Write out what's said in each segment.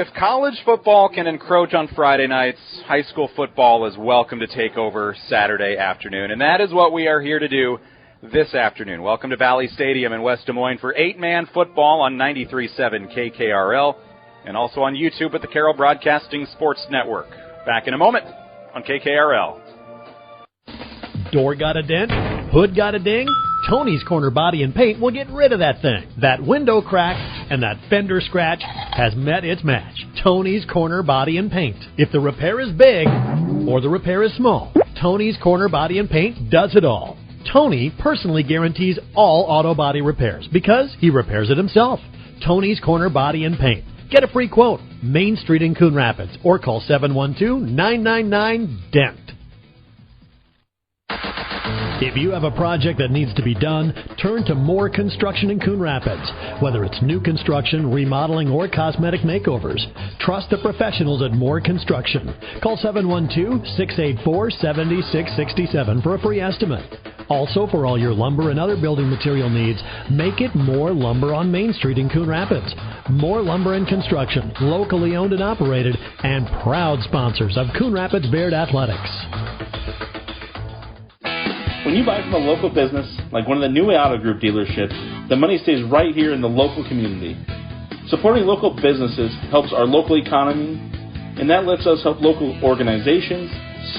If college football can encroach on Friday nights, high school football is welcome to take over Saturday afternoon, and that is what we are here to do this afternoon. Welcome to Valley Stadium in West Des Moines for 8-man football on 93.7 KKRL and also on YouTube at the Carroll Broadcasting Sports Network. Back in a moment on KKRL. Door got a dent? Hood got a ding? Tony's Corner Body and Paint will get rid of that thing. That window crack and that fender scratch has met its match. Tony's Corner Body and Paint. If the repair is big or the repair is small, Tony's Corner Body and Paint does it all. Tony personally guarantees all auto body repairs because he repairs it himself. Tony's Corner Body and Paint. Get a free quote. Main Street in Coon Rapids or call 712-999-DENT. If you have a project that needs to be done, turn to Moore Construction in Coon Rapids. Whether it's new construction, remodeling, or cosmetic makeovers, trust the professionals at Moore Construction. Call 712-684-7667 for a free estimate. Also, for all your lumber and other building material needs, make it Moore Lumber on Main Street in Coon Rapids. Moore Lumber and Construction, locally owned and operated, and proud sponsors of Coon Rapids Baird Athletics. When you buy from a local business, like one of the New Way Auto Group dealerships, the money stays right here in the local community. Supporting local businesses helps our local economy, and that lets us help local organizations,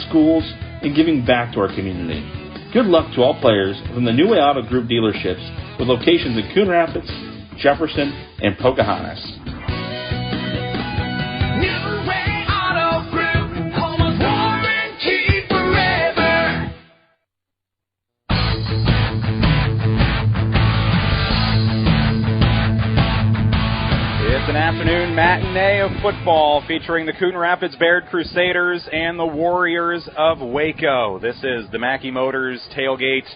schools, and giving back to our community. Good luck to all players from the New Way Auto Group dealerships with locations in Coon Rapids, Jefferson, and Pocahontas. It's an afternoon matinee of football featuring the Coon Rapids Baird Crusaders and the Warriors of Waco. This is the Mackey Motors tailgate.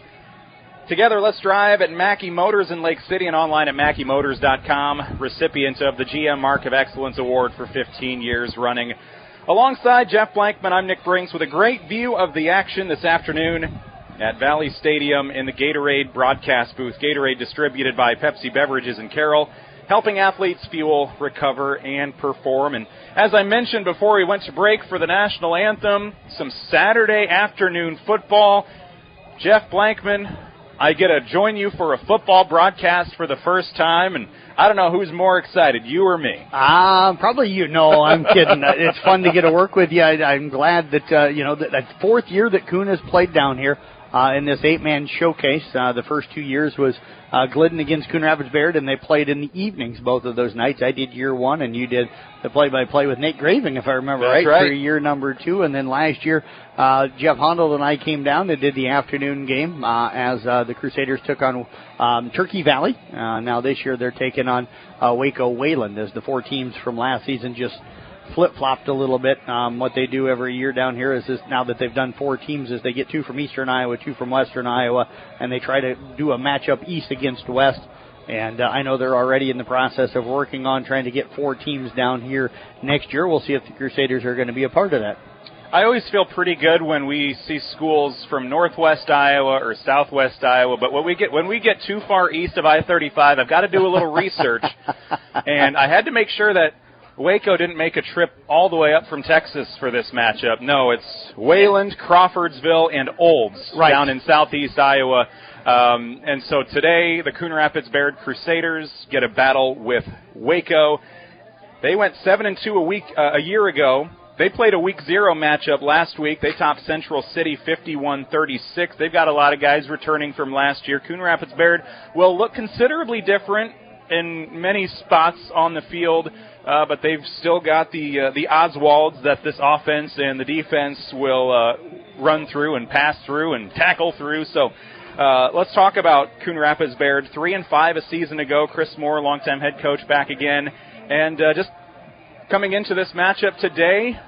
Together, let's drive at Mackey Motors in Lake City and online at MackeyMotors.com. Recipient of the GM Mark of Excellence Award for 15 years running. Alongside Jeff Blankman, I'm Nick Brinks with a great view of the action this afternoon at Valley Stadium in the Gatorade broadcast booth. Gatorade distributed by Pepsi Beverages in Carroll, helping athletes fuel, recover, and perform. And as I mentioned before we went to break for the national anthem, some Saturday afternoon football. Jeff Blankman, I get to join you for a football broadcast for the first time, and I don't know who's more excited, you or me. Probably you. No, I'm kidding. It's fun to get to work with you. I'm glad that, that fourth year that Coon has played down here in this 8-man showcase. The first 2 years was Glidden against Coon Rapids Baird, and they played in the evenings both of those nights. I did year one, and you did the play-by-play with Nate Graving, if I remember right, for year number 2. And then last year, Jeff Hondel and I came down and did the afternoon game as the Crusaders took on Turkey Valley. Now this year they're taking on Waco Wayland, as the 4 teams from last season just flip-flopped a little bit. What they do every year down here is now that they've done 4 teams is they get 2 from Eastern Iowa, 2 from Western Iowa, and they try to do a matchup East against West. And I know they're already in the process of working on trying to get 4 teams down here next year. We'll see if the Crusaders are going to be a part of that. I always feel pretty good when we see schools from Northwest Iowa or Southwest Iowa, but when we get too far east of I-35, I've got to do a little research, and I had to make sure that Waco didn't make a trip all the way up from Texas for this matchup. No, it's Wayland, Crawfordsville, and Olds down in southeast Iowa. And so today, the Coon Rapids Baird Crusaders get a battle with Waco. They went 7-2 a year ago. They played a week 0 matchup last week. They topped Central City 51-36. They've got a lot of guys returning from last year. Coon Rapids Baird will look considerably different in many spots on the field, but they've still got the Oswalds that this offense and the defense will run through and pass through and tackle through. So let's talk about Coon Rapids Baird. 3-5 a season ago. Chris Moore, longtime head coach, back again. And just coming into this matchup today,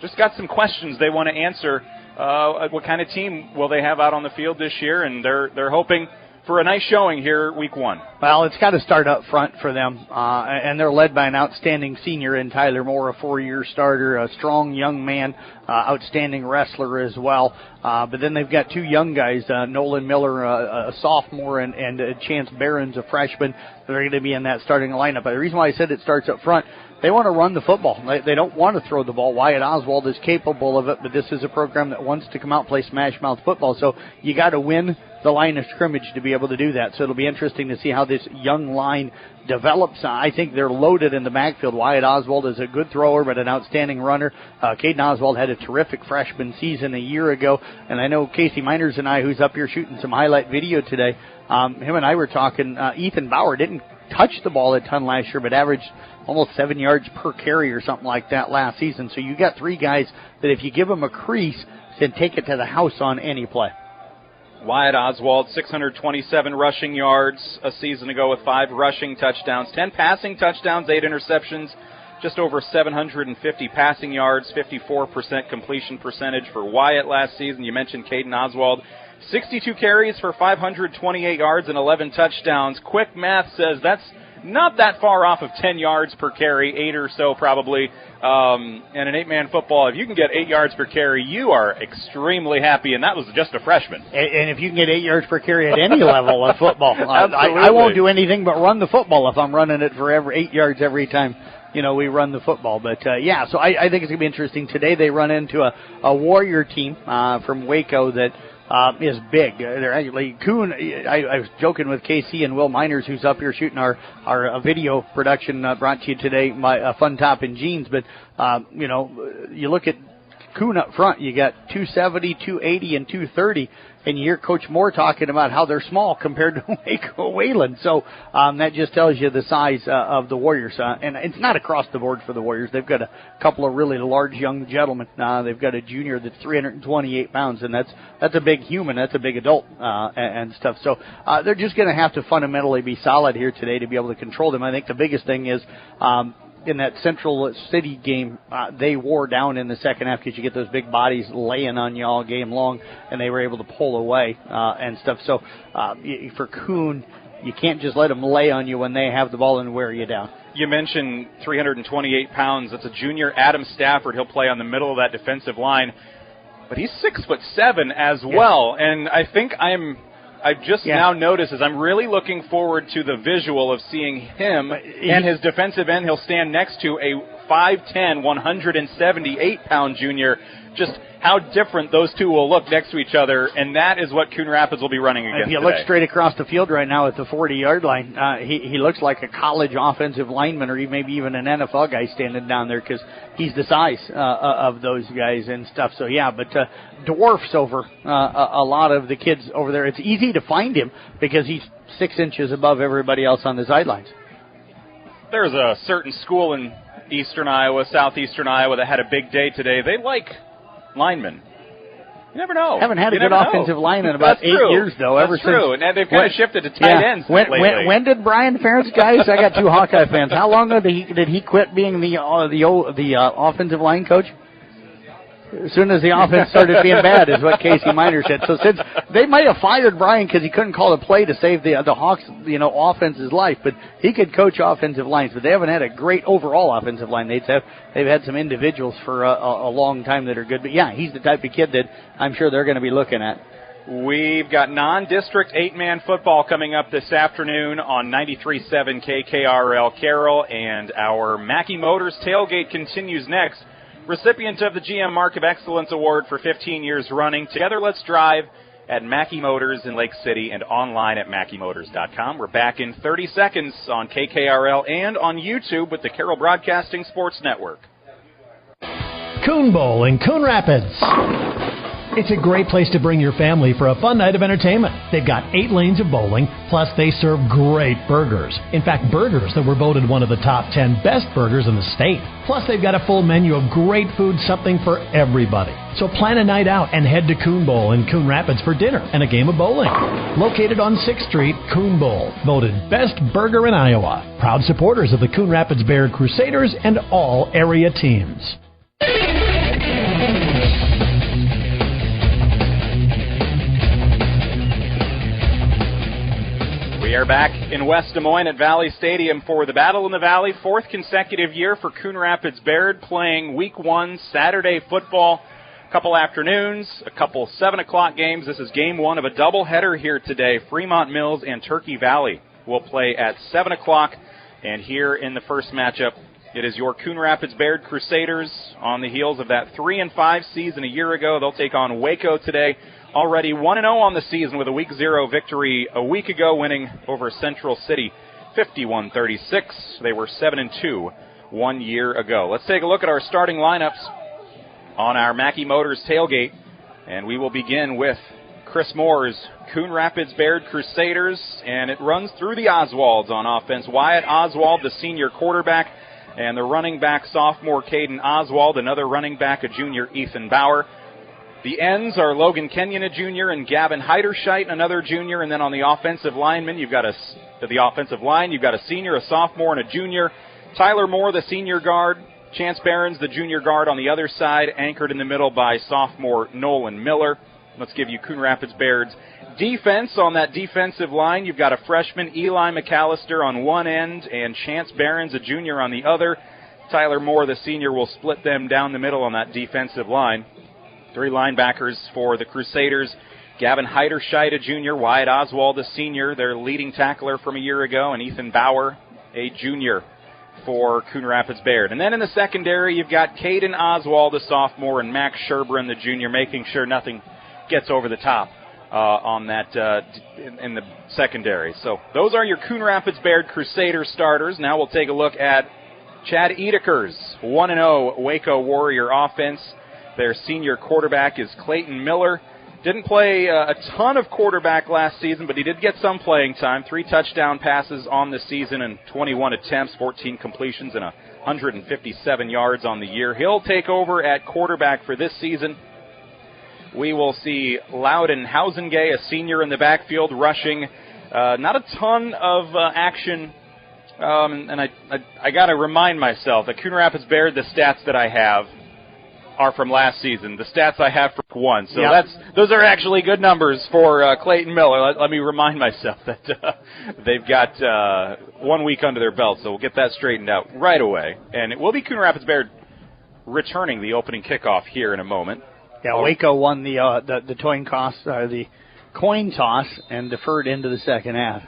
just got some questions they want to answer. What kind of team will they have out on the field this year? And they're hoping for a nice showing here week 1. Well, it's got to start up front for them, and they're led by an outstanding senior in Tyler Moore, a 4-year starter, a strong young man, outstanding wrestler as well. But then they've got 2 young guys, Nolan Miller, a sophomore, and Chance Barons, a freshman. They're going to be in that starting lineup. But the reason why I said it starts up front, they want to run the football. They don't want to throw the ball. Wyatt Oswald is capable of it, but this is a program that wants to come out and play smash mouth football. So you got to win the line of scrimmage to be able to do that. So it'll be interesting to see how this young line develops. I think they're loaded in the backfield. Wyatt Oswald is a good thrower, but an outstanding runner. Caden Oswald had a terrific freshman season a year ago, and I know Casey Miners and I, who's up here shooting some highlight video today, him and I were talking. Ethan Bauer didn't touch the ball a ton last year, but averaged almost 7 yards per carry or something like that last season. So you got 3 guys that if you give them a crease, can take it to the house on any play. Wyatt Oswald, 627 rushing yards a season ago with 5 rushing touchdowns, 10 passing touchdowns, 8 interceptions, just over 750 passing yards, 54% completion percentage for Wyatt last season. You mentioned Caden Oswald, 62 carries for 528 yards and 11 touchdowns. Quick math says that's not that far off of 10 yards per carry, 8 or so probably. And an 8-man football, if you can get 8 yards per carry, you are extremely happy, and that was just a freshman. And if you can get 8 yards per carry at any level of football, Absolutely. I won't do anything but run the football if I'm running it for 8 yards every time, we run the football. But, so I think it's going to be interesting. Today they run into a Warrior team from Waco that is big. They're actually Coon. I was joking with KC and Will Miners, who's up here shooting our video production brought to you today, my Fun Top and Jeans. But you look at Coon up front, you got 270, 280, and 230, and you hear Coach Moore talking about how they're small compared to Waco Wayland. So that just tells you the size of the Warriors. And it's not across the board for the Warriors. They've got a couple of really large young gentlemen. They've got a junior that's 328 pounds, and that's a big human. That's a big adult and stuff. So they're just going to have to fundamentally be solid here today to be able to control them. I think the biggest thing is in that Central City game, they wore down in the second half because you get those big bodies laying on you all game long, and they were able to pull away and stuff. So for Coon, you can't just let them lay on you when they have the ball and wear you down. You mentioned 328 pounds. That's a junior, Adam Stafford. He'll play on the middle of that defensive line, but he's 6'7" as well. And I think I've just now noticed as I'm really looking forward to the visual of seeing him and his defensive end. He'll stand next to a 5'10", 178-pound junior. Just how different those two will look next to each other, and that is what Coon Rapids will be running against today. If you look straight across the field right now at the 40-yard line, he looks like a college offensive lineman or maybe even an NFL guy standing down there because he's the size of those guys and stuff. So, but dwarfs over a lot of the kids over there. It's easy to find him because he's 6 inches above everybody else on the sidelines. There's a certain school in eastern Iowa, southeastern Iowa, that had a big day today. They like linemen. You never know. Haven't had a good offensive line in about 8 years, though. That's true. And they've kind of shifted to tight ends lately. When did Brian Ferentz, guys? I got 2 Hawkeye fans. How long ago did he quit being the offensive line coach? As soon as the offense started being bad, is what Casey Miners said. So since they might have fired Brian because he couldn't call a play to save the Hawks, offense's life, but he could coach offensive lines. But they haven't had a great overall offensive line. They've had some individuals for a long time that are good. But he's the type of kid that I'm sure they're going to be looking at. We've got non-district 8-man football coming up this afternoon on 93.7 KKRL Carroll, and our Mackey Motors tailgate continues next. Recipient of the GM Mark of Excellence Award for 15 years running. Together, let's drive at Mackey Motors in Lake City and online at MackeyMotors.com. We're back in 30 seconds on KKRL and on YouTube with the Carroll Broadcasting Sports Network. Coon Bowl in Coon Rapids. It's a great place to bring your family for a fun night of entertainment. They've got 8 lanes of bowling, plus they serve great burgers. In fact, burgers that were voted one of the top 10 best burgers in the state. Plus, they've got a full menu of great food, something for everybody. So plan a night out and head to Coon Bowl in Coon Rapids for dinner and a game of bowling. Located on 6th Street, Coon Bowl, voted best burger in Iowa. Proud supporters of the Coon Rapids Bayard Crusaders and all area teams. We are back in West Des Moines at Valley Stadium for the Battle in the Valley, 4th consecutive year for Coon Rapids Bayard, playing Week 1 Saturday football. A couple afternoons, a couple 7 o'clock games. This is game 1 of a doubleheader here today. Fremont Mills and Turkey Valley will play at 7 o'clock. And here in the first matchup, It is your Coon Rapids Bayard Crusaders on the heels of that 3-5 season a year ago. They'll take on Waco today. Already 1-0 on the season with a Week 0 victory a week ago, winning over Central City 51-36. They were 7-2 1 year ago. Let's take a look at our starting lineups on our Mackey Motors tailgate, and we will begin with Chris Moore's Coon Rapids Bayard Crusaders, and it runs through the Oswalds on offense. Wyatt Oswald, the senior quarterback, and the running back sophomore Caden Oswald, another running back, a junior Ethan Bauer. The ends are Logan Kenyon, a junior, and Gavin Heiderscheit, another junior. And then on the offensive lineman, you've got the offensive line, you've got a senior, a sophomore, and a junior. Tyler Moore, the senior guard. Chance Behrens, the junior guard on the other side, anchored in the middle by sophomore Nolan Miller. Let's give you Coon Rapids Bayard's defense. On that defensive line, you've got a freshman, Eli McAllister, on one end, and Chance Behrens, a junior, on the other. Tyler Moore, the senior, will split them down the middle on that defensive line. 3 linebackers for the Crusaders. Gavin Heiderscheit, a junior. Wyatt Oswald, a senior, their leading tackler from a year ago. And Ethan Bauer, a junior for Coon Rapids Bayard. And then in the secondary, you've got Caden Oswald, a sophomore, and Max Sherburne, the junior, making sure nothing gets over the top on that in the secondary. So those are your Coon Rapids Bayard Crusader starters. Now we'll take a look at Chad Edeker's 1-0 Waco Warrior offense. Their senior quarterback is Clayton Miller. Didn't play a ton of quarterback last season, but he did get some playing time. 3 touchdown passes on the season and 21 attempts, 14 completions, and 157 yards on the year. He'll take over at quarterback for this season. We will see Loudon Hausengay, a senior in the backfield, rushing. Not a ton of action, and I got to remind myself that Coon Rapids Bayard, the stats that I have are from last season. The stats I have for one. So those are actually good numbers for Clayton Miller. Let me remind myself that they've got 1 week under their belt, so we'll get that straightened out right away. And it will be Coon Rapids Bayard returning the opening kickoff here in a moment. Yeah, Waco won the coin toss and deferred into the second half.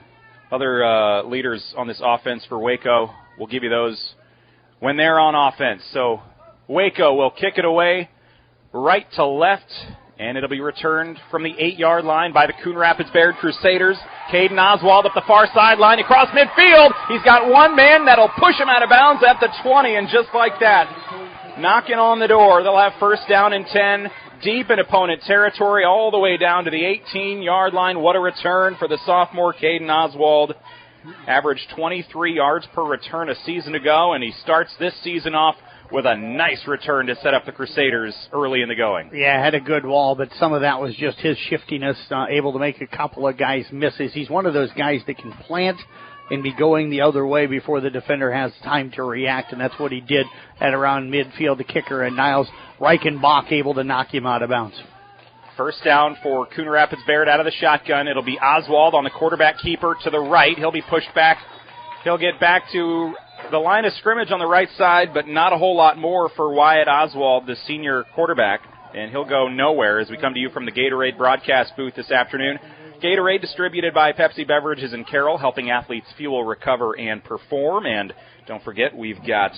Other leaders on this offense for Waco, we'll give you those when they're on offense. So Waco will kick it away right to left, and it'll be returned from the 8-yard line by the Coon Rapids Bayard Crusaders. Caden Oswald up the far sideline across midfield. He's got one man that'll push him out of bounds at the 20, and just like that, knocking on the door, they'll have first down and 10, deep in opponent territory, all the way down to the 18-yard line. What a return for the sophomore Caden Oswald. Averaged 23 yards per return a season ago, and he starts this season off with a nice return to set up the Crusaders early in the going. Yeah, had a good wall, but some of that was just his shiftiness, able to make a couple of guys misses. He's one of those guys that can plant and be going the other way before the defender has time to react, and that's what he did at around midfield. The kicker, and Niles Reichenbach able to knock him out of bounds. First down for Coon Rapids Bayard out of the shotgun. It'll be Oswald on the quarterback keeper to the right. He'll be pushed back. He'll get back to the line of scrimmage on the right side, but not a whole lot more for Wyatt Oswald, the senior quarterback, and he'll go nowhere as we come to you from the Gatorade broadcast booth this afternoon. Gatorade distributed by Pepsi Beverages in Carroll, helping athletes fuel, recover, and perform. And don't forget, we've got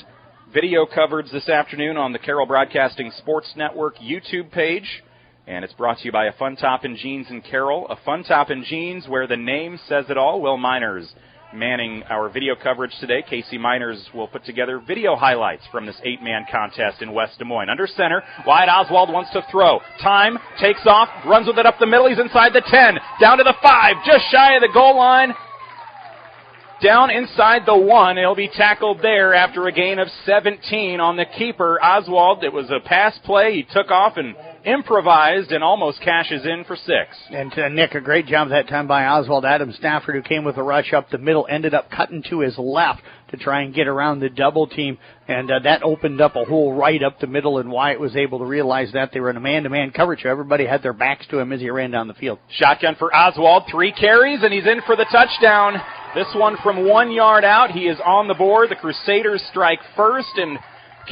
video coverage this afternoon on the Carroll Broadcasting Sports Network YouTube page. And it's brought to you by A Fun Top in Jeans in Carroll. A Fun Top in Jeans, where the name says it all. Will Miners manning our video coverage today. Casey Miners will put together video highlights from this 8-man contest in West Des Moines. Under center, Wyatt Oswald wants to throw. Time, takes off, runs with it up the middle. He's inside the 10, down to the 5, just shy of the goal line. Down inside the 1. He'll be tackled there after a gain of 17 on the keeper. Oswald, it was a pass play. He took off and improvised and almost cashes in for 6. And Nick, a great job that time by Oswald. Adam Stafford, who came with a rush up the middle, ended up cutting to his left to try and get around the double team. And that opened up a hole right up the middle, and Wyatt was able to realize that. They were in a man-to-man coverage, so everybody had their backs to him as he ran down the field. Shotgun for Oswald, 3 carries, and he's in for the touchdown. This one from 1 yard out. He is on the board. The Crusaders strike first, and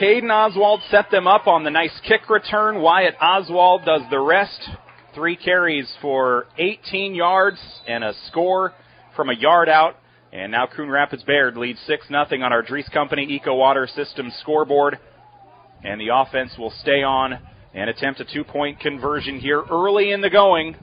Caden Oswald set them up on the nice kick return. Wyatt Oswald does the rest. 3 carries for 18 yards and a score from a yard out. And now Coon Rapids-Bayard leads 6-0 on our Dries Company Eco Water Systems scoreboard. And the offense will stay on and attempt a 2-point conversion here early in the going.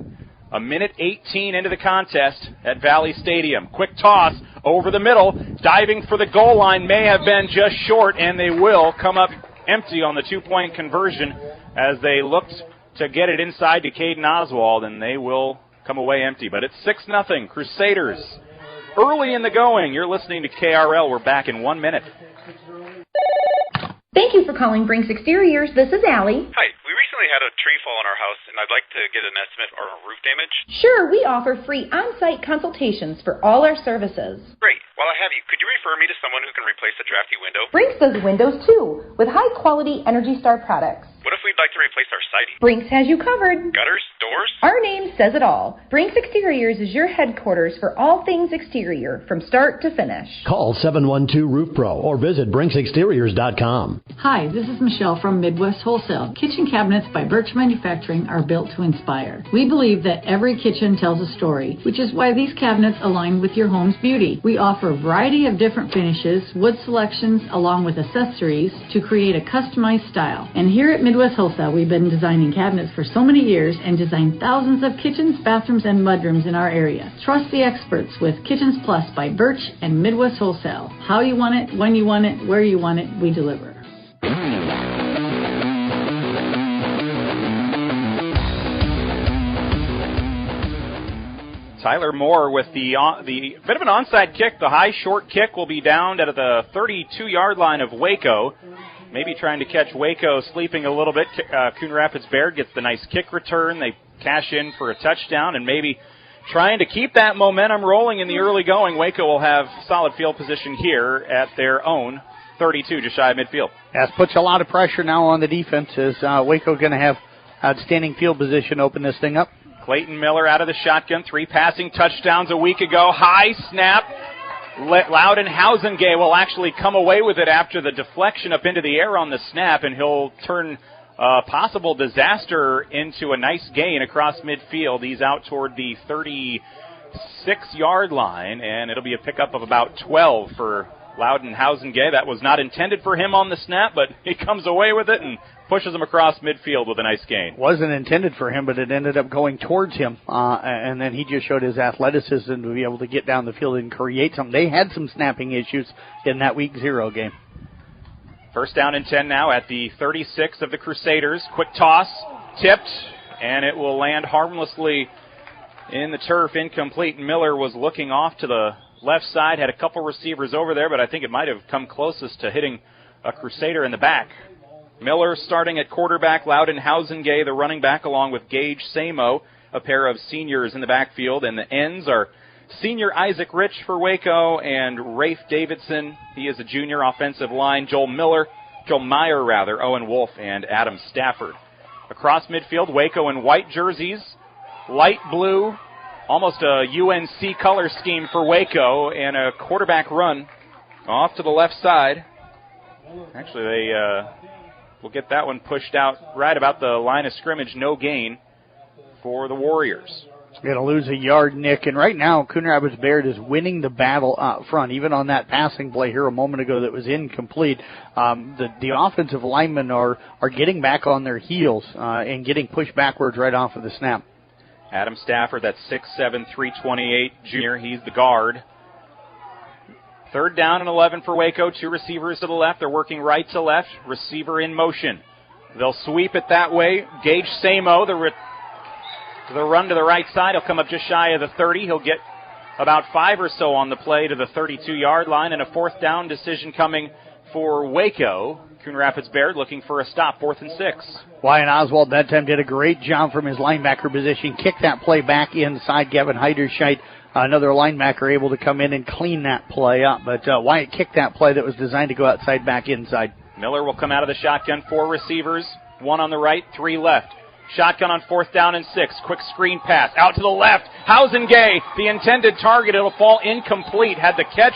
1:18 into the contest at Valley Stadium. Quick toss over the middle. Diving for the goal line may have been just short, and they will come up empty on the 2-point conversion as they looked to get it inside to Caden Oswald, and they will come away empty. But it's 6-0 Crusaders. Early in the going, you're listening to KRL. We're back in 1 minute. Thank you for calling Brinks Exteriors. This is Allie. Hi, we recently had a tree fall on our house, and I'd like to get an estimate for roof damage. Sure, we offer free on-site consultations for all our services. Great. While I have you, could you refer me to someone who can replace a drafty window? Brinks does windows too, with high-quality Energy Star products. What if we'd like to replace our siding? Brinks has you covered. Gutters? Doors? Our name says it all. Brinks Exteriors is your headquarters for all things exterior, from start to finish. Call 712-ROOF-PRO or visit BrinksExteriors.com. Hi, this is Michelle from Midwest Wholesale. Kitchen cabinets by Birch Manufacturing are built to inspire. We believe that every kitchen tells a story, which is why these cabinets align with your home's beauty. We offer a variety of different finishes, wood selections, along with accessories to create a customized style. And here at Midwest Wholesale, we've been designing cabinets for so many years and designed thousands of kitchens, bathrooms, and mudrooms in our area. Trust the experts with Kitchens Plus by Birch and Midwest Wholesale. How you want it, when you want it, where you want it, we deliver. Tyler Moore with the bit of an onside kick. The high short kick will be down at the 32-yard line of Waco. Maybe trying to catch Waco sleeping a little bit. Coon Rapids-Bayard gets the nice kick return. They cash in for a touchdown, and maybe trying to keep that momentum rolling in the early going. Waco will have solid field position here at their own 32, just shy of midfield. That puts a lot of pressure now on the defense as Waco going to have outstanding field position, open this thing up. Clayton Miller out of the shotgun, 3 passing touchdowns a week ago. High snap. Loudon Hausengay will actually come away with it after the deflection up into the air on the snap, and he'll turn possible disaster into a nice gain across midfield. He's out toward the 36-yard line, and it'll be a pickup of about 12 for Loudon Hausengay. That was not intended for him on the snap, but he comes away with it and pushes him across midfield with a nice gain. Wasn't intended for him, but it ended up going towards him, and then he just showed his athleticism to be able to get down the field and create something. They had some snapping issues in that Week 0 game. First down and 10 now at the 36 of the Crusaders. Quick toss, tipped, and it will land harmlessly in the turf, incomplete. Miller was looking off to the left side, had a couple receivers over there, but I think it might have come closest to hitting a Crusader in the back. Miller starting at quarterback, Loudon Hausengay, the running back, along with Gage Samo, a pair of seniors in the backfield. And the ends are senior Isaac Rich for Waco and Rafe Davidson. He is a junior offensive line. Joel Meyer, Owen Wolf, and Adam Stafford. Across midfield, Waco in white jerseys, light blue, almost a UNC color scheme for Waco, and a quarterback run off to the left side. Actually, they will get that one pushed out right about the line of scrimmage. No gain for the Warriors. Going to lose a yard, Nick. And right now, Coon Rapids-Bayard is winning the battle out front. Even on that passing play here a moment ago that was incomplete, the offensive linemen are getting back on their heels and getting pushed backwards right off of the snap. Adam Stafford, that's 6'7", 328 junior. He's the guard. Third down and 11 for Waco. 2 receivers to the left. They're working right to left. Receiver in motion. They'll sweep it that way. Gage Samo, the run to the right side. He'll come up just shy of the 30. He'll get about 5 or so on the play to the 32-yard line, and a fourth down decision coming for Waco. Coon Rapids-Bayard looking for a stop, 4th and 6. Wyatt Oswald that time did a great job from his linebacker position. Kicked that play back inside. Gavin Heiderscheit, another linebacker, able to come in and clean that play up. But Wyatt kicked that play that was designed to go outside, back inside. Miller will come out of the shotgun. 4 receivers, 1 on the right, 3 left. Shotgun on 4th down and 6. Quick screen pass out to the left. Hausengay, the intended target. It'll fall incomplete. Had the catch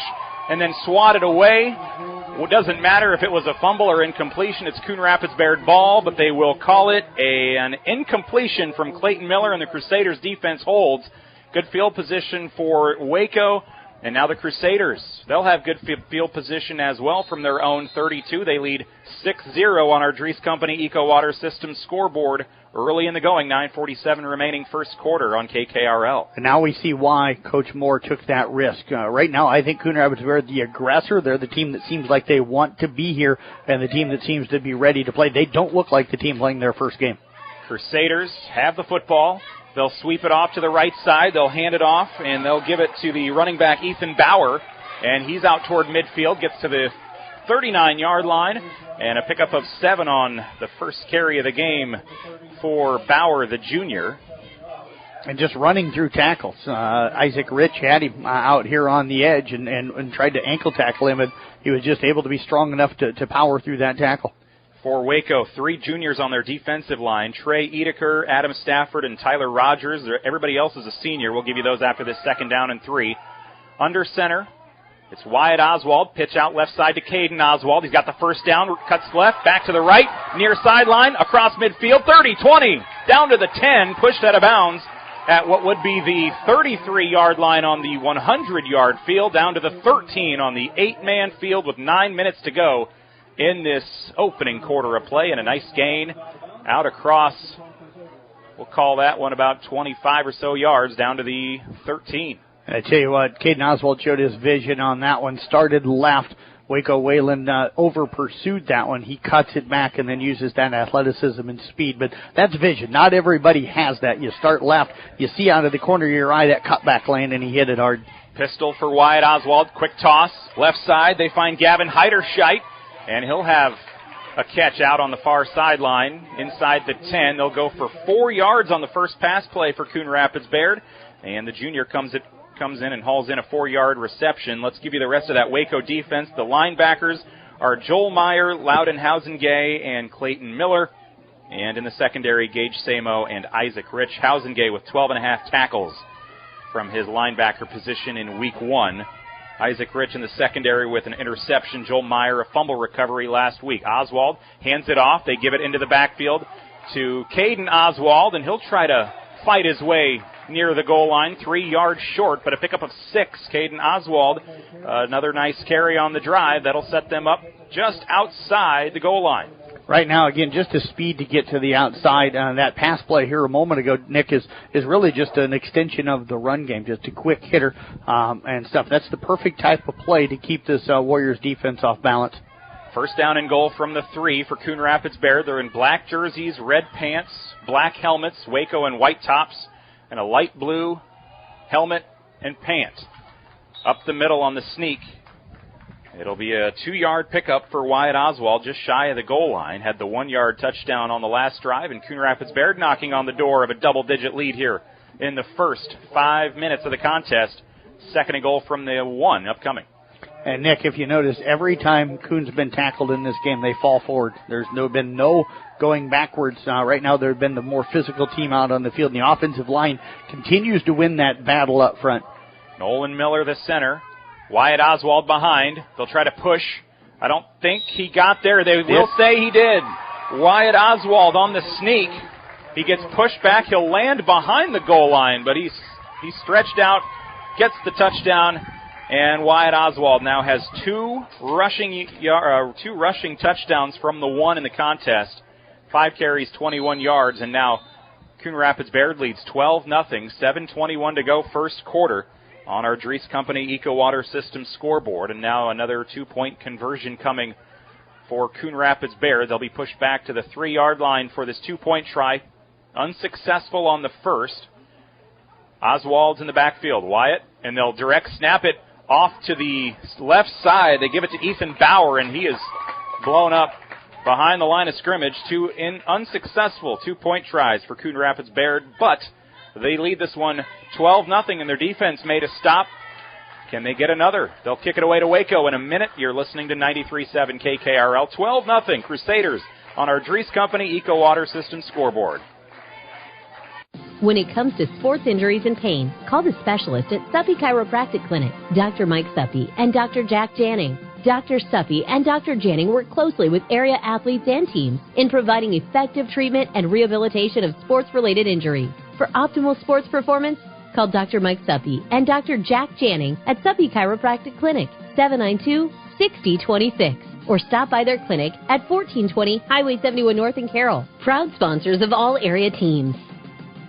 and then swatted away. It doesn't matter if it was a fumble or incompletion. It's Coon Rapids-Bayard ball, but they will call it an incompletion from Clayton Miller, and the Crusaders defense holds. Good field position for Waco, And now the Crusaders, they'll have good field position as well from their own 32. They lead 6-0 on our Dries Company Eco Water System scoreboard early in the going, 9:47 remaining first quarter on KKRL. And now we see why Coach Moore took that risk. Right now, I think Coon Rapids are the aggressor. They're the team that seems like they want to be here and the team that seems to be ready to play. They don't look like the team playing their first game. Crusaders have the football. They'll sweep it off to the right side. They'll hand it off, and they'll give it to the running back, Ethan Bauer. And he's out toward midfield, gets to the 39-yard line, and a pickup of 7 on the first carry of the game for Bauer, the junior. And just running through tackles. Isaac Rich had him out here on the edge and tried to ankle tackle him, and he was just able to be strong enough to power through that tackle. For Waco, 3 juniors on their defensive line, Trey Edeker, Adam Stafford, and Tyler Rogers. Everybody else is a senior. We'll give you those after this 2nd down and 3. Under center, it's Wyatt Oswald. Pitch out left side to Caden Oswald. He's got the first down, cuts left, back to the right, near sideline, across midfield, 30, 20, down to the 10, pushed out of bounds at what would be the 33-yard line on the 100-yard field, down to the 13 on the 8-man field with 9 minutes to go in this opening quarter of play, and a nice gain out across, we'll call that one about 25 or so yards, down to the 13. I tell you what, Caden Oswald showed his vision on that one. Started left. Waco Wayland over-pursued that one. He cuts it back and then uses that athleticism and speed. But that's vision. Not everybody has that. You start left, you see out of the corner of your eye that cutback lane, and he hit it hard. Pistol for Wyatt Oswald. Quick toss. Left side, they find Gavin Heiderscheit. And he'll have a catch out on the far sideline inside the 10. They'll go for 4 yards on the first pass play for Coon Rapids Baird. And the junior comes in and hauls in a 4-yard reception. Let's give you the rest of that Waco defense. The linebackers are Joel Meyer, Loudon Housengay, and Clayton Miller. And in the secondary, Gage Samo and Isaac Rich. Housengay with 12.5 tackles from his linebacker position in week 1. Isaac Rich in the secondary with an interception. Joel Meyer, a fumble recovery last week. Oswald hands it off. They give it into the backfield to Caden Oswald, and he'll try to fight his way near the goal line. 3 yards short, but a pickup of 6. Caden Oswald, another nice carry on the drive. That'll set them up just outside the goal line. Right now, again, just the speed to get to the outside. That pass play here a moment ago, Nick, is really just an extension of the run game, just a quick hitter and stuff. That's the perfect type of play to keep this Warriors defense off balance. First down and goal from the 3 for Coon Rapids Baird. They're in black jerseys, red pants, black helmets, Waco and white tops, and a light blue helmet and pant. Up the middle on the sneak. It'll be a 2-yard pickup for Wyatt Oswald, just shy of the goal line. Had the 1-yard touchdown on the last drive, and Coon Rapids Baird knocking on the door of a double-digit lead here in the first 5 minutes of the contest. 2nd and goal from the 1 upcoming. And, Nick, if you notice, every time Coon's been tackled in this game, they fall forward. There's been no going backwards. Right now, they've been the more physical team out on the field, and the offensive line continues to win that battle up front. Nolan Miller, the center. Wyatt Oswald behind. They'll try to push. I don't think he got there. They will say he did. Wyatt Oswald on the sneak. He gets pushed back. He'll land behind the goal line, but he's stretched out, gets the touchdown, and Wyatt Oswald now has 2 rushing touchdowns from the 1 in the contest. 5 carries, 21 yards, and now Coon Rapids Baird leads 12-0, 7:21 to go first quarter on our Dries Company Eco Water System scoreboard. And now another 2-point conversion coming for Coon Rapids Baird. They'll be pushed back to the 3-yard line for this 2-point try. Unsuccessful on the first. Oswald's in the backfield. Wyatt, and they'll direct snap it off to the left side. They give it to Ethan Bauer, and he is blown up behind the line of scrimmage. 2 unsuccessful 2-point tries for Coon Rapids Baird, but they lead this one 12-0, and their defense made a stop. Can they get another? They'll kick it away to Waco in a minute. You're listening to 93.7 KKRL. 12-0 Crusaders on our Dries Company Eco Water System scoreboard. When it comes to sports injuries and pain, call the specialist at Suppy Chiropractic Clinic, Dr. Mike Suppy and Dr. Jack Janning. Dr. Suppy and Dr. Janning work closely with area athletes and teams in providing effective treatment and rehabilitation of sports-related injury. For optimal sports performance, Call Dr. Mike Suppy and Dr. Jack Janning at Suppy Chiropractic Clinic, 792-6026. Or stop by their clinic at 1420 Highway 71 North in Carroll. Proud sponsors of all area teams.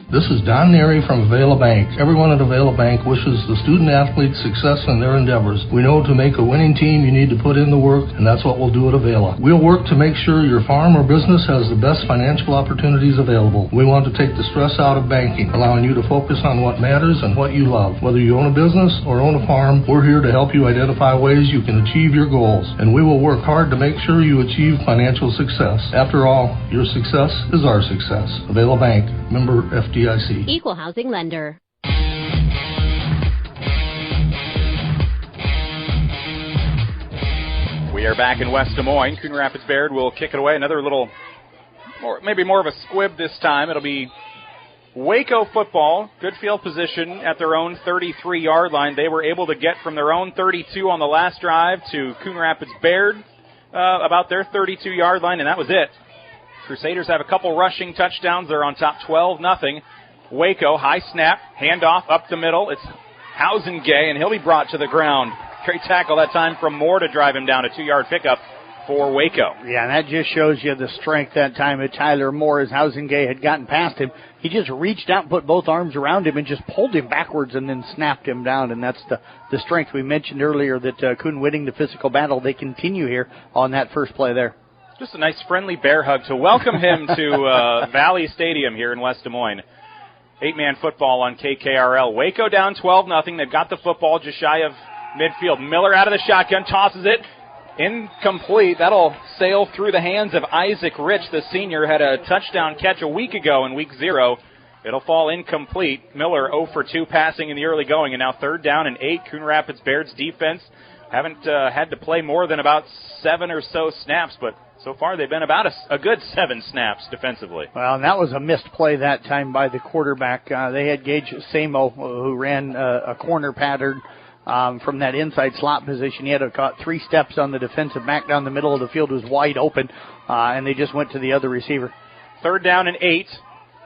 This is Don Neary from Avila Bank. Everyone at Avila Bank wishes the student-athletes success in their endeavors. We know to make a winning team, you need to put in the work, and that's what we'll do at Avila. We'll work to make sure your farm or business has the best financial opportunities available. We want to take the stress out of banking, allowing you to focus on what matters and what you love. Whether you own a business or own a farm, we're here to help you identify ways you can achieve your goals, and we will work hard to make sure you achieve financial success. After all, your success is our success. Avila Bank, member FDIC. Equal housing lender. We are back in West Des Moines. Coon Rapids Bayard will kick it away. Another little, maybe more of a squib this time. It'll be Waco football. Good field position at their own 33-yard line. They were able to get from their own 32 on the last drive to Coon Rapids Bayard about their 32-yard line, and that was it. Crusaders have a couple rushing touchdowns. They're on top 12-0. Waco, high snap, handoff up the middle. It's Housengay, and he'll be brought to the ground. Great tackle that time from Moore to drive him down, a 2-yard pickup for Waco. Yeah, and that just shows you the strength that time of Tyler Moore as Housengay had gotten past him. He just reached out and put both arms around him and just pulled him backwards and then snapped him down, and that's the strength we mentioned earlier that Coon winning the physical battle. They continue here on that first play there. Just a nice friendly bear hug to welcome him to Valley Stadium here in West Des Moines. 8-man football on KKRL. Waco down 12-0. They've got the football just shy of midfield. Miller out of the shotgun, tosses it. Incomplete. That'll sail through the hands of Isaac Rich. The senior had a touchdown catch a week ago in week 0. It'll fall incomplete. Miller 0 for 2 passing in the early going, and now 3rd down and 8. Coon Rapids Bayard's defense haven't had to play more than about 7 or so snaps, but so far they've been about a good 7 snaps defensively. Well, and that was a missed play that time by the quarterback. They had Gage Samo, who ran a corner pattern from that inside slot position. He had caught 3 steps on the defensive back down the middle of the field, was wide open, and they just went to the other receiver. 3rd down and 8.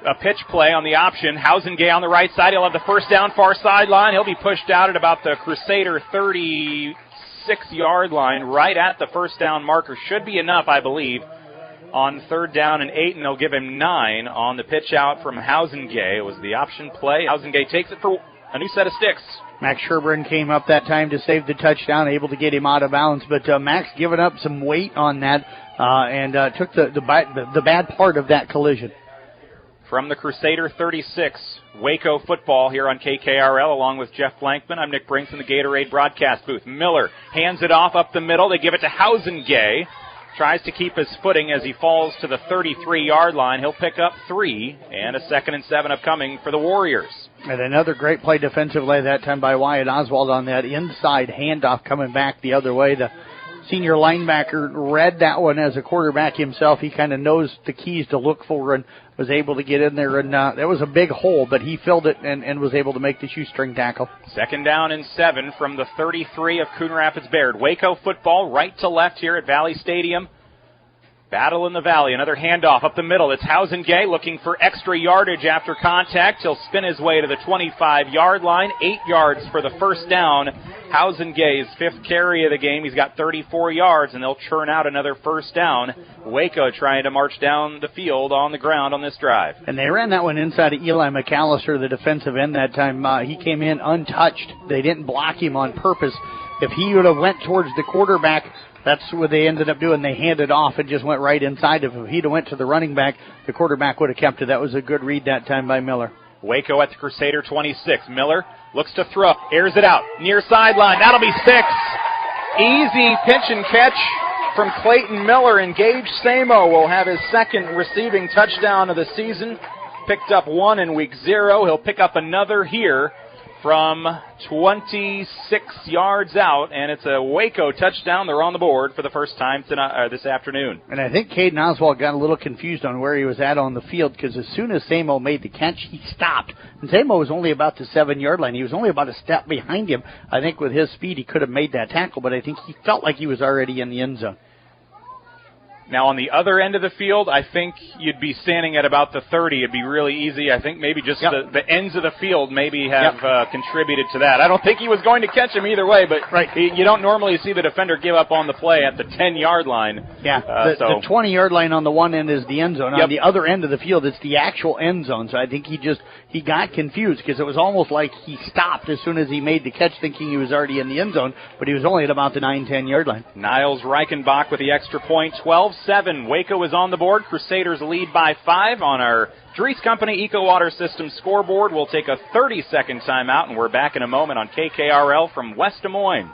A pitch play on the option. Housengay on the right side. He'll have the first down far sideline. He'll be pushed out at about the Crusader 36-yard line, right at the first down marker. Should be enough, I believe, on 3rd down and 8, and they'll give him 9 on the pitch out from Housengay. It was the option play. Housengay takes it for a new set of sticks. Max Sherburne came up that time to save the touchdown, able to get him out of bounds, but Max giving up some weight on that and took the bad part of that collision. From the Crusader 36, Waco football here on KKRL, along with Jeff Blankman. I'm Nick Brinks in the Gatorade broadcast booth. Miller hands it off up the middle. They give it to Housengay. Tries to keep his footing as he falls to the 33-yard line. He'll pick up 3, and a 2nd and 7 upcoming for the Warriors. And another great play defensively that time by Wyatt Oswald on that inside handoff coming back the other way. The senior linebacker read that one as a quarterback himself. He kind of knows the keys to look for and was able to get in there. And that was a big hole, but he filled it and was able to make the shoestring tackle. 2nd down and 7 from the 33 of Coon Rapids Bayard. Waco football right to left here at Valley Stadium. Battle in the Valley. Another handoff up the middle. It's Housengay looking for extra yardage after contact. He'll spin his way to the 25-yard line. 8 yards for the first down. Housengay's 5th carry of the game. He's got 34 yards, and they'll churn out another first down. Waco trying to march down the field on the ground on this drive. And they ran that one inside of Eli McAllister, the defensive end that time. He came in untouched. They didn't block him on purpose. If he would have went towards the quarterback, that's what they ended up doing. They handed off and just went right inside of him. If he'd have went to the running back, the quarterback would have kept it. That was a good read that time by Miller. Waco at the Crusader 26. Miller looks to throw, airs it out, near sideline. That'll be 6. Easy pitch and catch from Clayton Miller, and Gage Samo will have his 2nd receiving touchdown of the season. Picked up 1 in week 0. He'll pick up another here from 26 yards out, and it's a Waco touchdown. They're on the board for the first time this afternoon. And I think Caden Oswald got a little confused on where he was at on the field, because as soon as Samo made the catch, he stopped. And Samo was only about the 7-yard line. He was only about a step behind him. I think with his speed, he could have made that tackle, but I think he felt like he was already in the end zone. Now, on the other end of the field, I think you'd be standing at about the 30. It'd be really easy. I think maybe just the ends of the field maybe have contributed to that. I don't think he was going to catch him either way, but you don't normally see the defender give up on the play at the 10-yard line. Yeah, the 20-yard line on the one end is the end zone. On the other end of the field, it's the actual end zone. So I think he got confused because it was almost like he stopped as soon as he made the catch thinking he was already in the end zone, but he was only at about the 9-10-yard line. Niles Reichenbach with the extra point, 12-7. Waco is on the board. Crusaders lead by 5 on our Dries Company Eco Water System scoreboard. We'll take a 30-second timeout, and we're back in a moment on KKRL from West Des Moines.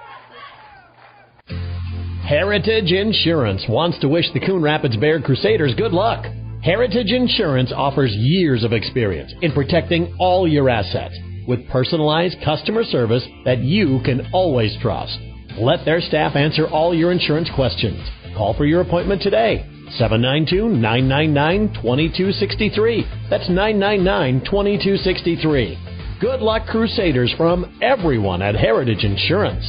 Heritage Insurance wants to wish the Coon Rapids Bayard Crusaders good luck. Heritage Insurance offers years of experience in protecting all your assets with personalized customer service that you can always trust. Let their staff answer all your insurance questions. Call for your appointment today. 792-999-2263. That's 999-2263. Good luck, Crusaders, from everyone at Heritage Insurance.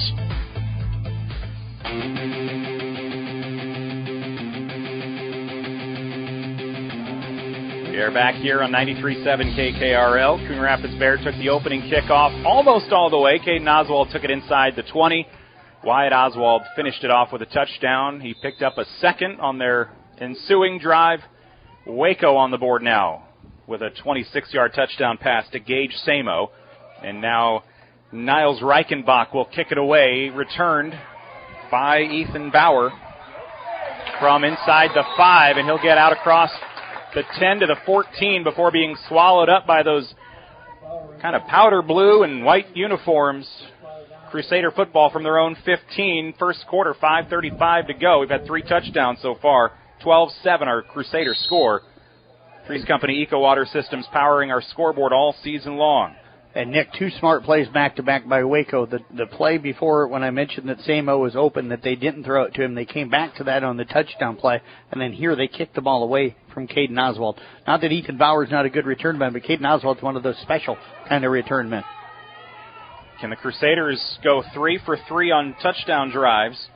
We are back here on 93.7 KKRL. Coon Rapids Bayard took the opening kickoff almost all the way. Caden Oswald took it inside the 20. Wyatt Oswald finished it off with a touchdown. He picked up a second on their ensuing drive. Waco on the board now with a 26-yard touchdown pass to Gage Samo. And now Niles Reichenbach will kick it away, returned by Ethan Bauer from inside the 5, and he'll get out across the 10 to the 14 before being swallowed up by those kind of powder blue and white uniforms. Crusader football from their own 15. First quarter, 5:35 to go. We've had 3 touchdowns so far. 12-7 our Crusader score. Dries Company Eco Water Systems powering our scoreboard all season long. And, Nick, 2 smart plays back-to-back by Waco. The play before, when I mentioned that Samo was open, that they didn't throw it to him, they came back to that on the touchdown play. And then here they kicked the ball away from Caden Oswald. Not that Ethan Bauer's not a good return man, but Caden Oswald's one of those special kind of return men. Can the Crusaders go 3 for 3 on touchdown drives?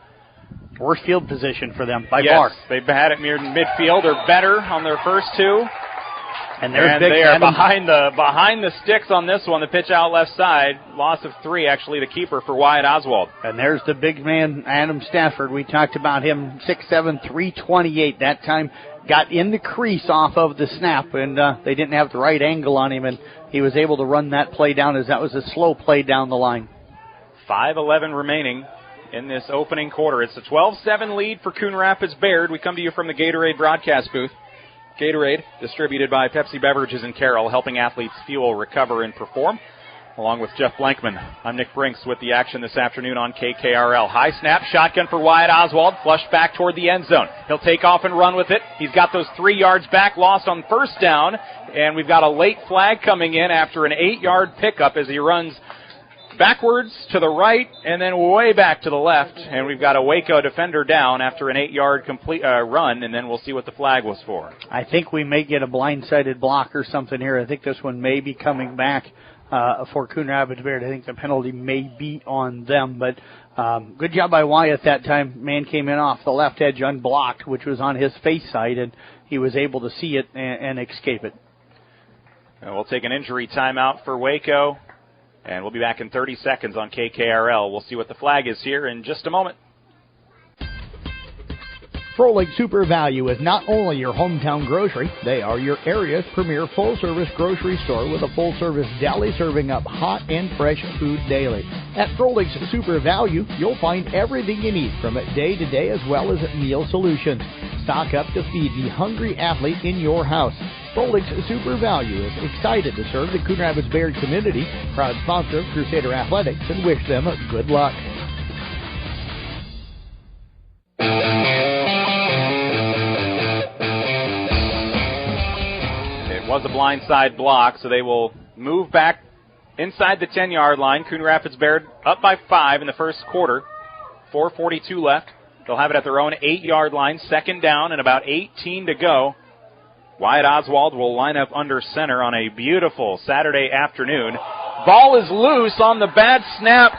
Worst field position for them by yes, far. They've had it near midfield or better on their first 2. And they are behind the sticks on this one. The pitch out left side. Loss of 3, actually, the keeper for Wyatt Oswald. And there's the big man, Adam Stafford. We talked about him, 6'7", 328. That time got in the crease off of the snap, and they didn't have the right angle on him, and he was able to run that play down as that was a slow play down the line. 5:11 remaining in this opening quarter. It's a 12-7 lead for Coon Rapids Bayard. We come to you from the Gatorade broadcast booth. Gatorade, distributed by Pepsi Beverages in Carroll, helping athletes fuel, recover, and perform. Along with Jeff Blankman, I'm Nick Brinks with the action this afternoon on KKRL. High snap, shotgun for Wyatt Oswald, flushed back toward the end zone. He'll take off and run with it. He's got those 3 yards back, lost on first down, and we've got a late flag coming in after an 8-yard pickup as he runs backwards to the right and then way back to the left, and we've got a Waco defender down after an 8-yard complete run, and then we'll see what the flag was for. I think we may get a blindsided block or something here. I think this one may be coming back for Coon Rapids Bayard. I think the penalty may be on them, but good job by Wyatt that time. Man came in off the left edge unblocked, which was on his face side, and he was able to see it and escape it. And we'll take an injury timeout for Waco. And we'll be back in 30 seconds on KKRL. We'll see what the flag is here in just a moment. Froelich Super Value is not only your hometown grocery, they are your area's premier full-service grocery store with a full-service deli serving up hot and fresh food daily. At Froelich's Super Value, you'll find everything you need from day to day as well as meal solutions. Stock up to feed the hungry athlete in your house. Froelich's Super Value is excited to serve the Coon Rapids Bayard community, proud sponsor of Crusader Athletics, and wish them good luck. It was a blindside block, so they will move back inside the 10-yard line. Coon Rapids Bayard up by 5 in the first quarter. 4:42 left. They'll have it at their own 8-yard line, second down, and about 18 to go. Wyatt Oswald will line up under center on a beautiful Saturday afternoon. Ball is loose on the bad snap.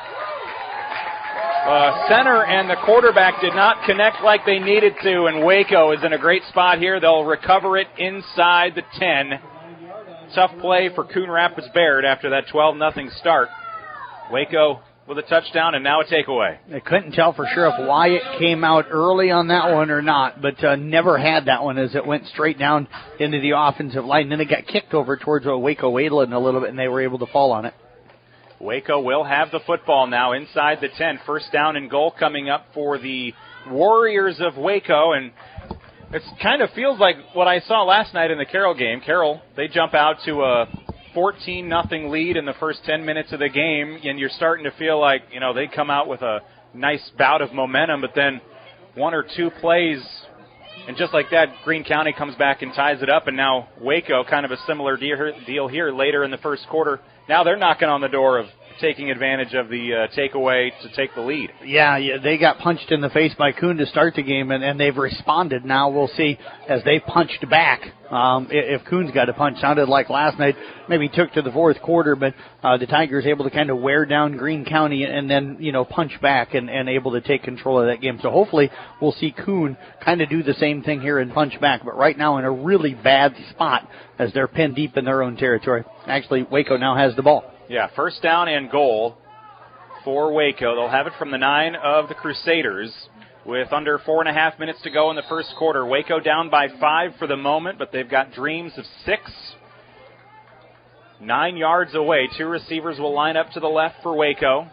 Center and the quarterback did not connect like they needed to, and Waco is in a great spot here. They'll recover it inside the 10. Tough play for Coon Rapids Bayard after that 12-0 start. Waco with a touchdown and now a takeaway. I couldn't tell for sure if Wyatt came out early on that one or not, but never had that one as it went straight down into the offensive line. And then it got kicked over towards Waco Wayland a little bit, and they were able to fall on it. Waco will have the football now inside the 10. First down and goal coming up for the Warriors of Waco, and it kind of feels like what I saw last night in the Carroll game. Carroll, they jump out to a 14-0 lead in the first 10 minutes of the game, and you're starting to feel like, they come out with a nice bout of momentum, but then one or two plays, and just like that, Greene County comes back and ties it up, and now Waco, kind of a similar deal here later in the first quarter. Now they're knocking on the door of taking advantage of the takeaway to take the lead. Yeah, they got punched in the face by Coon to start the game, and they've responded. Now we'll see as they punched back. If Coon's got a punch, sounded like last night, maybe took to the fourth quarter, but the Tigers able to kind of wear down Greene County and then, punch back and able to take control of that game. So hopefully we'll see Coon kind of do the same thing here and punch back, but right now in a really bad spot as they're pinned deep in their own territory. Actually, Waco now has the ball. Yeah, first down and goal for Waco. They'll have it from the 9 of the Crusaders with under 4.5 minutes to go in the first quarter. Waco down by 5 for the moment, but they've got dreams of 6. 9 yards away. 2 receivers will line up to the left for Waco.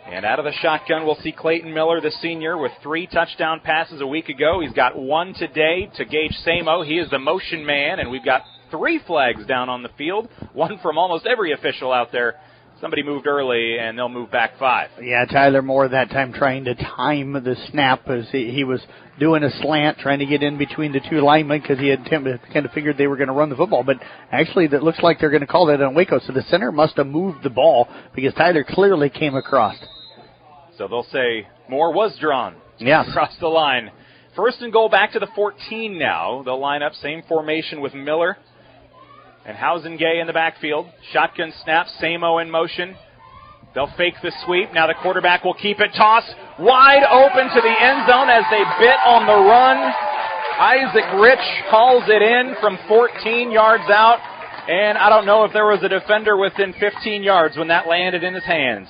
And out of the shotgun, we'll see Clayton Miller, the senior, with 3 touchdown passes a week ago. He's got 1 today to Gage Samo. He is the motion man, and we've got 3 flags down on the field, 1 from almost every official out there. Somebody moved early, and they'll move back 5. Yeah, Tyler Moore that time trying to time the snap as he was doing a slant, trying to get in between the 2 linemen because he had kind of figured they were going to run the football. But actually, that looks like they're going to call that on Waco. So the center must have moved the ball because Tyler clearly came across. So they'll say Moore was drawn yes. across the line. First and goal back to the 14 now. They'll line up same formation with Miller and Housengay in the backfield. Shotgun snap, Samo in motion. They'll fake the sweep. Now the quarterback will keep it tossed wide open to the end zone as they bit on the run. Isaac Rich hauls it in from 14 yards out. And I don't know if there was a defender within 15 yards when that landed in his hands.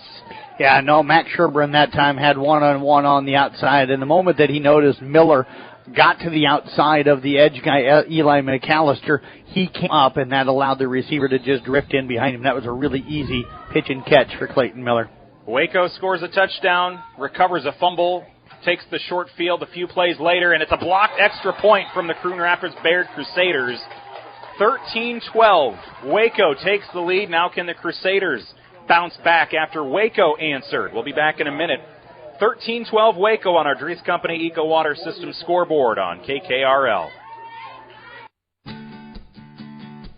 Yeah, no, Max Sherburne that time had one-on-one on the outside. And the moment that he noticed Miller got to the outside of the edge guy, Eli McAllister, he came up, and that allowed the receiver to just drift in behind him. That was a really easy pitch and catch for Clayton Miller. Waco scores a touchdown, recovers a fumble, takes the short field a few plays later, and it's a blocked extra point from the Coon Rapids Bayard Crusaders. 13-12. Waco takes the lead. Now can the Crusaders bounce back after Waco answered? We'll be back in a minute. 13-12 Waco on our Dries Company Eco Water System scoreboard on KKRL.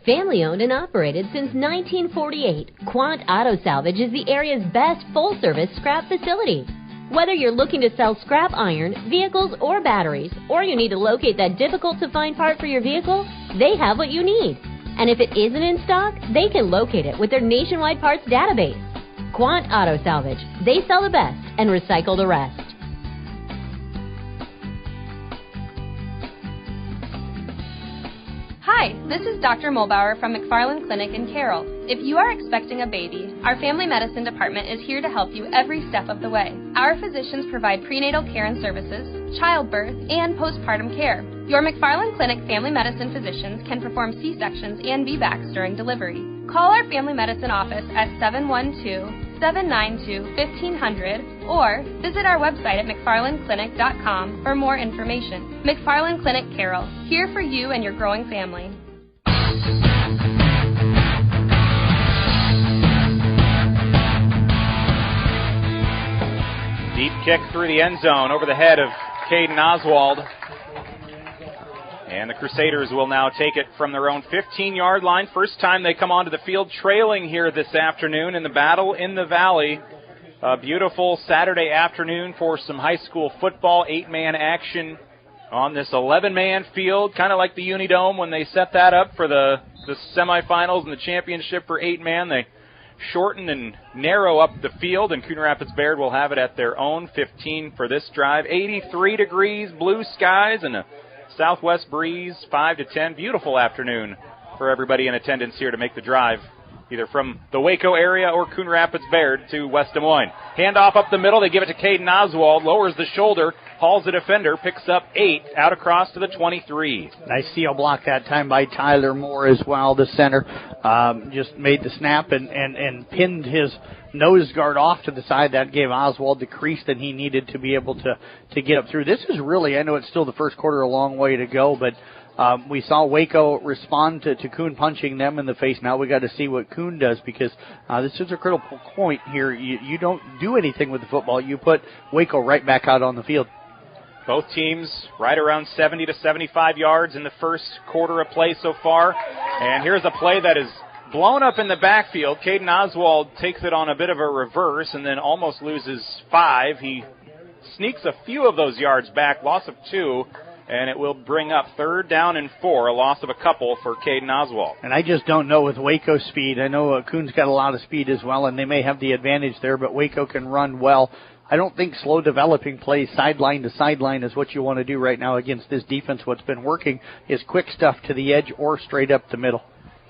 Family owned and operated since 1948, Quant Auto Salvage is the area's best full-service scrap facility. Whether you're looking to sell scrap iron, vehicles, or batteries, or you need to locate that difficult-to-find part for your vehicle, they have what you need. And if it isn't in stock, they can locate it with their nationwide parts database. Quant Auto Salvage. They sell the best and recycle the rest. Hi, this is Dr. Mulbauer from McFarland Clinic in Carroll. If you are expecting a baby, our family medicine department is here to help you every step of the way. Our physicians provide prenatal care and services, childbirth, and postpartum care. Your McFarland Clinic family medicine physicians can perform C-sections and VBACs during delivery. Call our family medicine office at 712-792-1500 or visit our website at mcfarlandclinic.com for more information. McFarland Clinic Carroll, here for you and your growing family. Deep kick through the end zone over the head of Caden Oswald. And the Crusaders will now take it from their own 15-yard line. First time they come onto the field trailing here this afternoon in the Battle in the Valley. A beautiful Saturday afternoon for some high school football, 8-man action on this 11-man field, kind of like the Unidome when they set that up for the semifinals and the championship for 8-man. They shorten and narrow up the field, and Coon Rapids Bayard will have it at their own 15 for this drive. 83 degrees, blue skies, and a southwest breeze, 5 to 10. Beautiful afternoon for everybody in attendance here to make the drive, either from the Waco area or Coon Rapids Bayard to West Des Moines. Handoff up the middle. They give it to Caden Oswald. Lowers the shoulder. Hauls the defender. Picks up 8. Out across to the 23. Nice seal block that time by Tyler Moore as well. The center just made the snap and pinned his nose guard off to the side. That gave Oswald the crease that he needed to be able to get up through. This is really, I know it's still the first quarter, a long way to go, but we saw Waco respond to Coon punching them in the face. Now we got to see what Coon does, because this is a critical point here. You don't do anything with the football. You put Waco right back out on the field. Both teams right around 70 to 75 yards in the first quarter of play so far. And here's a play that is blown up in the backfield. Caden Oswald takes it on a bit of a reverse and then almost loses 5. He sneaks a few of those yards back, loss of 2. And it will bring up 3rd down and 4, a loss of a couple for Caden Oswald. And I just don't know with Waco's speed. I know Coon's got a lot of speed as well, and they may have the advantage there, but Waco can run well. I don't think slow developing plays sideline to sideline is what you want to do right now against this defense. What's been working is quick stuff to the edge or straight up the middle.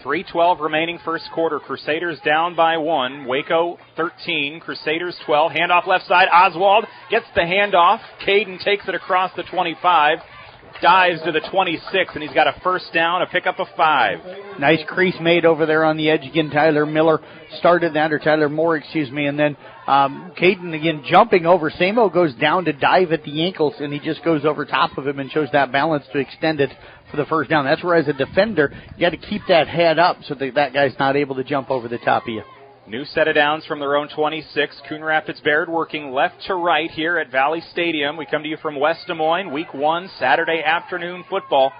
3:12 remaining first quarter. Crusaders down by 1. Waco 13, Crusaders 12. Handoff left side. Oswald gets the handoff. Caden takes it across the 25. Dives to the 26, and he's got a first down, a pickup of 5. Nice crease made over there on the edge again. Tyler Moore started that, and then Caden again jumping over. Samo goes down to dive at the ankles, and he just goes over top of him and shows that balance to extend it for the first down. That's where, as a defender, you got to keep that head up so that guy's not able to jump over the top of you. New set of downs from their own 26. Coon Rapids Bayard working left to right here at Valley Stadium. We come to you from West Des Moines, Week 1, Saturday afternoon football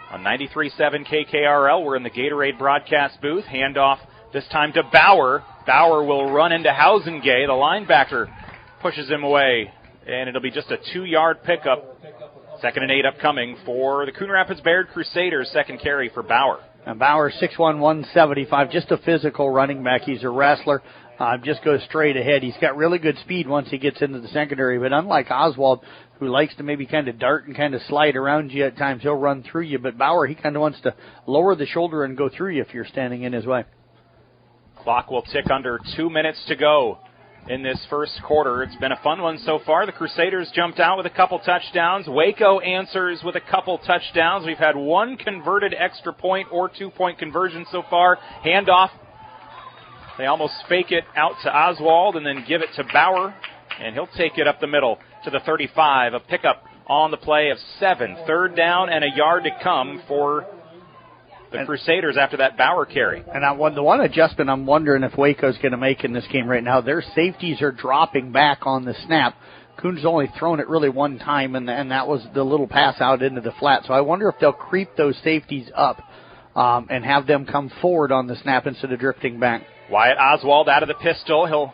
on 93.7 KKRL. We're in the Gatorade broadcast booth. Handoff this time to Bauer. Bauer will run into Hausengay. The linebacker pushes him away, and it'll be just a 2-yard pickup. 2nd and 8 upcoming for the Coon Rapids Bayard Crusaders. Second carry for Bauer. And Bauer, 6'1", 175, just a physical running back. He's a wrestler, just goes straight ahead. He's got really good speed once he gets into the secondary, but unlike Oswald, who likes to maybe kind of dart and kind of slide around you at times, he'll run through you. But Bauer, he kind of wants to lower the shoulder and go through you if you're standing in his way. Clock will tick under 2 minutes to go in this first quarter. It's been a fun one so far. The Crusaders jumped out with a couple touchdowns. Waco answers with a couple touchdowns. We've had 1 converted extra point or 2-point conversion so far. Handoff. They almost fake it out to Oswald and then give it to Bauer, and he'll take it up the middle to the 35. A pickup on the play of 7. 3rd down and a yard to come for the Crusaders after that Bauer carry. And the one adjustment I'm wondering if Waco's going to make in this game right now, their safeties are dropping back on the snap. Coon's only thrown it really one time, and that was the little pass out into the flat. So I wonder if they'll creep those safeties up and have them come forward on the snap instead of drifting back. Wyatt Oswald out of the pistol. He'll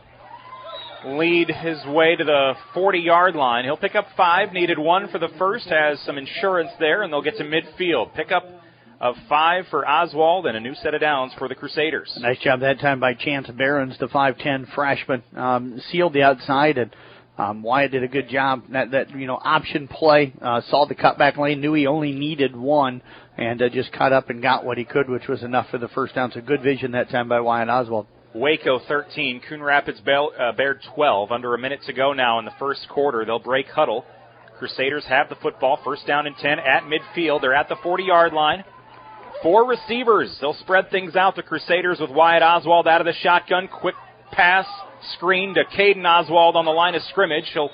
lead his way to the 40-yard line. He'll pick up 5, needed 1 for the first, has some insurance there, and they'll get to midfield. Pickup of 5 for Oswald and a new set of downs for the Crusaders. Nice job that time by Chance Barons, the 5'10 freshman. Sealed the outside, and Wyatt did a good job. That option play, saw the cutback lane, knew he only needed 1, and just cut up and got what he could, which was enough for the first down. So good vision that time by Wyatt Oswald. Waco 13, Coon Rapids Bayard 12. Under a minute to go now in the first quarter. They'll break huddle. Crusaders have the football. First down and 10 at midfield. They're at the 40-yard line. 4 receivers. They'll spread things out. The Crusaders with Wyatt Oswald out of the shotgun. Quick pass screen to Caden Oswald on the line of scrimmage. He'll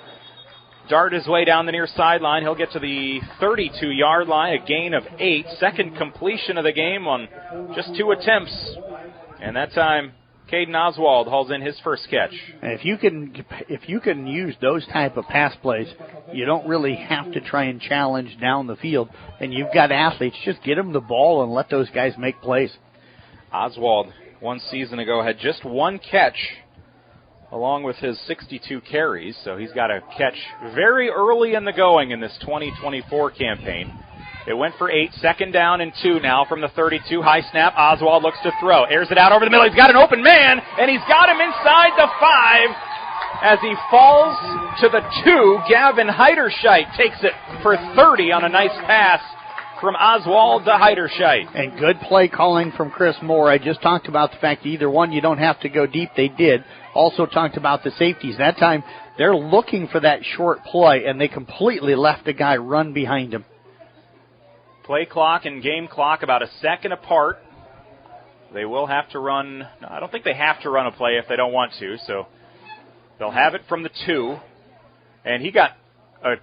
dart his way down the near sideline. He'll get to the 32-yard line, a gain of 8. Second completion of the game on just 2 attempts. And that time, Caden Oswald hauls in his first catch. And if you can use those type of pass plays, you don't really have to try and challenge down the field. And you've got athletes, just get them the ball and let those guys make plays. Oswald, 1 season ago, had just 1 catch along with his 62 carries. So he's got a catch very early in the going in this 2024 campaign. It went for 8. 2nd down and 2 now from the 32. High snap. Oswald looks to throw. Airs it out over the middle. He's got an open man, and he's got him inside the 5 as he falls to the 2. Gavin Heiderscheit takes it for 30 on a nice pass from Oswald to Heiderscheit. And good play calling from Chris Moore. I just talked about the fact that either one, you don't have to go deep. They did. Also talked about the safeties. That time, they're looking for that short play, and they completely left a guy run behind him. Play clock and game clock about a second apart. They will have to run. No, I don't think they have to run a play if they don't want to, so they'll have it from the 2. And he got a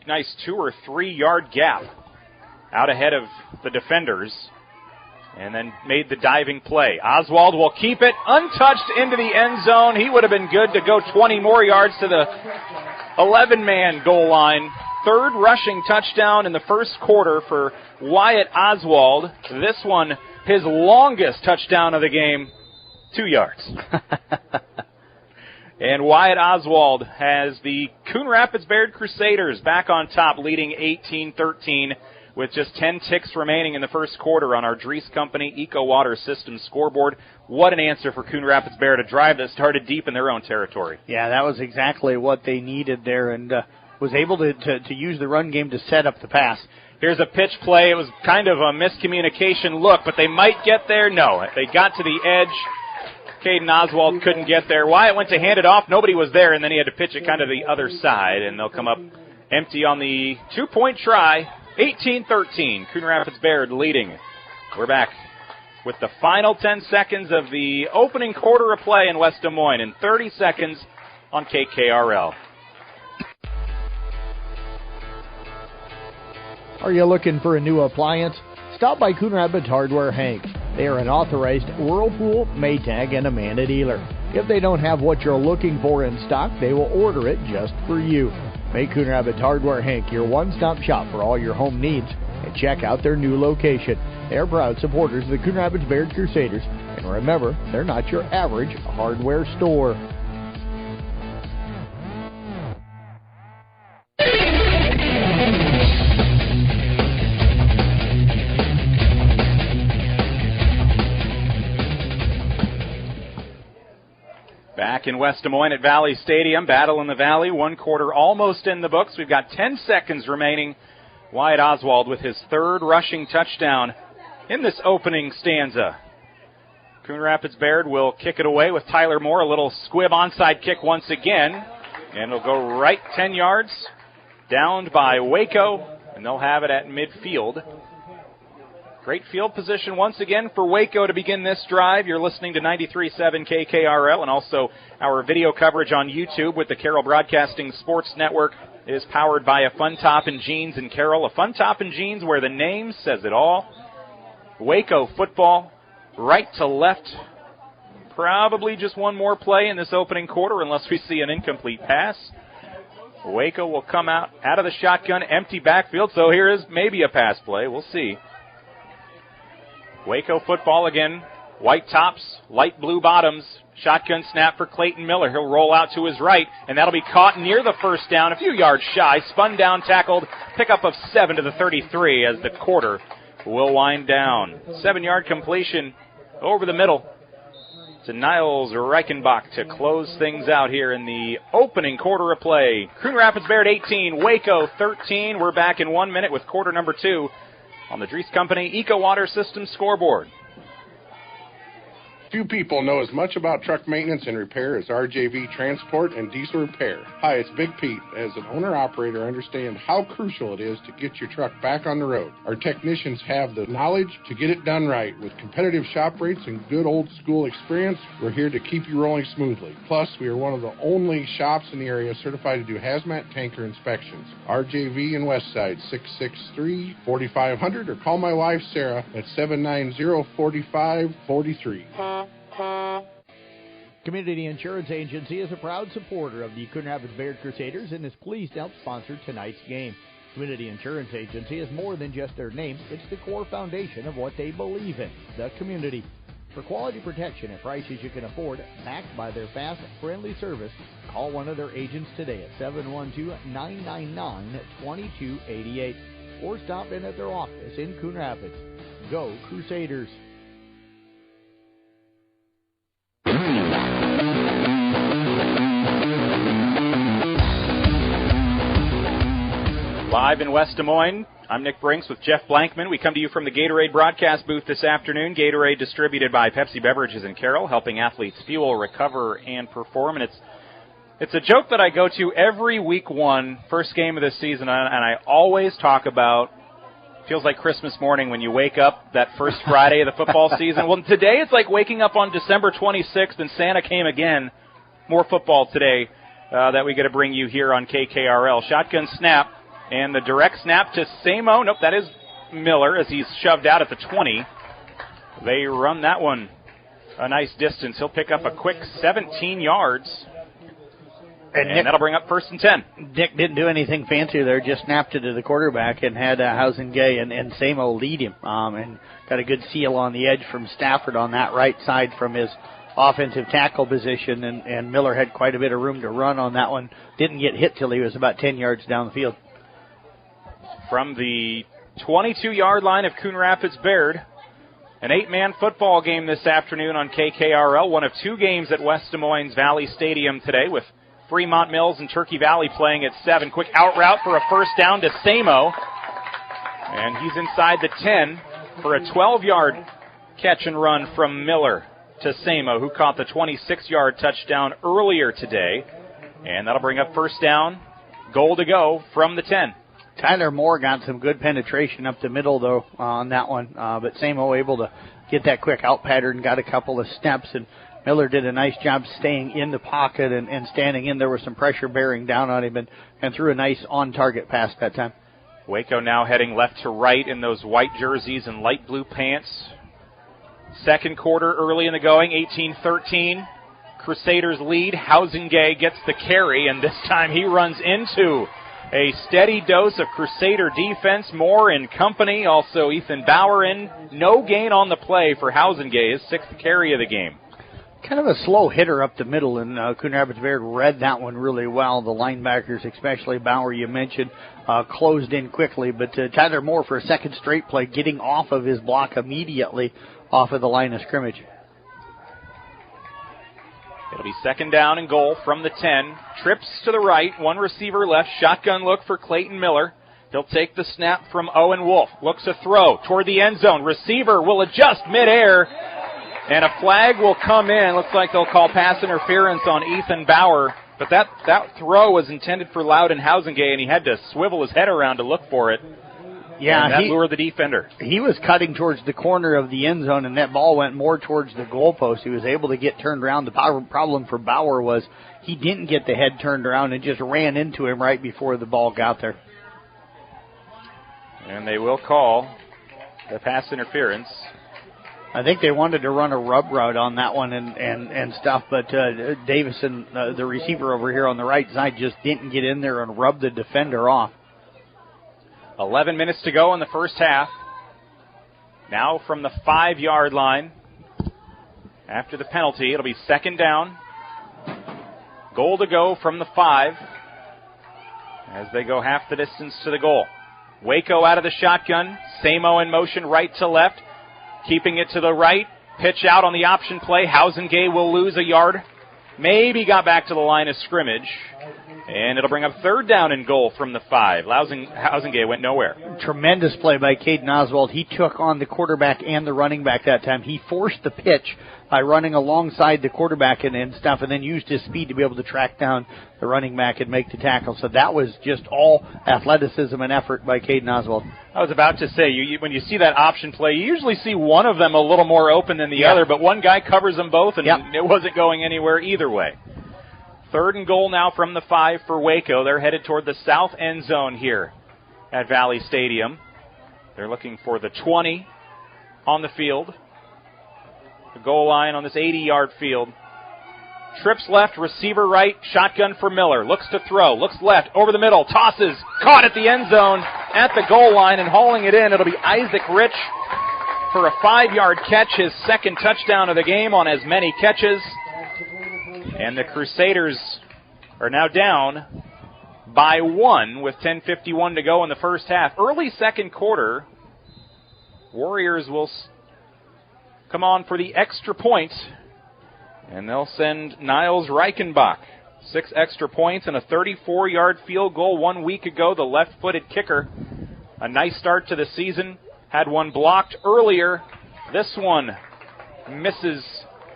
nice 2 or 3 yard gap out ahead of the defenders and then made the diving play. Oswald will keep it untouched into the end zone. He would have been good to go 20 more yards to the 11-man goal line. 3rd rushing touchdown in the first quarter for Wyatt Oswald. This one, his longest touchdown of the game, 2 yards. And Wyatt Oswald has the Coon Rapids Bayard Crusaders back on top, leading 18-13 with just 10 ticks remaining in the first quarter on our Dries Company Eco Water Systems scoreboard. What an answer for Coon Rapids Bayard, a drive that started deep in their own territory. Yeah, that was exactly what they needed there, and was able to use the run game to set up the pass. Here's a pitch play. It was kind of a miscommunication look, but they might get there. No, they got to the edge. Caden Oswald couldn't get there. Wyatt went to hand it off. Nobody was there, and then he had to pitch it kind of the other side, and they'll come up empty on the 2-point try. 18-13, Coon Rapids Bayard leading. We're back with the final 10 seconds of the opening quarter of play in West Des Moines in 30 seconds on KKRL. Are you looking for a new appliance? Stop by Coon Rapids Hardware Hank. They are an authorized Whirlpool, Maytag, and Amanda dealer. If they don't have what you're looking for in stock, they will order it just for you. Make Coon Rapids Hardware Hank your one-stop shop for all your home needs, and check out their new location. They are proud supporters of the Coon Rapids Bayard Crusaders, and remember, they're not your average hardware store. Back in West Des Moines at Valley Stadium, battle in the Valley, 1 quarter almost in the books. We've got 10 seconds remaining. Wyatt Oswald with his 3rd rushing touchdown in this opening stanza. Coon Rapids Bayard will kick it away with Tyler Moore. A little squib onside kick once again. And it'll go right 10 yards, downed by Waco, and they'll have it at midfield. Great field position once again for Waco to begin this drive. You're listening to 93.7 KKRL, and also our video coverage on YouTube with the Carroll Broadcasting Sports Network is powered by a Fun Top and Jeans in Carroll. A Fun Top and Jeans where the name says it all. Waco football, right to left. Probably just one more play in this opening quarter unless we see an incomplete pass. Waco will come out of the shotgun, empty backfield, so here is maybe a pass play. We'll see. Waco football again. White tops, light blue bottoms. Shotgun snap for Clayton Miller. He'll roll out to his right, and that'll be caught near the first down, a few yards shy. Spun down, tackled. Pickup of 7 to the 33 as the quarter will wind down. 7-yard completion over the middle to Niles Reichenbach to close things out here in the opening quarter of play. Coon Rapids Bayard 18, Waco 13. We're back in 1 minute with quarter number 2 on the Dries Company Eco Water Systems scoreboard. Few people know as much about truck maintenance and repair as RJV Transport and Diesel Repair. Hi, it's Big Pete. As an owner-operator, I understand how crucial it is to get your truck back on the road. Our technicians have the knowledge to get it done right. With competitive shop rates and good old-school experience, we're here to keep you rolling smoothly. Plus, we are one of the only shops in the area certified to do hazmat tanker inspections. RJV in Westside, 663-4500, or call my wife, Sarah, at 790-4543. Community Insurance Agency is a proud supporter of the Coon Rapids Bayard Crusaders and is pleased to help sponsor tonight's game. Community Insurance Agency is more than just their name. It's the core foundation of what they believe in, the community. For quality protection at prices you can afford, backed by their fast, friendly service, call one of their agents today at 712-999-2288. or stop in at their office in Coon Rapids. Go Crusaders! Live in West Des Moines, I'm Nick Brinks with Jeff Blankman. We come to you from the Gatorade broadcast booth this afternoon. Gatorade distributed by Pepsi Beverages in Carroll, helping athletes fuel, recover, and perform. And it's a joke that I go to every week one, first game of the season, and I always talk about, feels like Christmas morning when you wake up that first Friday of the football season. Well, today it's like waking up on December 26th and Santa came again. More football today that we get to bring you here on KKRL. Shotgun snap. And the direct snap to Samo. Nope, that is Miller as he's shoved out at the 20. They run that one a nice distance. He'll pick up a quick 17 yards. And that'll bring up 1st and 10. Dick didn't do anything fancy there, just snapped it to the quarterback and had Hausengay and Samo lead him. And got a good seal on the edge from Stafford on that right side from his offensive tackle position. And Miller had quite a bit of room to run on that one. Didn't get hit till he was about 10 yards down the field. From the 22-yard line of Coon Rapids Baird, an 8-man football game this afternoon on KKRL, one of 2 games at West Des Moines Valley Stadium today with Fremont Mills and Turkey Valley playing at 7. Quick out route for a first down to Samo, and he's inside the 10 for a 12-yard catch and run from Miller to Samo, who caught the 26-yard touchdown earlier today, and that'll bring up first down, goal to go from the 10. Tyler Moore got some good penetration up the middle, though, on that one. But Samo able to get that quick out pattern, got a couple of steps, and Miller did a nice job staying in the pocket and standing in. There was some pressure bearing down on him and threw a nice on-target pass that time. Waco now heading left to right in those white jerseys and light blue pants. Second quarter early in the going, 18-13. Crusaders lead. Hausengay gets the carry, and this time he runs into a steady dose of Crusader defense. Moore in company, also Ethan Bauer in. No gain on the play for Hausengay, his 6th carry of the game. Kind of a slow hitter up the middle, and Coon Rapids Baird read that one really well. The linebackers, especially Bauer, you mentioned, closed in quickly. But Tyler Moore, for a second straight play, getting off of his block immediately off of the line of scrimmage. It'll be second down and goal from the 10. Trips to the right, one receiver left. Shotgun look for Clayton Miller. He'll take the snap from Owen Wolf. Looks to throw toward the end zone. Receiver will adjust midair, and a flag will come in. Looks like they'll call pass interference on Ethan Bauer. But that throw was intended for Loudon Hausengay, and he had to swivel his head around to look for it. Yeah, and that lured the defender. He was cutting towards the corner of the end zone, and that ball went more towards the goalpost. He was able to get turned around. The problem for Bauer was he didn't get the head turned around and just ran into him right before the ball got there. And they will call the pass interference. I think they wanted to run a rub route on that one and stuff, but Davison, the receiver over here on the right side, just didn't get in there and rub the defender off. 11 minutes to go in the first half. Now from the 5-yard line. After the penalty, it'll be second down. Goal to go from the 5 as they go half the distance to the goal. Waco out of the shotgun. Samo in motion right to left. Keeping it to the right. Pitch out on the option play. Hausengay will lose a yard. Maybe got back to the line of scrimmage. And it'll bring up third down and goal from the 5. Hausengay went nowhere. Tremendous play by Caden Oswald. He took on the quarterback and the running back that time. He forced the pitch by running alongside the quarterback and stuff, and then used his speed to be able to track down the running back and make the tackle. So that was just all athleticism and effort by Caden Oswald. I was about to say, when you see that option play, you usually see one of them a little more open than the other, but one guy covers them both, and it wasn't going anywhere either way. Third and goal now from the 5 for Waco. They're headed toward the south end zone here at Valley Stadium. They're looking for the 20 on the field. The goal line on this 80-yard field. Trips left, receiver right, shotgun for Miller. Looks to throw, looks left, over the middle, tosses, caught at the end zone at the goal line and hauling it in. It'll be Isaac Rich for a 5-yard catch, his second touchdown of the game on as many catches. And the Crusaders are now down by 1 with 10:51 to go in the first half. Early second quarter, Warriors will come on for the extra point, and they'll send Niles Reichenbach. 6 extra points and a 34-yard field goal 1 week ago. The left-footed kicker, a nice start to the season, had one blocked earlier. This one misses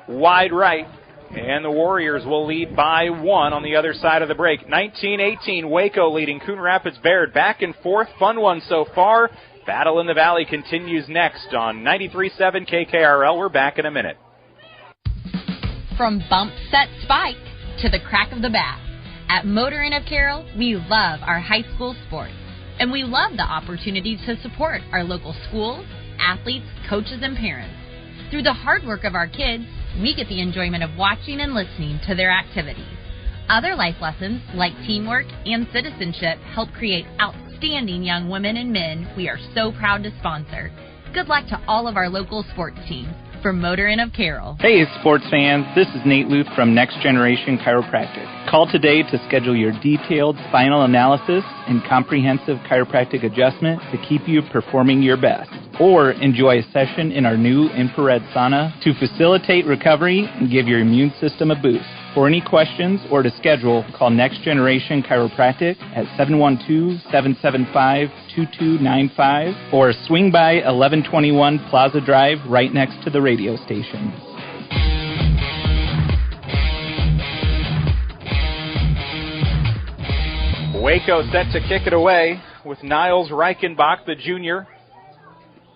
wide right, and the Warriors will lead by 1 on the other side of the break. 19-18, Waco leading Coon Rapids Bayard. Back and forth, fun one so far. Battle in the Valley continues next on 93.7 KKRL. We're back in a minute. From bump, set, spike to the crack of the bat, at Motor Inn of Carroll, we love our high school sports. And we love the opportunity to support our local schools, athletes, coaches, and parents. Through the hard work of our kids, we get the enjoyment of watching and listening to their activities. Other life lessons, like teamwork and citizenship, help create outstanding young women and men we are so proud to sponsor. Good luck to all of our local sports teams. From Motor Inn of Carroll. Hey, sports fans. This is Nate Luth from Next Generation Chiropractic. Call today to schedule your detailed spinal analysis and comprehensive chiropractic adjustment to keep you performing your best. Or enjoy a session in our new infrared sauna to facilitate recovery and give your immune system a boost. For any questions or to schedule, call Next Generation Chiropractic at 712-775-2295 or swing by 1121 Plaza Drive right next to the radio station. Waco set to kick it away with Niles Reichenbach, the junior.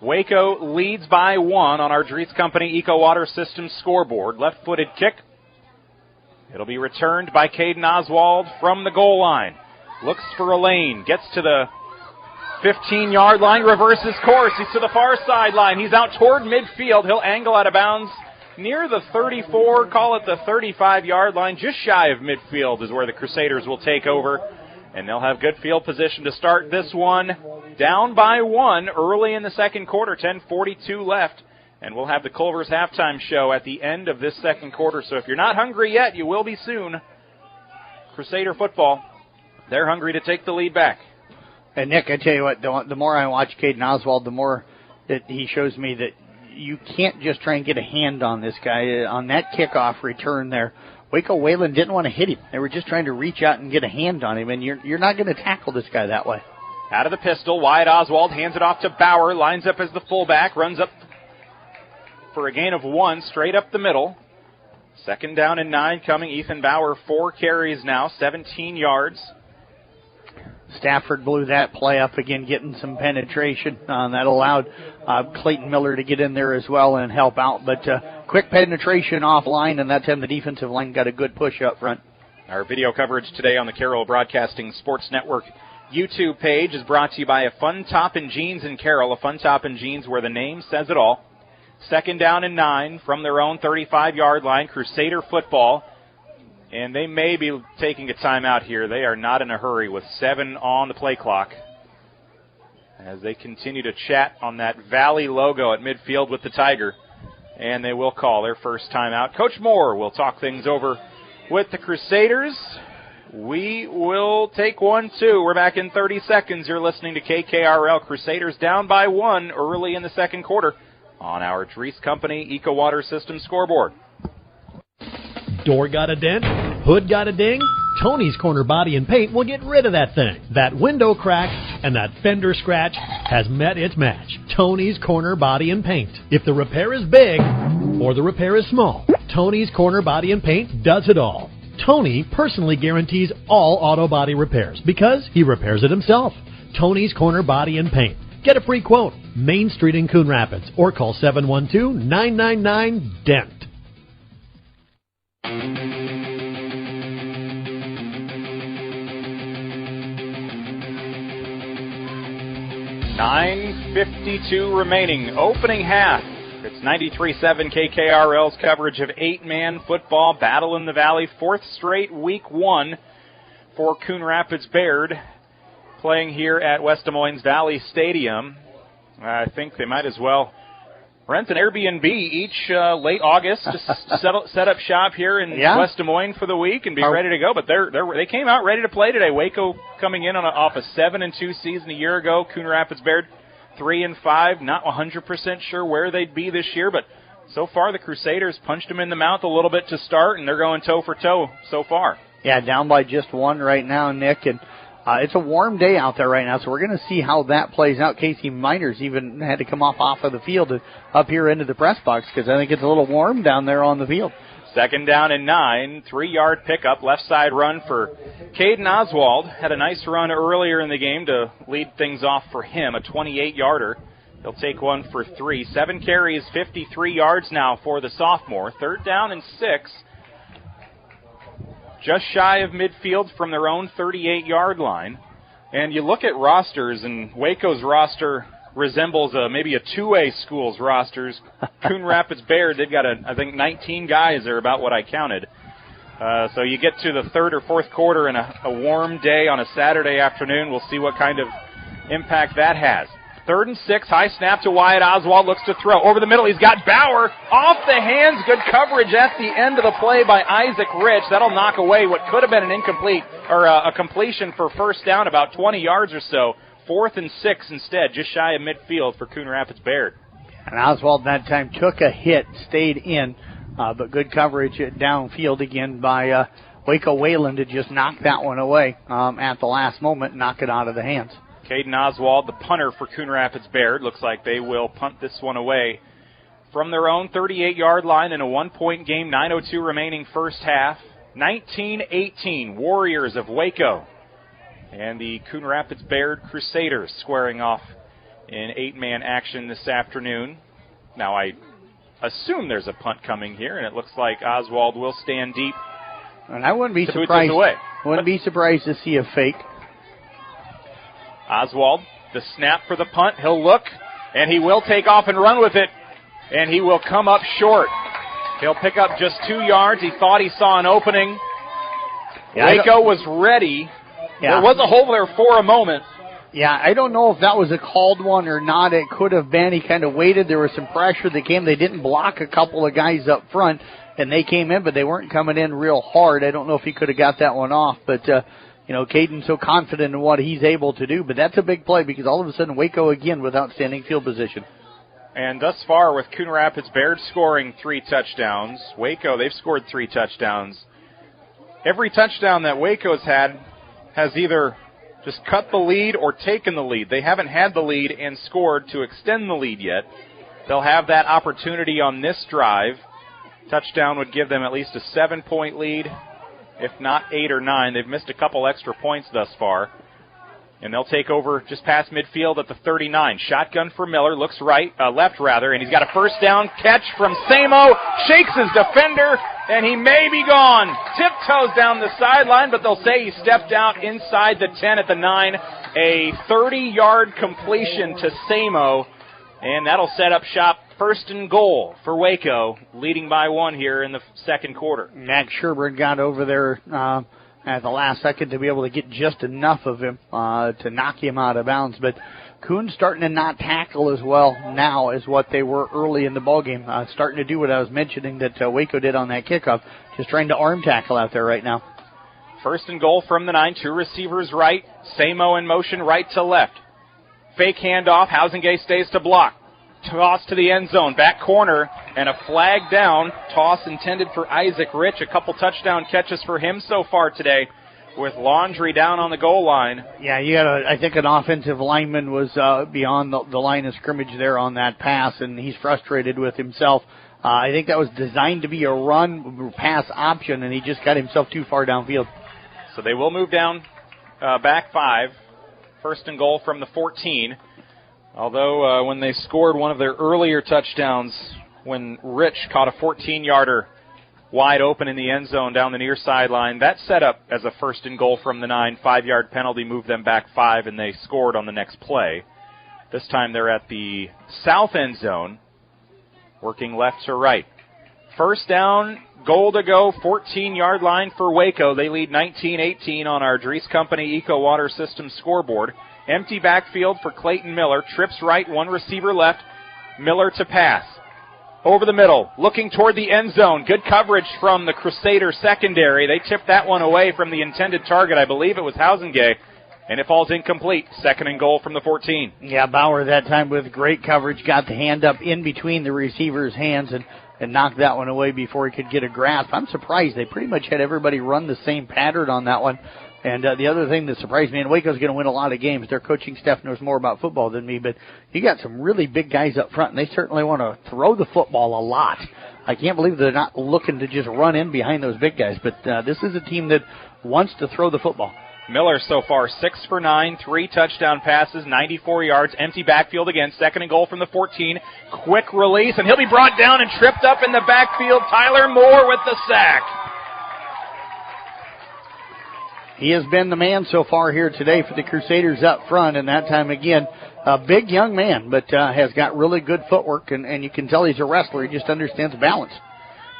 Waco leads by 1 on our Dries Company Eco Water Systems scoreboard. Left-footed kick. It'll be returned by Caden Oswald from the goal line. Looks for a lane. Gets to the 15-yard line. Reverses course. He's to the far sideline. He's out toward midfield. He'll angle out of bounds near the 34, call it the 35-yard line. Just shy of midfield is where the Crusaders will take over. And they'll have good field position to start this one. Down by 1 early in the second quarter. 10:42 left. And we'll have the Culver's halftime show at the end of this second quarter. So if you're not hungry yet, you will be soon. Crusader football, they're hungry to take the lead back. And Nick, I tell you what, the more I watch Caden Oswald, the more that he shows me that you can't just try and get a hand on this guy. On that kickoff return there, Waco Wayland didn't want to hit him. They were just trying to reach out and get a hand on him, and you're not going to tackle this guy that way. Out of the pistol, Wyatt Oswald hands it off to Bauer, lines up as the fullback, runs up for a gain of 1, straight up the middle. 2nd down and 9 coming. Ethan Bauer, 4 carries now, 17 yards. Stafford blew that play up again, getting some penetration. That allowed Clayton Miller to get in there as well and help out. But quick penetration offline, and that time the defensive line got a good push up front. Our video coverage today on the Carroll Broadcasting Sports Network YouTube page is brought to you by a Fun Top and Jeans in Carroll. A Fun Top and Jeans where the name says it all. 2nd down and 9 from their own 35-yard line. Crusader football. And they may be taking a timeout here. They are not in a hurry with 7 on the play clock as they continue to chat on that Valley logo at midfield with the Tiger. And they will call their first timeout. Coach Moore will talk things over with the Crusaders. We will take 1, too. We're back in 30 seconds. You're listening to KKRL. Crusaders down by 1 early in the second quarter on our Dries Company Eco Water System scoreboard. Door got a dent? Hood got a ding? Tony's Corner Body and Paint will get rid of that thing. That window crack and that fender scratch has met its match. Tony's Corner Body and Paint. If the repair is big or the repair is small, Tony's Corner Body and Paint does it all. Tony personally guarantees all auto body repairs because he repairs it himself. Tony's Corner Body and Paint. Get a free quote. Main Street in Coon Rapids or call 712-999-DENT. .9:52 remaining. Opening half. It's 93.7 KKRL's coverage of 8-man football. Battle in the Valley. 4th straight week 1 for Coon Rapids Bayard. Playing here at West Des Moines Valley Stadium. I think they might as well rent an Airbnb each late August to set up shop here in West Des Moines for the week and be ready to go. But they came out ready to play today. Waco coming in off a 7-2 season a year ago. Coon Rapids Bayard 3-5. Not 100% sure where they'd be this year, but so far the Crusaders punched them in the mouth a little bit to start, and they're going toe for toe so far. Yeah, down by just one right now, Nick, and it's a warm day out there right now, so we're going to see how that plays out. Casey Miners even had to come off of the field and up here into the press box because I think it's a little warm down there on the field. 2nd down and 9, 3-yard pickup, left side run for Caden Oswald. Had a nice run earlier in the game to lead things off for him, a 28-yarder. He'll take one for 3. 7 carries, 53 yards now for the sophomore. 3rd down and 6. Just shy of midfield from their own 38-yard line. And you look at rosters, and Waco's roster resembles maybe a 2A school's rosters. Coon Rapids Bayard, they've got, I think, 19 guys are about what I counted. So you get to the 3rd or 4th quarter and a warm day on a Saturday afternoon. We'll see what kind of impact that has. 3rd and 6, high snap to Wyatt Oswald, looks to throw. Over the middle, he's got Bauer off the hands. Good coverage at the end of the play by Isaac Rich. That'll knock away what could have been an incomplete or a completion for 1st down, about 20 yards or so. 4th and 6 instead, just shy of midfield for Coon Rapids Bayard. And Oswald that time took a hit, stayed in, but good coverage downfield again by Waco Wayland to just knock that one away at the last moment, knock it out of the hands. Caden Oswald, the punter for Coon Rapids Bayard. Looks like they will punt this one away from their own 38-yard line in a 1-point game. 9:02 remaining first half. 19-18, Warriors of Waco. And the Coon Rapids Bayard Crusaders squaring off in 8-man action this afternoon. Now I assume there's a punt coming here, and it looks like Oswald will stand deep. And I wouldn't be surprised. Wouldn't be surprised to see a fake. Oswald, the snap for the punt. He'll look, and he will take off and run with it, and he will come up short. He'll pick up just 2 yards. He thought he saw an opening. Waco was ready. There was a hole there for a moment. Yeah, I don't know if that was a called one or not. It could have been. He kind of waited. There was some pressure that came. They didn't block a couple of guys up front, and they came in, but they weren't coming in real hard. I don't know if he could have got that one off, but Caden's so confident in what he's able to do. But that's a big play because all of a sudden Waco again with outstanding field position. And thus far with Coon Rapids Bayard scoring 3 touchdowns, Waco, they've scored 3 touchdowns. Every touchdown that Waco's had has either just cut the lead or taken the lead. They haven't had the lead and scored to extend the lead yet. They'll have that opportunity on this drive. Touchdown would give them at least a 7-point lead, if not 8 or 9. They've missed a couple extra points thus far. And they'll take over just past midfield at the 39. Shotgun for Miller, looks left, and he's got a first down catch from Samo, shakes his defender, and he may be gone. Tiptoes down the sideline, but they'll say he stepped out inside the 10 at the 9. A 30-yard completion to Samo, and that'll set up shop. 1st and goal for Waco, leading by 1 here in the second quarter. Max Sherburne got over there at the last second to be able to get just enough of him to knock him out of bounds. But Coon's starting to not tackle as well now as what they were early in the ballgame. Starting to do what I was mentioning that Waco did on that kickoff, just trying to arm tackle out there right now. 1st and goal from the 9, 2 receivers right, Samo in motion right to left. Fake handoff, Housengate stays to block. Toss to the end zone, back corner, and a flag down. Toss intended for Isaac Rich. A couple touchdown catches for him so far today with Laundry down on the goal line. Yeah, I think an offensive lineman was beyond the line of scrimmage there on that pass, and he's frustrated with himself. I think that was designed to be a run pass option, and he just got himself too far downfield. So they will move down back 5. 1st and goal from the 14. Although when they scored one of their earlier touchdowns, when Rich caught a 14-yarder wide open in the end zone down the near sideline, that set up as a 1st and goal from the 9. 5-yard penalty moved them back 5, and they scored on the next play. This time they're at the south end zone, working left to right. 1st down, goal to go, 14-yard line for Waco. They lead 19-18 on our Dries Company Eco Water System scoreboard. Empty backfield for Clayton Miller. Trips right, 1 receiver left. Miller to pass. over the middle, looking toward the end zone. Good coverage from the Crusader secondary. They tipped that one away from the intended target. I believe it was Hausengay, and it falls incomplete. 2nd and goal from the 14. Yeah, Bauer that time with great coverage, got the hand up in between the receiver's hands and knocked that one away before he could get a grasp. I'm surprised. They pretty much had everybody run the same pattern on that one. And the other thing that surprised me, and Waco's going to win a lot of games. Their coaching staff knows more about football than me, but you got some really big guys up front, and they certainly want to throw the football a lot. I can't believe they're not looking to just run in behind those big guys, but this is a team that wants to throw the football. Miller so far 6 for 9, 3 touchdown passes, 94 yards, empty backfield again, 2nd and goal from the 14. Quick release, and he'll be brought down and tripped up in the backfield. Tyler Moore with the sack. He has been the man so far here today for the Crusaders up front, and that time again, a big young man, but has got really good footwork, and you can tell he's a wrestler. He just understands balance.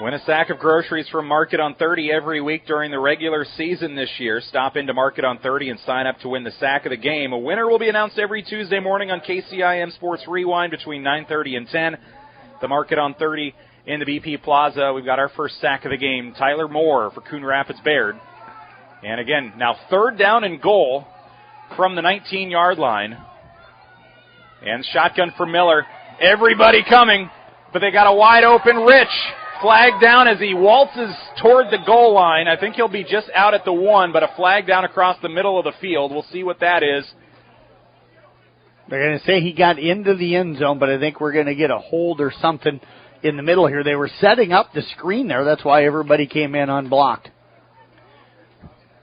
Win a sack of groceries from Market on 30 every week during the regular season this year. Stop into Market on 30 and sign up to win the sack of the game. A winner will be announced every Tuesday morning on KCIM Sports Rewind between 9:30 and 10. The Market on 30 in the BP Plaza. We've got our first sack of the game. Tyler Moore for Coon Rapids Bayard. And again, now 3rd down and goal from the 19-yard line. And shotgun for Miller. Everybody coming, but they got a wide open Rich. Flag down as he waltzes toward the goal line. I think he'll be just out at the 1, but a flag down across the middle of the field. We'll see what that is. They're going to say he got into the end zone, but I think we're going to get a hold or something in the middle here. They were setting up the screen there. That's why everybody came in unblocked.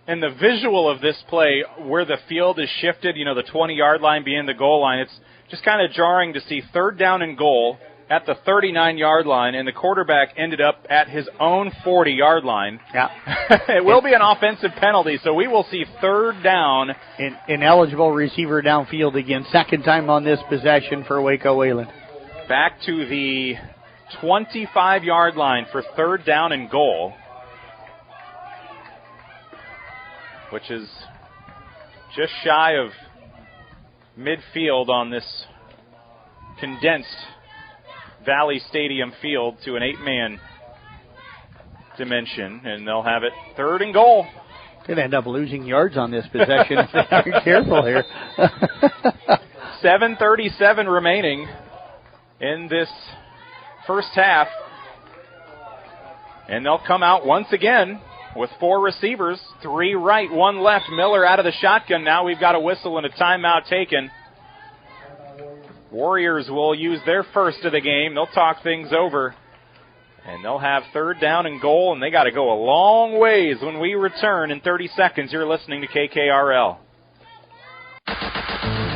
And the visual of this play, where the field is shifted, the 20-yard line being the goal line, it's just kind of jarring to see 3rd down and goal at the 39-yard line, and the quarterback ended up at his own 40-yard line. Yeah. It will be an offensive penalty, so we will see 3rd down. Ineligible receiver downfield again. 2nd time on this possession for Waco Wayland. Back to the 25-yard line for 3rd down and goal, which is just shy of midfield on this condensed Valley Stadium field to an 8-man dimension, and they'll have it 3rd and goal. Going to end up losing yards on this possession if they aren't careful here. 7:37 remaining in this first half, and they'll come out once again with 4 receivers, 3 right, 1 left. Miller out of the shotgun. Now we've got a whistle and a timeout taken. Warriors will use their first of the game. They'll talk things over, and they'll have 3rd down and goal, and they got to go a long ways when we return in 30 seconds. You're listening to KKRL.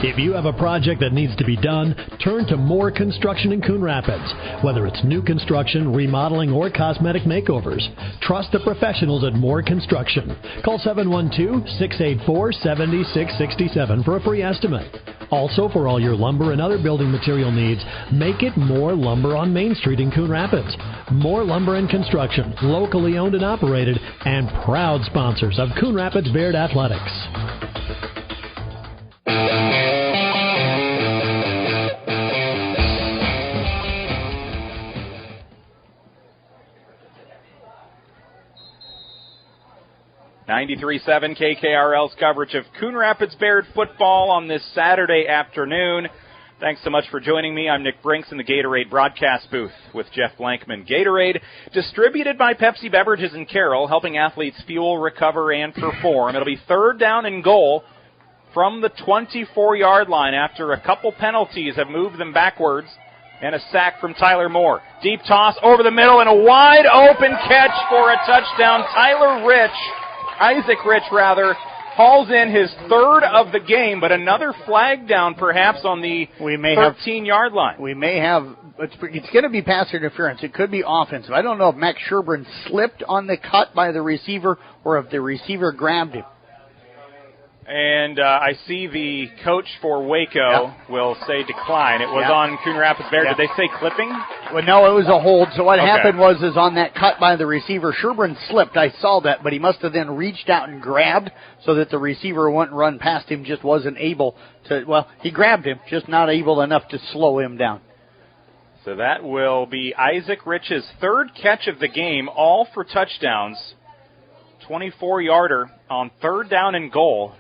If you have a project that needs to be done, turn to Moore Construction in Coon Rapids. Whether it's new construction, remodeling, or cosmetic makeovers, trust the professionals at Moore Construction. Call 712-684-7667 for a free estimate. Also, for all your lumber and other building material needs, make it Moore Lumber on Main Street in Coon Rapids. Moore Lumber and Construction, locally owned and operated, and proud sponsors of Coon Rapids Bayard Athletics. .93.7 KKRL's coverage of Coon Rapids Bayard football on this Saturday afternoon. Thanks so much for joining me. I'm Nick Brinks in the Gatorade broadcast booth with Jeff Blankman. Gatorade, distributed by Pepsi Beverages in Carroll, helping athletes fuel, recover, and perform. It'll be 3rd down and goal from the 24-yard line after a couple penalties have moved them backwards, and a sack from Tyler Moore. Deep toss over the middle and a wide open catch for a touchdown. Isaac Rich hauls in his 3rd of the game, but another flag down perhaps on the 13-yard line. We may have, it's going to be pass interference. It could be offensive. I don't know if Max Sherburne slipped on the cut by the receiver or if the receiver grabbed him. And I see the coach for Waco will say decline. It was on Coon Rapids Bayard. Did they say clipping? Well, no, it was a hold. So what happened was on that cut by the receiver, Sherburne slipped. I saw that, but he must have then reached out and grabbed so that the receiver wouldn't run past him, just wasn't able to. Well, he grabbed him, just not able enough to slow him down. So that will be Isaac Rich's third catch of the game, all for touchdowns. 24-yarder on third down and goal.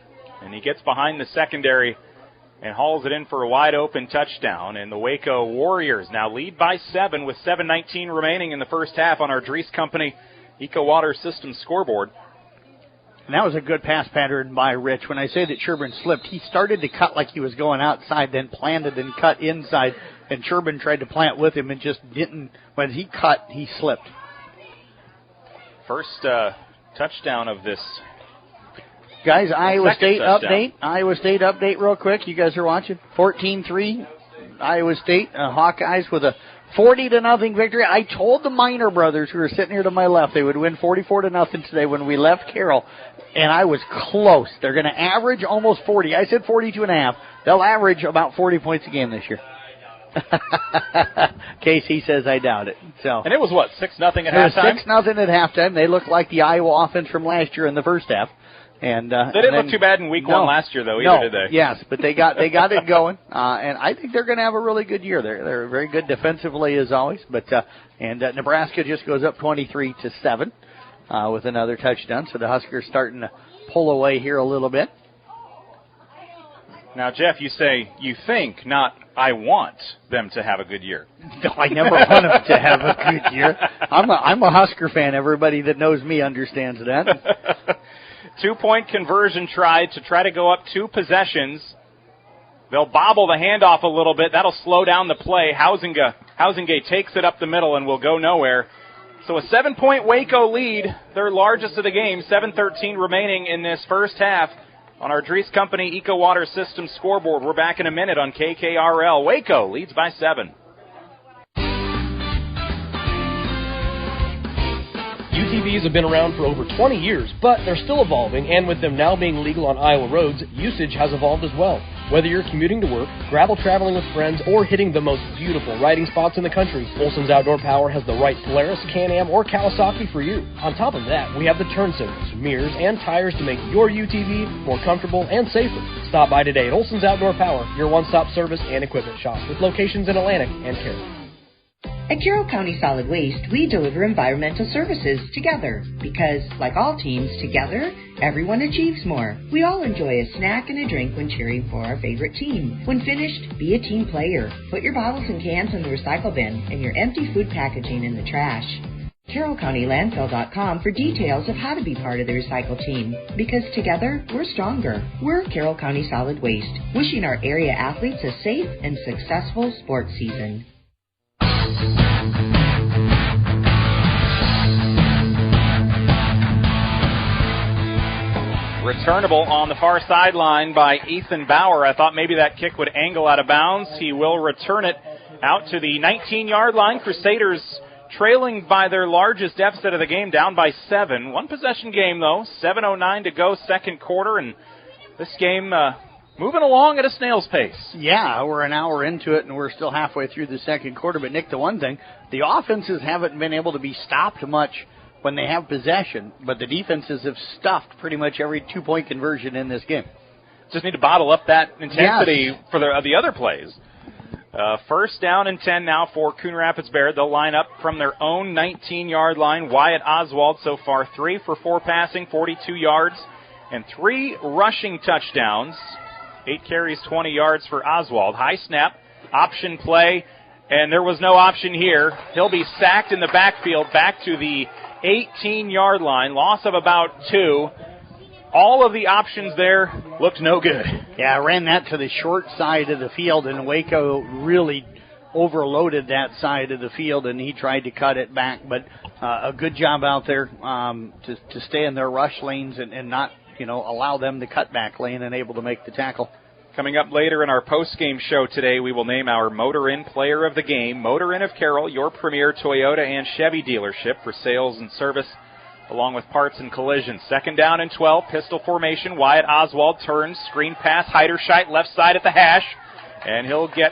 And he gets behind the secondary and hauls it in for a wide-open touchdown. And the Waco Warriors now lead by 7 with 7:19 remaining in the first half on our Dries Company Eco Water Systems scoreboard. And that was a good pass pattern by Rich. When I say that Sherburne slipped, he started to cut like he was going outside, then planted and cut inside. And Sherburne tried to plant with him and just didn't. When he cut, he slipped. First touchdown of this. Guys, Iowa State touchdown. update. Iowa State update real quick. You guys are watching. 14-3, Iowa State. Hawkeyes with a 40-0 victory. I told the Minor brothers who are sitting here to my left they would win 44-0 today when we left Carroll, and I was close. They're going to average almost 40. I said 42.5. They'll average about 40 points a game this year. Casey says I doubt it. So. And it was what, 6-0 at halftime? It was 6-0 at halftime. They looked like the Iowa offense from last year in the first half. And they didn't look too bad in week 1 last year, though, either, did they? Yes, but they got it going, and I think they're going to have a really good year. They're very good defensively as always, but Nebraska just goes up 23-7 with another touchdown. So the Huskers starting to pull away here a little bit. Now, Jeff, you say you think, not I want them to have a good year. No, I never want them to have a good year. I'm a Husker fan. Everybody that knows me understands that. 2-point conversion try to go up 2 possessions. They'll bobble the handoff a little bit. That'll slow down the play. Housingate takes it up the middle and will go nowhere. So a 7-point Waco lead, their largest of the game. 7:13 remaining in this first half on our Dries Company Eco Water Systems scoreboard. We're back in a minute on KKRL. Waco leads by 7. UTVs have been around for over 20 years, but they're still evolving, and with them now being legal on Iowa roads, usage has evolved as well. Whether you're commuting to work, gravel traveling with friends, or hitting the most beautiful riding spots in the country, Olson's Outdoor Power has the right Polaris, Can-Am, or Kawasaki for you. On top of that, we have the turn signals, mirrors, and tires to make your UTV more comfortable and safer. Stop by today at Olson's Outdoor Power, your one-stop service and equipment shop, with locations in Atlantic and Carroll. At Carroll County Solid Waste, we deliver environmental services together because, like all teams, together, everyone achieves more. We all enjoy a snack and a drink when cheering for our favorite team. When finished, be a team player. Put your bottles and cans in the recycle bin and your empty food packaging in the trash. CarrollCountyLandfill.com for details of how to be part of the recycle team. Because together, we're stronger. We're Carroll County Solid Waste, wishing our area athletes a safe and successful sports season. Returnable on the far sideline by Ethan Bauer. I thought maybe that kick would angle out of bounds. He will return it out to the 19-yard line. Crusaders trailing by their largest deficit of the game, down by 7. One-possession game, though. 7:09 to go, second quarter, and this game moving along at a snail's pace. Yeah, we're an hour into it, and we're still halfway through the second quarter. But, Nick, the one thing, the offenses haven't been able to be stopped much when they have possession, but the defenses have stuffed pretty much every 2-point conversion in this game. Just need to bottle up that intensity for the other plays. First down and 10 now for Coon Rapids Bayard. They'll line up from their own 19-yard line. Wyatt Oswald so far 3 for 4 passing, 42 yards, and 3 rushing touchdowns. 8 carries, 20 yards for Oswald. High snap, option play, and there was no option here. He'll be sacked in the backfield back to the 18-yard line, loss of about 2. All of the options there looked no good. Yeah, I ran that to the short side of the field, and Waco really overloaded that side of the field, and he tried to cut it back. But a good job out there to stay in their rush lanes and not, allow them to cut back lane and able to make the tackle. Coming up later in our post-game show today, we will name our Motor Inn Player of the Game. Motor Inn of Carroll, your premier Toyota and Chevy dealership for sales and service, along with parts and collision. Second down and 12, pistol formation. Wyatt Oswald turns, screen pass, Heiderscheit left side at the hash, and he'll get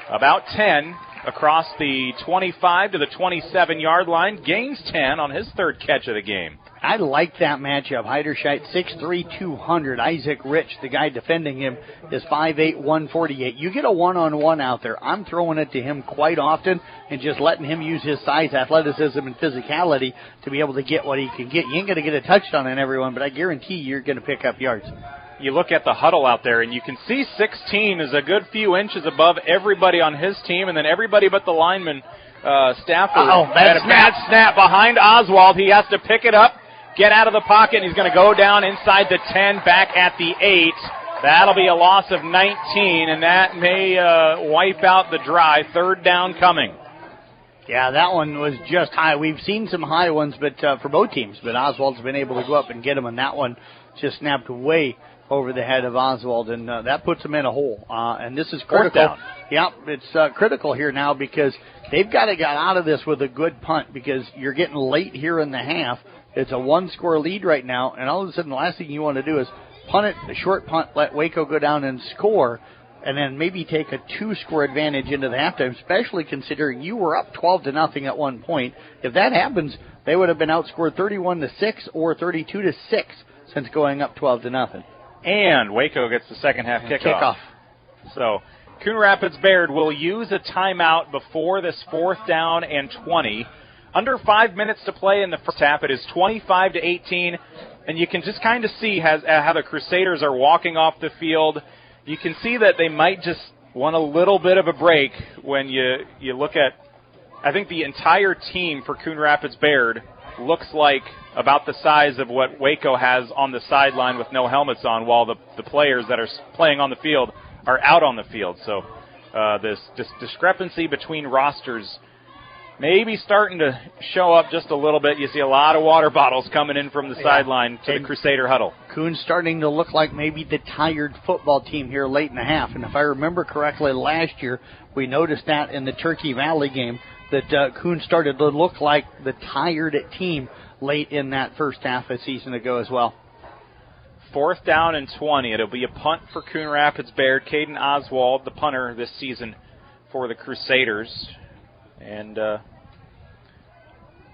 about 10 across the 25 to the 27-yard line. Gains 10 on his third catch of the game. I like that matchup. Heiderscheit, 6'3", 200. Isaac Rich, the guy defending him, is 5'8", 148. You get a one-on-one out there. I'm throwing it to him quite often and just letting him use his size, athleticism, and physicality to be able to get what he can get. You ain't going to get a touchdown on everyone, but I guarantee you're going to pick up yards. You look at the huddle out there, and you can see 16 is a good few inches above everybody on his team, and then everybody but the lineman, Stafford. Bad snap behind Oswald. He has to pick it up, get out of the pocket, and he's going to go down inside the 10, back at the 8. That'll be a loss of 19, and that may wipe out the drive. Third down coming. Yeah, that one was just high. We've seen some high ones, but for both teams, but Oswald's been able to go up and get him, and that one just snapped way over the head of Oswald, and that puts him in a hole. And this is critical. Yeah, it's critical here now because they've got to get out of this with a good punt because you're getting late here in the half. It's a one-score lead right now, and all of a sudden the last thing you want to do is punt it, a short punt, let Waco go down and score, and then maybe take a two-score advantage into the halftime, especially considering you were up 12-0 at one point. If that happens, they would have been outscored 31-6 or 32-6 since going up 12-0. And Waco gets the second half kickoff. So Coon Rapids Bayard will use a timeout before this 4th down and 20. Under 5 minutes to play in the first half. It is 25-18, and you can just kind of see how the Crusaders are walking off the field. You can see that they might just want a little bit of a break when you look at, I think the entire team for Coon Rapids Bayard looks like about the size of what Waco has on the sideline with no helmets on, while the players that are playing on the field are out on the field. So this discrepancy between rosters maybe starting to show up just a little bit. You see a lot of water bottles coming in from the sideline to the Crusader huddle. Coon's starting to look like maybe the tired football team here late in the half. And if I remember correctly, last year we noticed that in the Turkey Valley game, that Coon started to look like the tired team late in that first half a season ago as well. 4th down and 20. It'll be a punt for Coon Rapids Bayard. Caden Oswald, the punter this season for the Crusaders. And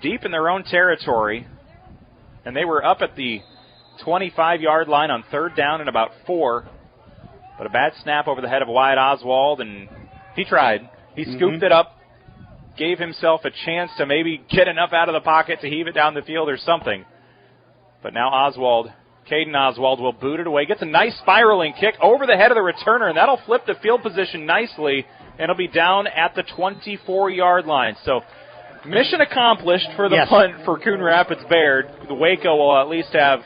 deep in their own territory. And they were up at the 25-yard line on 3rd down and about 4. But a bad snap over the head of Wyatt Oswald, and he tried. He scooped it up. Gave himself a chance to maybe get enough out of the pocket to heave it down the field or something. But now Caden Oswald will boot it away. Gets a nice spiraling kick over the head of the returner, and that'll flip the field position nicely, and it'll be down at the 24-yard line. So mission accomplished for the punt for Coon Rapids Bayard. The Waco will at least have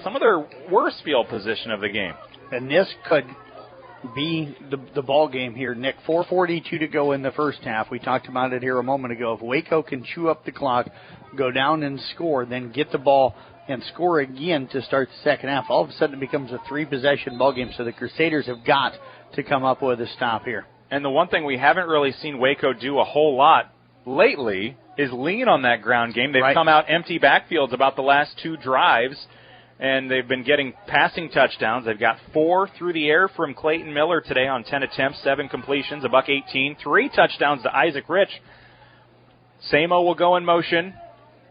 some of their worst field position of the game. And this could be the ball game here, Nick. 4:42 to go in the first half. We talked about it here a moment ago. If Waco can chew up the clock, go down and score, then get the ball and score again to start the second half, all of a sudden it becomes a 3-possession ball game. So the Crusaders have got to come up with a stop here. And the one thing we haven't really seen Waco do a whole lot lately is lean on that ground game. They've come out empty backfields about the last 2 drives, and they've been getting passing touchdowns. They've got 4 through the air from Clayton Miller today on 10 attempts, 7 completions, $118, 3 touchdowns to Isaac Rich. Samo will go in motion.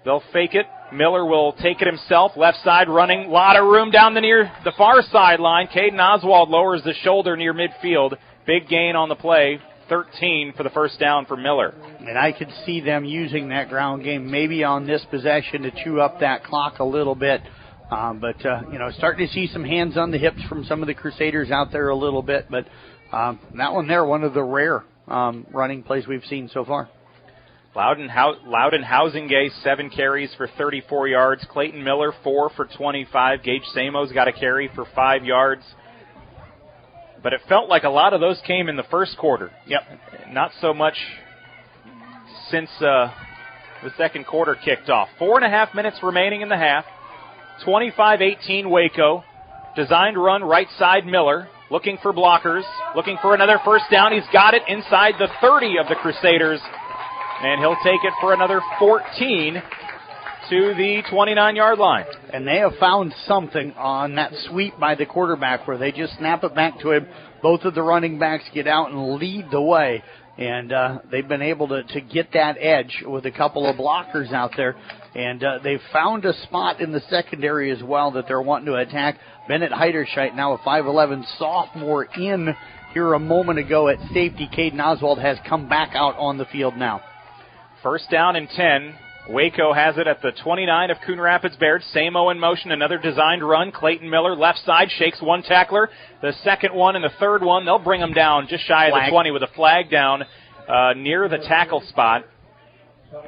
They'll fake it. Miller will take it himself. Left side running. A lot of room down the far sideline. Caden Oswald lowers the shoulder near midfield. Big gain on the play. 13 for the first down for Miller. And I could see them using that ground game maybe on this possession to chew up that clock a little bit. But starting to see some hands on the hips from some of the Crusaders out there a little bit. But that one there, one of the rare running plays we've seen so far. Loudon Housingay, 7 carries for 34 yards. Clayton Miller, 4 for 25. Gage Samo's got a carry for 5 yards. But it felt like a lot of those came in the first quarter. Yep. Not so much since the second quarter kicked off. 4.5 minutes remaining in the half. 25-18 Waco. Designed run right side Miller. Looking for blockers. Looking for another first down. He's got it inside the 30 of the Crusaders. And he'll take it for another 14 to the 29-yard line. And they have found something on that sweep by the quarterback where they just snap it back to him. Both of the running backs get out and lead the way. And they've been able to get that edge with a couple of blockers out there. And they've found a spot in the secondary as well that they're wanting to attack. Bennett Heiderscheit, now a 5'11 sophomore, in here a moment ago at safety. Caden Oswald has come back out on the field now. First down and 10. Waco has it at the 29 of Coon Rapids Bayard. Samo in motion, another designed run. Clayton Miller, left side, shakes one tackler. The second one and the third one, they'll bring them down just shy of the 20 with a flag down near the tackle spot.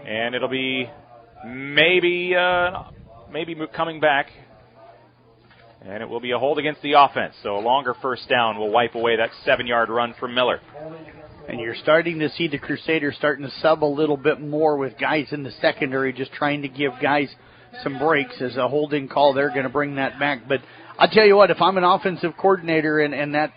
And it'll be maybe coming back. And it will be a hold against the offense. So a longer first down will wipe away that 7-yard run from Miller. And you're starting to see the Crusaders starting to sub a little bit more with guys in the secondary, just trying to give guys some breaks. As a holding call, they're going to bring that back. But I'll tell you what, if I'm an offensive coordinator and that,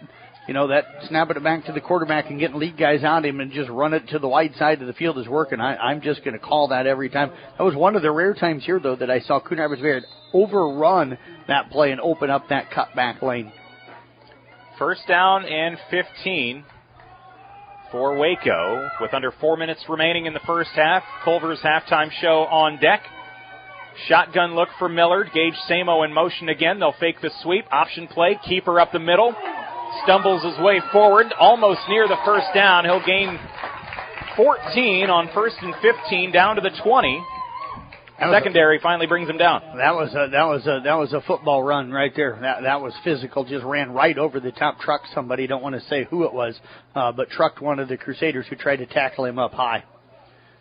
that snapping it back to the quarterback and getting lead guys on him and just run it to the wide side of the field is working, I'm just going to call that every time. That was one of the rare times here, though, that I saw Coon Rapids Bayard overrun that play and open up that cutback lane. First down and 15 for Waco with under 4 minutes remaining in the first half. Culver's halftime show on deck. Shotgun look for Millard. Gage Samo in motion again. They'll fake the sweep. Option play. Keeper up the middle. Stumbles his way forward. Almost near the first down. He'll gain 14 on first and 15 down to the 20. Secondary finally brings him down. That was a football run right there. That was physical. Just ran right over the top, trucked somebody. Don't want to say who it was, but trucked one of the Crusaders who tried to tackle him up high.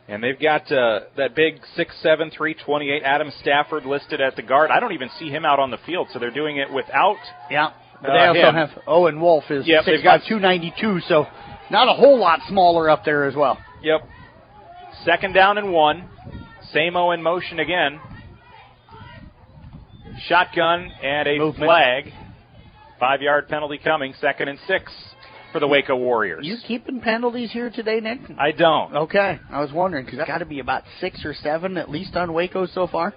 And they've got that big 6'7", 328 Adam Stafford listed at the guard. I don't even see him out on the field, so they're doing it without. Yeah, but they also have Owen Wolf is 6'5", 292, so not a whole lot smaller up there as well. Yep. Second down and 1. Samo in motion again. Shotgun and a flag. 5-yard penalty coming. 2nd and 6 for the Waco Warriors. You keeping penalties here today, Nick? I don't. Okay. I was wondering, because it's got to be about 6 or 7 at least on Waco so far.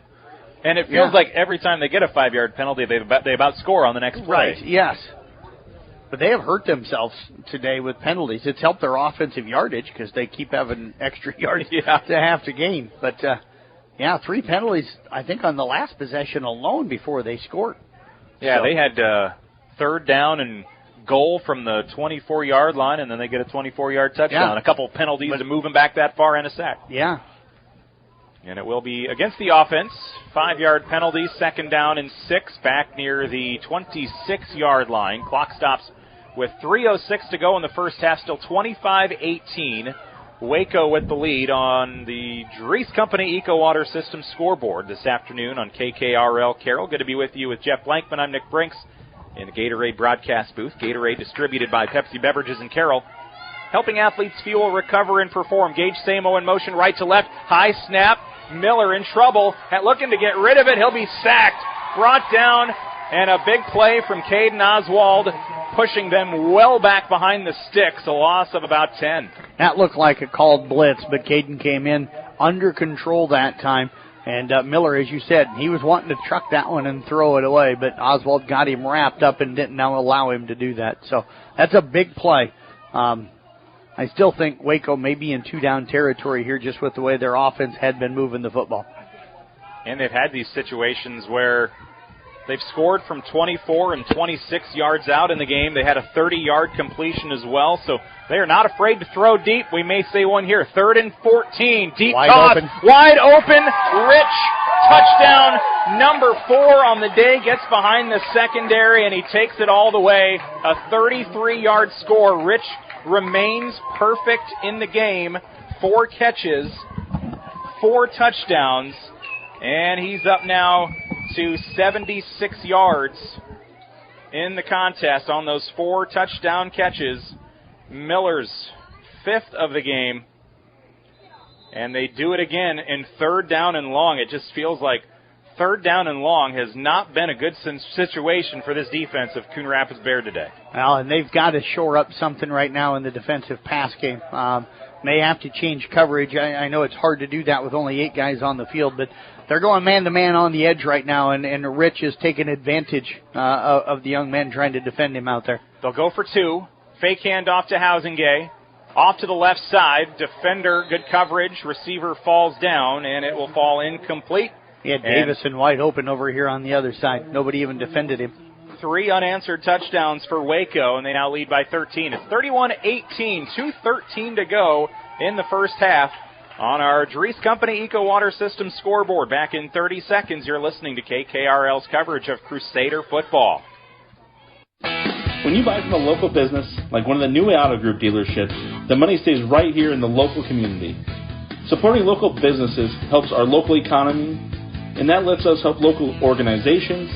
And it feels like every time they get a 5-yard penalty, they about score on the next play. Right, yes. But they have hurt themselves today with penalties. It's helped their offensive yardage because they keep having extra yards to have to gain. But, 3 penalties, I think, on the last possession alone before they scored. Yeah, they had third down and goal from the 24-yard line, and then they get a 24-yard touchdown. Yeah. A couple penalties to move them back that far and a sack. Yeah. And it will be against the offense. 5-yard penalty, 2nd down and 6, back near the 26-yard line. Clock stops with 3:06 to go in the first half, still 25-18. Waco with the lead on the Dries Company Eco Water System scoreboard this afternoon on KKRL Carroll. Good to be with you with Jeff Blankman. I'm Nick Brinks in the Gatorade broadcast booth. Gatorade distributed by Pepsi Beverages in Carroll. Helping athletes fuel, recover, and perform. Gage Samo in motion, right to left. High snap. Miller in trouble. Looking to get rid of it. He'll be sacked. Brought down. And a big play from Caden Oswald, pushing them well back behind the sticks. A loss of about 10. That looked like a called blitz, but Caden came in under control that time. And Miller, as you said, he was wanting to truck that one and throw it away, but Oswald got him wrapped up and didn't now allow him to do that. So that's a big play. I still think Waco may be in 2-down territory here just with the way their offense had been moving the football. And they've had these situations where they've scored from 24 and 26 yards out in the game. They had a 30-yard completion as well, so they are not afraid to throw deep. We may say one here. 3rd and 14. Deep toss. Wide open. Rich. Touchdown number 4 on the day. Gets behind the secondary, and he takes it all the way. A 33-yard score. Rich remains perfect in the game. 4 catches, 4 touchdowns, and he's up now to 76 yards in the contest on those 4 touchdown catches. Miller's 5th of the game. And they do it again in 3rd down and long. It just feels like 3rd down and long has not been a good situation for this defense of Coon Rapids Bayard today. Well, and they've got to shore up something right now in the defensive pass game. May have to change coverage. I know it's hard to do that with only 8 guys on the field, but they're going man-to-man on the edge right now, and Rich is taking advantage of the young men trying to defend him out there. They'll go for 2. Fake handoff to Housingay. Off to the left side, defender, good coverage, receiver falls down, and it will fall incomplete. He had Davison wide open over here on the other side. Nobody even defended him. 3 unanswered touchdowns for Waco, and they now lead by 13. It's 31-18, 2:13 to go in the first half on our Dries Company Eco Water System scoreboard. Back in 30 seconds, you're listening to KKRL's coverage of Crusader football. When you buy from a local business, like one of the New Way Auto Group dealerships, the money stays right here in the local community. Supporting local businesses helps our local economy, and that lets us help local organizations,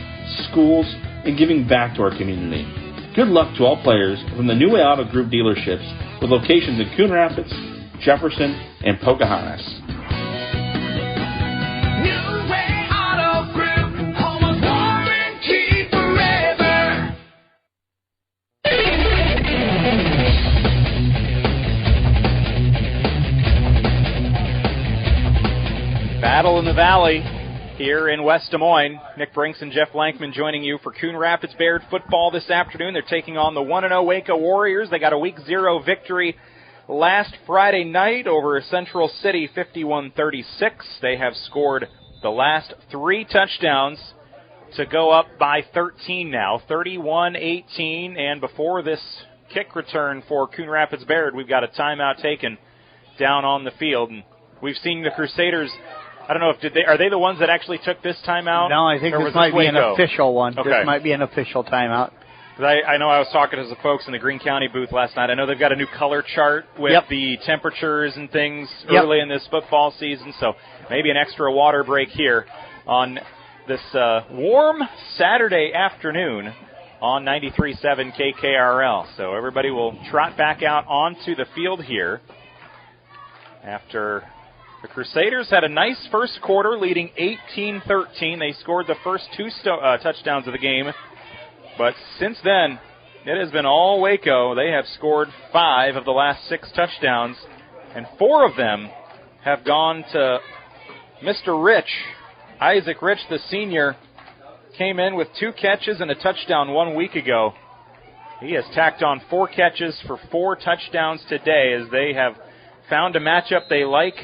schools, and giving back to our community. Good luck to all players from the New Way Auto Group dealerships with locations in Coon Rapids, Jefferson, and Pocahontas. New Way Auto Group, home of warranty forever. Battle in the Valley here in West Des Moines. Nick Brinks and Jeff Lankman joining you for Coon Rapids Bayard football this afternoon. They're taking on the 1-0 Waco Warriors. They got a Week 0 victory last Friday night over Central City, 51-36. They have scored the last 3 touchdowns to go up by 13 now, 31-18. And before this kick return for Coon Rapids Bayard, we've got a timeout taken down on the field. And we've seen the Crusaders. I don't know if are they the ones that actually took this timeout? No, I think this might be an official one. Okay. This might be an official timeout. I know I was talking to the folks in the Greene County booth last night. I know they've got a new color chart with the temperatures and things early in this football season, so maybe an extra water break here on this warm Saturday afternoon on 93.7 KKRL. So everybody will trot back out onto the field here after the Crusaders had a nice first quarter, leading 18-13. They scored the first 2 touchdowns of the game. But since then, it has been all Waco. They have scored 5 of the last 6 touchdowns, and 4 of them have gone to Mr. Rich. Isaac Rich, the senior, came in with 2 catches and a touchdown 1 week ago. He has tacked on 4 catches for 4 touchdowns today as they have found a matchup they like.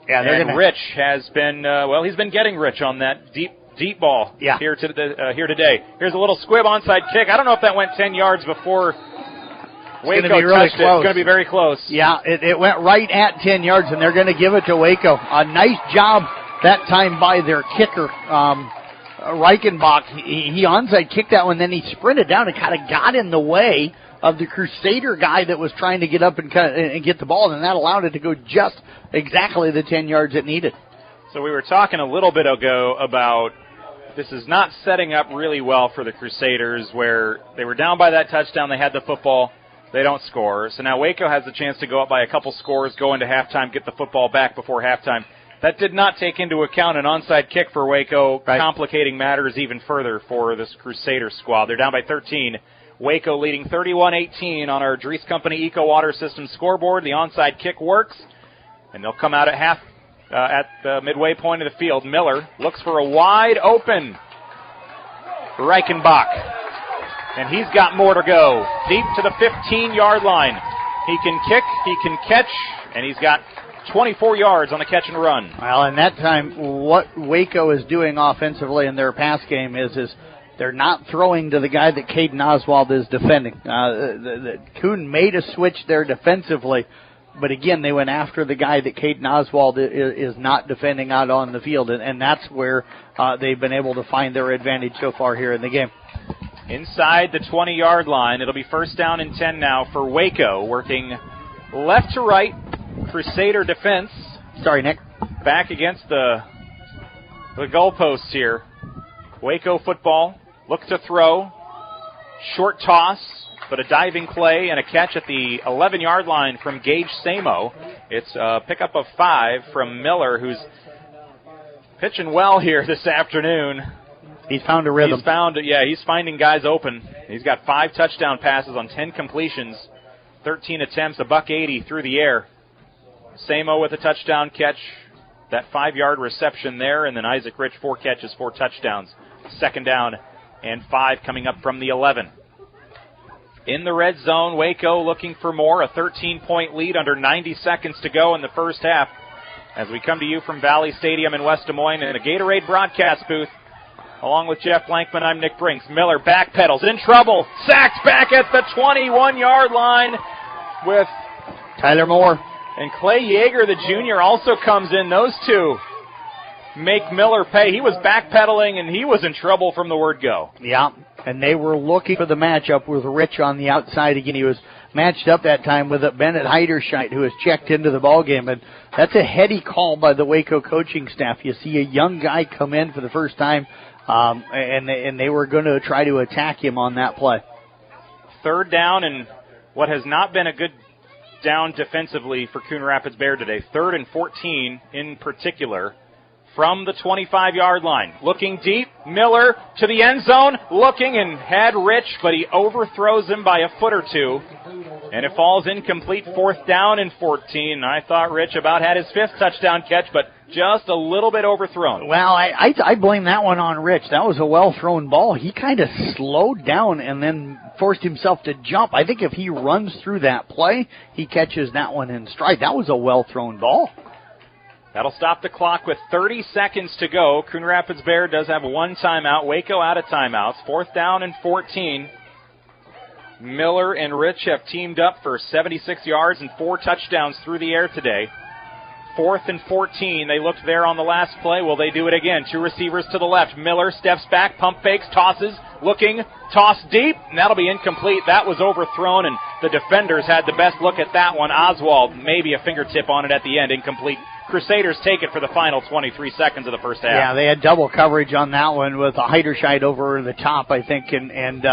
Yeah, and Rich has been, he's been getting Rich on that deep ball here today. Here's a little squib onside kick. I don't know if that went 10 yards before Waco touched it. It's going to be very close. Yeah, it went right at 10 yards, and they're going to give it to Waco. A nice job that time by their kicker, Reichenbach. He onside kicked that one, then he sprinted down and kind of got in the way of the Crusader guy that was trying to get up and get the ball, and that allowed it to go just exactly the 10 yards it needed. So we were talking a little bit ago about this is not setting up really well for the Crusaders, where they were down by that touchdown, they had the football, they don't score. So now Waco has the chance to go up by a couple scores, go into halftime, get the football back before halftime. That did not take into account an onside kick for Waco, complicating matters even further for this Crusader squad. They're down by 13. Waco leading 31-18 on our Dries Company Eco Water System scoreboard. The onside kick works, and they'll come out at the midway point of the field. Miller looks for a wide open Reichenbach, and he's got more to go. Deep to the 15-yard line. He can kick, he can catch, and he's got 24 yards on the catch and run. Well, and that time, what Waco is doing offensively in their pass game is they're not throwing to the guy that Caden Oswald is defending. Coon made a switch there defensively, but again, they went after the guy that Caden Oswald is not defending out on the field, and that's where they've been able to find their advantage so far here in the game. Inside the 20-yard line, it'll be first down and 10 now for Waco, working left to right, Crusader defense. Sorry, Nick. Back against the goalposts here. Waco football. Look to throw. Short toss, but a diving play and a catch at the 11-yard line from Gage Samo. It's a pickup of 5 from Miller, who's pitching well here this afternoon. He's found a rhythm. He's finding guys open. He's got 5 touchdown passes on 10 completions, 13 attempts, $180 through the air. Samo with a touchdown catch, that 5-yard reception there, and then Isaac Rich, 4 catches, 4 touchdowns. Second down and 5 coming up from the 11. in the red zone. Waco looking for more. A 13-point lead under 90 seconds to go in the first half. As we come to you from Valley Stadium in West Des Moines in a Gatorade broadcast booth. Along with Jeff Blankman, I'm Nick Brinks. Miller backpedals, in trouble, sacked back at the 21-yard line with Tyler Moore. And Clay Yeager, the junior, also comes in. Those two make Miller pay. He was backpedaling, and he was in trouble from the word go. Yeah, and they were looking for the matchup with Rich on the outside again. He was matched up that time with Bennett Heiderscheit, who has checked into the ballgame. And that's a heady call by the Waco coaching staff. You see a young guy come in for the first time, and they were going to try to attack him on that play. Third down, and what has not been a good down defensively for Coon Rapids Bear today. 3rd and 14 in particular from the 25-yard line. Looking deep, Miller to the end zone, looking and had Rich, but he overthrows him by a foot or two. And it falls incomplete, 4th down and 14. I thought Rich about had his 5th touchdown catch, but just a little bit overthrown. Well, I blame that one on Rich. That was a well-thrown ball. He kind of slowed down and then forced himself to jump. I think if he runs through that play, he catches that one in stride. That was a well-thrown ball. That'll stop the clock with 30 seconds to go. Coon Rapids Bear does have one timeout. Waco out of timeouts. 4th down and 14. Miller and Rich have teamed up for 76 yards and 4 touchdowns through the air today. 4th and 14. They looked there on the last play. Will they do it again? 2 receivers to the left. Miller steps back, pump fakes, tosses, looking, toss deep, and that'll be incomplete. That was overthrown, and the defenders had the best look at that one. Oswald, maybe a fingertip on it at the end, incomplete. Crusaders take it for the final 23 seconds of the first half. Yeah, they had double coverage on that one with a Heiderscheit over the top, I think, and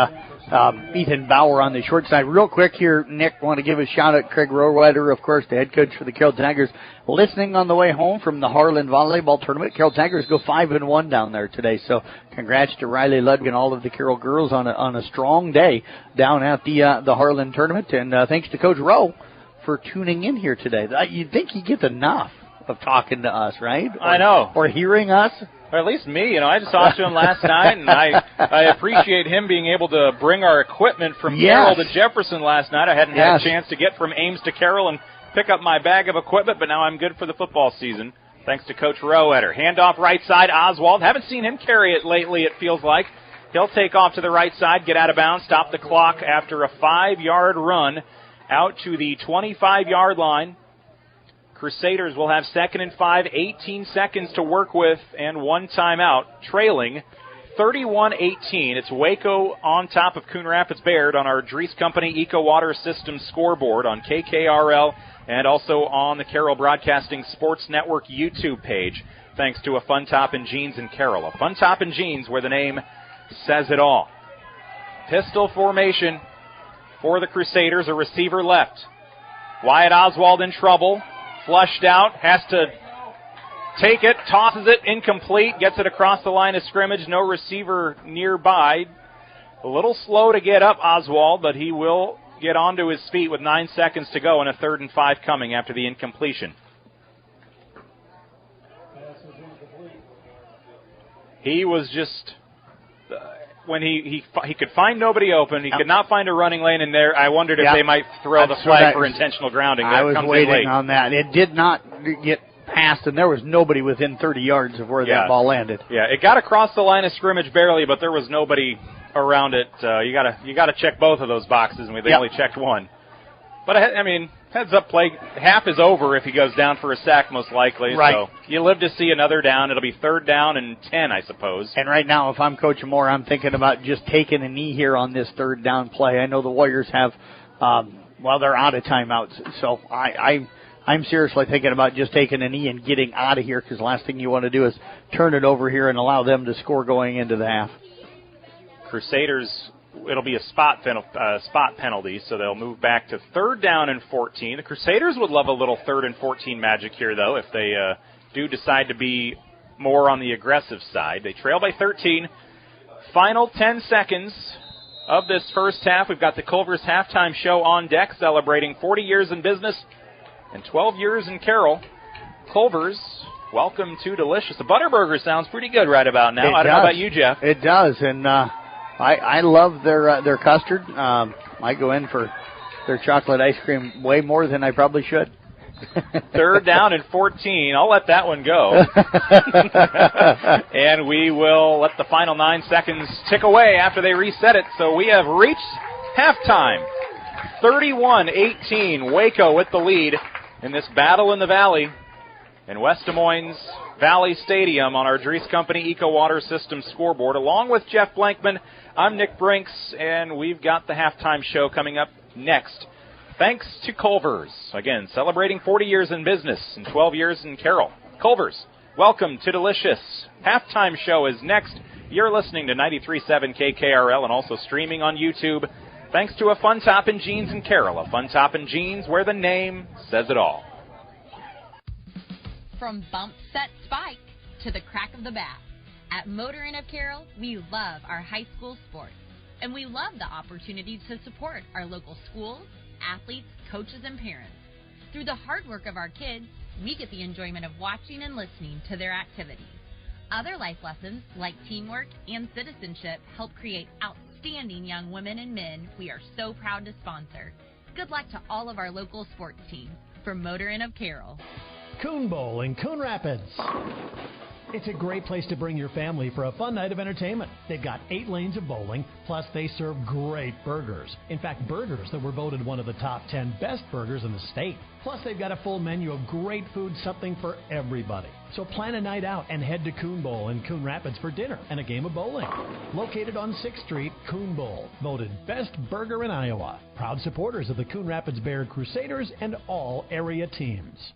Ethan Bauer on the short side. Real quick here, Nick, want to give a shout out to Craig Rohrweider, of course, the head coach for the Carroll Tigers, listening on the way home from the Harlan Volleyball Tournament. Carroll Tigers go 5-1 down there today, so congrats to Riley Ludwig and all of the Carroll girls on a strong day down at the Harlan Tournament, and thanks to Coach Rowe for tuning in here today. You'd think he gets enough of talking to us, right? I know. Or hearing us. Or at least me. I just talked to him last night, and I appreciate him being able to bring our equipment from Carroll to Jefferson last night. I hadn't had a chance to get from Ames to Carroll and pick up my bag of equipment, but now I'm good for the football season, thanks to Coach Rohrweider. Handoff right side, Oswald. Haven't seen him carry it lately, it feels like. He'll take off to the right side, get out of bounds, stop the clock after a 5-yard run out to the 25-yard line. Crusaders will have 2nd and 5, 18 seconds to work with, and 1 timeout, trailing 31-18. It's Waco on top of Coon Rapids Baird on our Dries Company Eco Water Systems scoreboard on KKRL and also on the Carroll Broadcasting Sports Network YouTube page, thanks to a Fun Top and Jeans in Carroll. A Fun Top and Jeans where the name says it all. Pistol formation for the Crusaders, a receiver left. Wyatt Oswald in trouble. Flushed out, has to take it, tosses it, incomplete, gets it across the line of scrimmage, no receiver nearby. A little slow to get up, Oswald, but he will get onto his feet with 9 seconds to go and a 3rd and 5 coming after the incompletion. He was just... when he could find nobody open, he could not find a running lane in there. I wondered if they might throw the flag for intentional grounding. I was waiting on that. It did not get past, and there was nobody within 30 yards of where that ball landed. Yeah, it got across the line of scrimmage barely, but there was nobody around it. You got to check both of those boxes, and they only checked one. But I mean, heads up play, half is over if he goes down for a sack, most likely. Right. So you live to see another down. It'll be 3rd down and 10, I suppose. And right now, if I'm Coach Moore, I'm thinking about just taking a knee here on this 3rd down play. I know the Warriors have, they're out of timeouts. So I'm seriously thinking about just taking a knee and getting out of here, because the last thing you want to do is turn it over here and allow them to score going into the half. Crusaders, it'll be a spot penalty, so they'll move back to 3rd down and 14. The Crusaders would love a little 3rd and 14 magic here, though, if they do decide to be more on the aggressive side. They trail by 13. Final 10 seconds of this first half. We've got the Culver's halftime show on deck, celebrating 40 years in business and 12 years in Carroll. Culver's, welcome to Delicious. The Butterburger sounds pretty good right about now. I don't know about you, Jeff. It does, and I love their custard. I go in for their chocolate ice cream way more than I probably should. Third down and 14. I'll let that one go. And we will let the final 9 seconds tick away after they reset it. So we have reached halftime. 31-18, Waco with the lead in this battle in the Valley in West Des Moines Valley Stadium on our Dries Company Eco Water System scoreboard. Along with Jeff Blankman, I'm Nick Brinks, and we've got the halftime show coming up next. Thanks to Culver's, again, celebrating 40 years in business and 12 years in Carroll. Culver's, welcome to Delicious. Halftime show is next. You're listening to 93.7 KKRL and also streaming on YouTube. Thanks to a Fun Top in Jeans in Carroll. A Fun Top in Jeans where the name says it all. From bump set spike to the crack of the bat, at Motor Inn of Carroll, we love our high school sports. And we love the opportunity to support our local schools, athletes, coaches, and parents. Through the hard work of our kids, we get the enjoyment of watching and listening to their activities. Other life lessons, like teamwork and citizenship, help create outstanding young women and men we are so proud to sponsor. Good luck to all of our local sports teams. From Motor Inn of Carroll. Coon Bowl in Coon Rapids. It's a great place to bring your family for a fun night of entertainment. They've got 8 lanes of bowling, plus they serve great burgers. In fact, burgers that were voted one of the top 10 best burgers in the state. Plus, they've got a full menu of great food, something for everybody. So plan a night out and head to Coon Bowl in Coon Rapids for dinner and a game of bowling. Located on 6th Street, Coon Bowl, voted best burger in Iowa. Proud supporters of the Coon Rapids Bayard Crusaders and all area teams.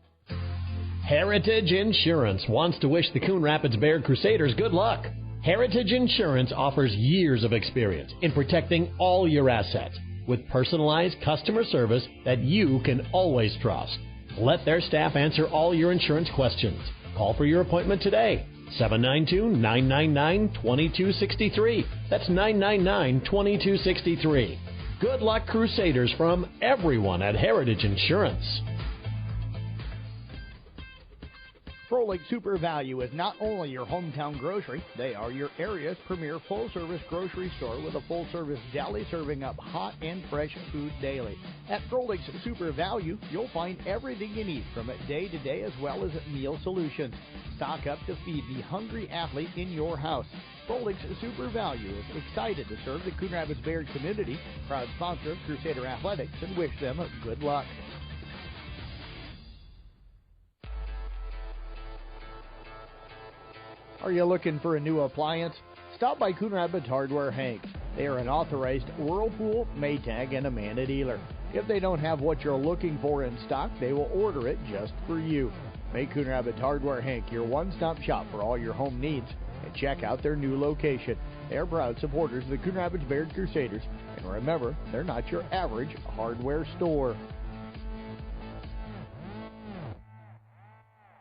Heritage Insurance wants to wish the Coon Rapids Bayard Crusaders good luck. Heritage Insurance offers years of experience in protecting all your assets with personalized customer service that you can always trust. Let their staff answer all your insurance questions. Call for your appointment today. 792-999-2263. That's 999-2263. Good luck, Crusaders, from everyone at Heritage Insurance. Froelich Super Value is not only your hometown grocery, they are your area's premier full-service grocery store with a full-service deli serving up hot and fresh food daily. At Froelich Super Value, you'll find everything you need from day to day as well as meal solutions. Stock up to feed the hungry athlete in your house. Froelich Super Value is excited to serve the Coon Rapids Bayard community, proud sponsor of Crusader Athletics, and wish them good luck. Are you looking for a new appliance? Stop by Coon Rapids Hardware Hank. They are an authorized Whirlpool, Maytag, and Amana dealer. If they don't have what you're looking for in stock, they will order it just for you. Make Coon Rapids Hardware Hank your one-stop shop for all your home needs. And check out their new location. They're proud supporters of the Coon Rapids Bayard Crusaders. And remember, they're not your average hardware store.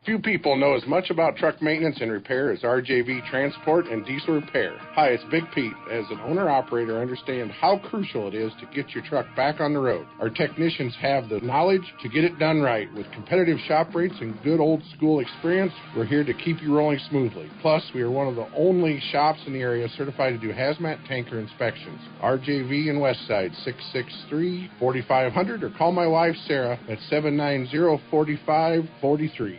Few people know as much about truck maintenance and repair as RJV Transport and Diesel Repair. Hi, it's Big Pete. As an owner-operator, I understand how crucial it is to get your truck back on the road. Our technicians have the knowledge to get it done right. With competitive shop rates and good old-school experience, we're here to keep you rolling smoothly. Plus, we are one of the only shops in the area certified to do hazmat tanker inspections. RJV in Westside, 663-4500, or call my wife, Sarah, at 790-4543.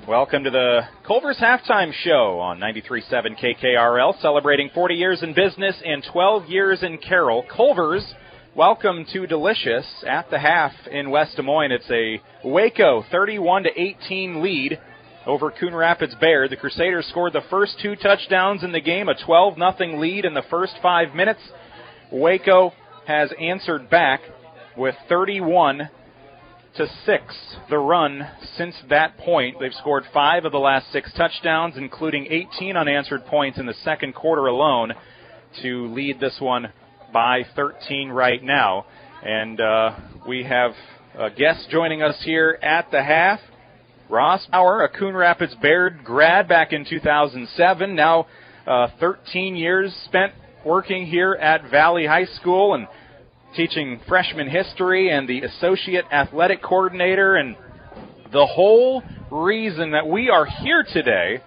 Welcome to the Culver's Halftime Show on 93.7 KKRL, celebrating 40 years in business and 12 years in Carroll. Culver's, welcome to Delicious at the half in West Des Moines. It's a Waco 31-18 lead over Coon Rapids Bayard. The Crusaders scored the first 2 touchdowns in the game, a 12-0 lead in the first 5 minutes. Waco has answered back with 31-6 the run since that point. They've scored 5 of the last 6 touchdowns, including 18 unanswered points in the second quarter alone, to lead this one by 13 right now. And we have a guest joining us here at the half. Ross Bauer, a Coon Rapids Bayard grad back in 2007, now 13 years spent working here at Valley High School and teaching freshman history and the associate athletic coordinator, and the whole reason that we are here today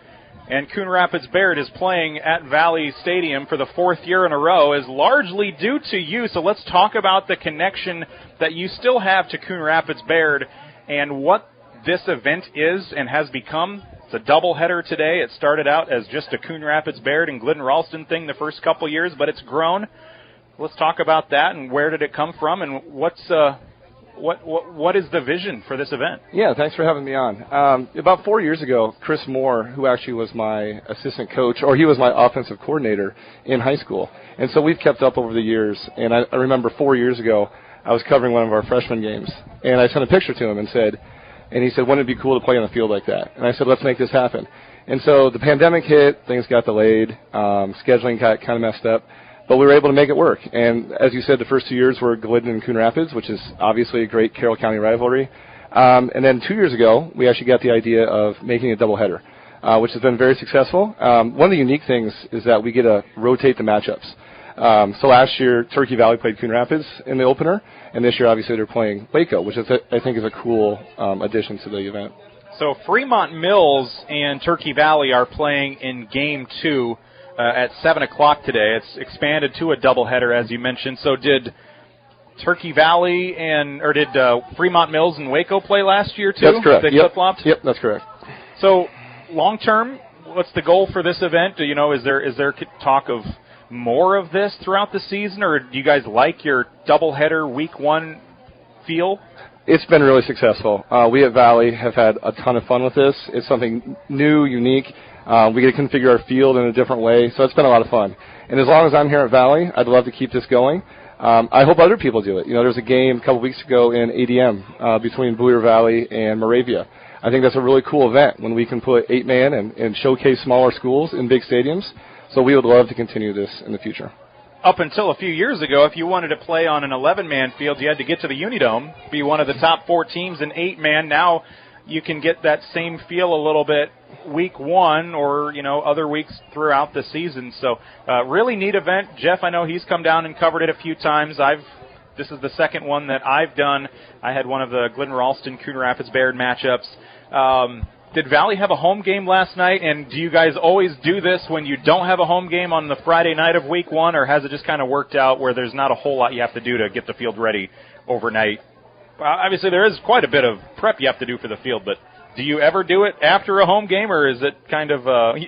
and Coon Rapids Bayard is playing at Valley Stadium for the 4th year in a row is largely due to you. So let's talk about the connection that you still have to Coon Rapids Bayard and what this event is and has become. It's a doubleheader today. It started out as just a Coon Rapids Bayard and Glidden Ralston thing the first couple years, but it's grown. Let's talk about that and where did it come from and what is the vision for this event? Yeah, thanks for having me on. About 4 years ago, Chris Moore, who actually was my assistant coach, or he was my offensive coordinator in high school. And so we've kept up over the years. And I remember 4 years ago, I was covering one of our freshman games. And I sent a picture to him and he said, wouldn't it be cool to play on the field like that? And I said, let's make this happen. And so the pandemic hit, things got delayed, scheduling got kind of messed up. But we were able to make it work. And as you said, the first 2 years were Glidden and Coon Rapids, which is obviously a great Carroll County rivalry. And then 2 years ago, we actually got the idea of making a doubleheader, which has been very successful. One of the unique things is that we get to rotate the matchups. So last year, Turkey Valley played Coon Rapids in the opener, and this year, obviously, they're playing Waco, which is I think is a cool addition to the event. So Fremont Mills and Turkey Valley are playing in Game 2. At 7 o'clock today. It's expanded to a doubleheader, as you mentioned. So did Turkey Valley did Fremont Mills and Waco play last year, too? That's correct. They flip-flopped? Yep, that's correct. So long-term, what's the goal for this event? Do you know, is there talk of more of this throughout the season, or do you guys like your doubleheader week 1 feel? It's been really successful. We at Valley have had a ton of fun with this. It's something new, unique. We get to configure our field in a different way, so it's been a lot of fun. And as long as I'm here at Valley, I'd love to keep this going. I hope other people do it. You know, there's a game a couple weeks ago in ADM between Boyer Valley and Moravia. I think that's a really cool event when we can put 8-man and showcase smaller schools in big stadiums. So we would love to continue this in the future. Up until a few years ago, if you wanted to play on an 11-man field, you had to get to the Unidome, be one of the top 4 teams in 8-man. Now you can get that same feel a little bit week 1 or, other weeks throughout the season. So really neat event. Jeff, I know he's come down and covered it a few times. This is the second one that I've done. I had one of the Glidden Ralston Coon Rapids Bayard matchups. Did Valley have a home game last night, and do you guys always do this when you don't have a home game on the Friday night of week 1, or has it just kind of worked out where there's not a whole lot you have to do to get the field ready overnight? Obviously, there is quite a bit of prep you have to do for the field, but do you ever do it after a home game, or is it kind of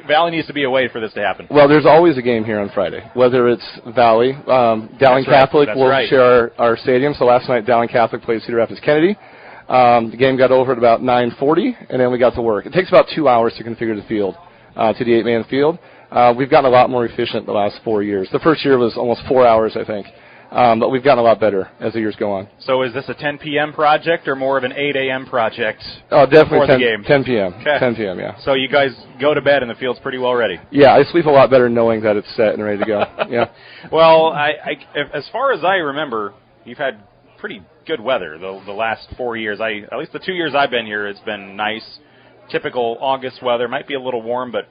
Valley needs to be away for this to happen? Well, there's always a game here on Friday, whether it's Valley. Dowling Catholic will share our stadium. So last night, Dowling Catholic played Cedar Rapids Kennedy. The game got over at about 9:40, and then we got to work. It takes about 2 hours to configure the field to the 8-man field. We've gotten a lot more efficient the last 4 years. The first year was almost 4 hours, I think. But we've gotten a lot better as the years go on. So is this a 10 p.m. project or more of an 8 a.m. project? Oh, definitely 10 p.m. Okay. 10 p.m., yeah. So you guys go to bed and the field's pretty well ready? Yeah, I sleep a lot better knowing that it's set and ready to go. Yeah. Well, as far as I remember, you've had pretty good weather the last 4 years. At least the 2 years I've been here, it's been nice. Typical August weather. Might be a little warm, but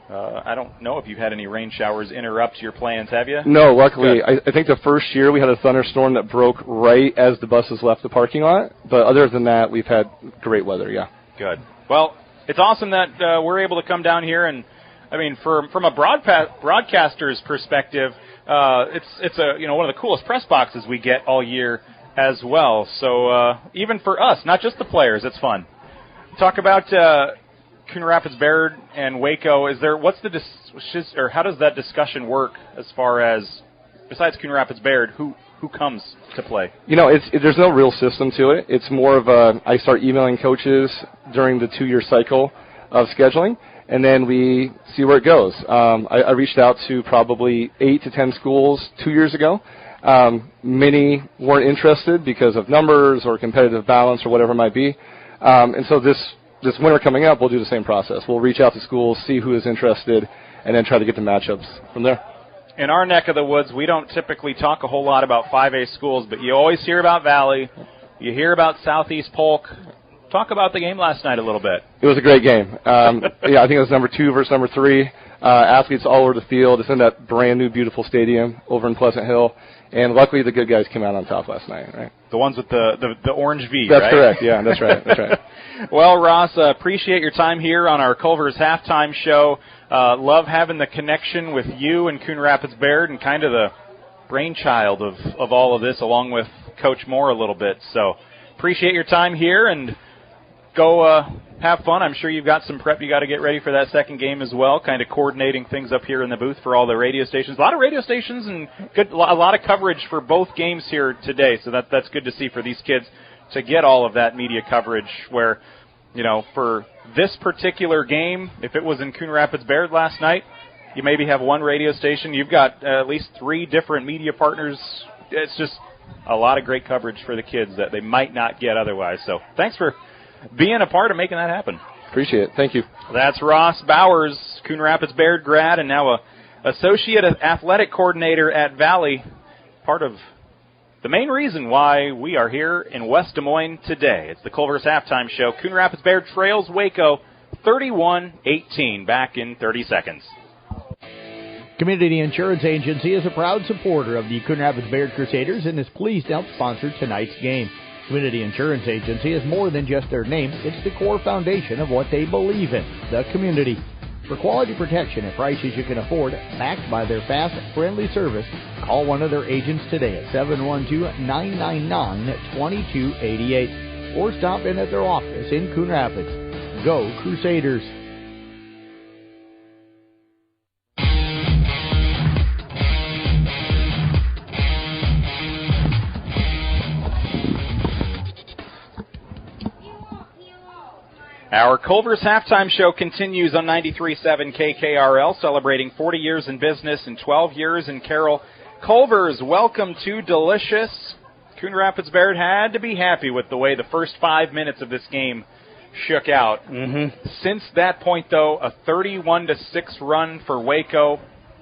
I don't know if you've had any rain showers interrupt your plans, have you? No, luckily. I think the first year we had a thunderstorm that broke right as the buses left the parking lot. But other than that, we've had great weather, yeah. Good. Well, it's awesome that we're able to come down here. And, I mean, from a broadcaster's perspective, it's one of the coolest press boxes we get all year as well. So even for us, not just the players, it's fun. Talk about Coon Rapids Bayard and Waco. How does that discussion work as far as, besides Coon Rapids Bayard, who comes to play? There's no real system to it. It's more of I start emailing coaches during the 2-year cycle of scheduling, and then we see where it goes. I reached out to probably 8 to 10 schools 2 years ago. Many weren't interested because of numbers or competitive balance or whatever it might be. And so this winter coming up, we'll do the same process. We'll reach out to schools, see who is interested, and then try to get the matchups from there. In our neck of the woods, we don't typically talk a whole lot about 5A schools, but you always hear about Valley. You hear about Southeast Polk. Talk about the game last night a little bit. It was a great game. I think it was number 2 versus number 3. Athletes all over the field. It's in that brand-new, beautiful stadium over in Pleasant Hill. And luckily, the good guys came out on top last night, right? The ones with the orange V, That's right? correct, yeah, that's right. Well, Ross, appreciate your time here on our Culver's Halftime Show. Love having the connection with you and Coon Rapids Bayard and kind of the brainchild of all of this, along with Coach Moore a little bit. So appreciate your time here, and go have fun. I'm sure you've got some prep you got to get ready for that second game as well, kind of coordinating things up here in the booth for all the radio stations. A lot of radio stations and a lot of coverage for both games here today, so that's good to see for these kids to get all of that media coverage where, for this particular game, if it was in Coon Rapids Bayard last night, you maybe have one radio station. You've got at least 3 different media partners. It's just a lot of great coverage for the kids that they might not get otherwise. So thanks for being a part of making that happen. Appreciate it. Thank you. That's Ross Bowers, Coon Rapids Bayard grad, and now a associate athletic coordinator at Valley, part of the main reason why we are here in West Des Moines today. It's the Culver's Halftime Show. Coon Rapids Bayard trails Waco 31-18. Back in 30 seconds. Community Insurance Agency is a proud supporter of the Coon Rapids Bayard Crusaders and is pleased to help sponsor tonight's game. Community Insurance Agency is more than just their name. It's the core foundation of what they believe in, the community. For quality protection at prices you can afford, backed by their fast, friendly service, call one of their agents today at 712-999-2288 or stop in at their office in Coon Rapids. Go Crusaders! Our Culver's Halftime Show continues on 93.7 KKRL, celebrating 40 years in business and 12 years in Carroll. Culver's, welcome to Delicious. Coon Rapids Bayard had to be happy with the way the first 5 minutes of this game shook out. Since that point, though, a 31-6 run for Waco.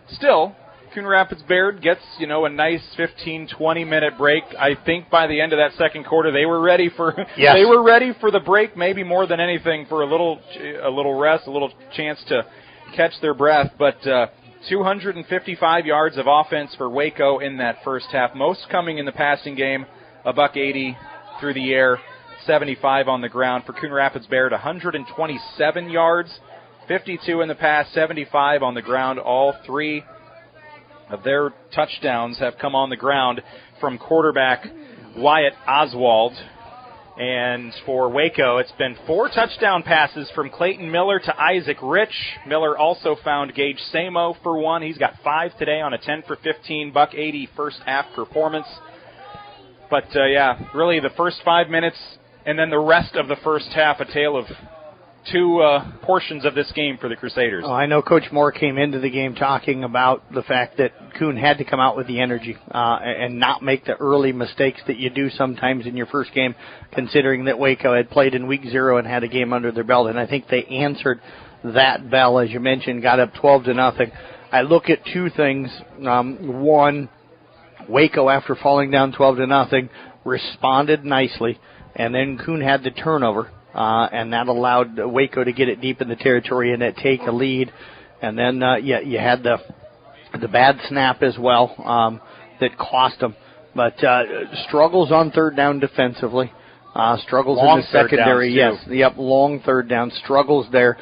Still, Coon Rapids Bayard gets, a nice 15-20-minute break. I think by the end of that second quarter, they were ready for they were ready for the break, maybe more than anything, for a little rest, a little chance to catch their breath. But 255 yards of offense for Waco in that first half, most coming in the passing game, $180 through the air, 75 on the ground. For Coon Rapids Bayard, 127 yards, 52 in the pass, 75 on the ground. All 3 of their touchdowns have come on the ground from quarterback Wyatt Oswald. And for Waco, it's been 4 touchdown passes from Clayton Miller to Isaac Rich. Miller also found Gage Samo for 1. He's got 5 today on a 10-for-15, $180 first half performance. But, really the first 5 minutes and then the rest of the first half, a tale of 2 portions of this game for the Crusaders. Oh, I know Coach Moore came into the game talking about the fact that Coon had to come out with the energy and not make the early mistakes that you do sometimes in your first game, considering that Waco had played in week 0 and had a game under their belt. And I think they answered that bell, as you mentioned, got up 12-0. I look at 2 things. One, Waco, after falling down 12-0, responded nicely, and then Coon had the turnover. And that allowed Waco to get it deep in the territory and take a lead. And then you had the bad snap as well that cost them. But struggles on third down defensively. Struggles long in the secondary. Yes, long third down. Struggles there.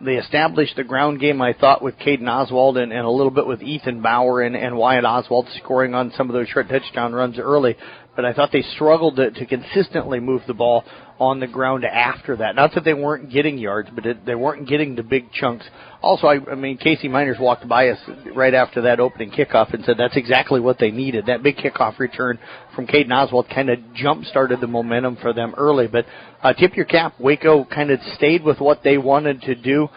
They established the ground game, I thought, with Caden Oswald and a little bit with Ethan Bauer and Wyatt Oswald scoring on some of those short touchdown runs early. But I thought they struggled to consistently move the ball on the ground after that. Not that they weren't getting yards, but they weren't getting the big chunks. Also, I mean, Casey Miners walked by us right after that opening kickoff and said that's exactly what they needed. That big kickoff return from Caden Oswald kind of jump-started the momentum for them early. But tip your cap, Waco kind of stayed with what they wanted to do.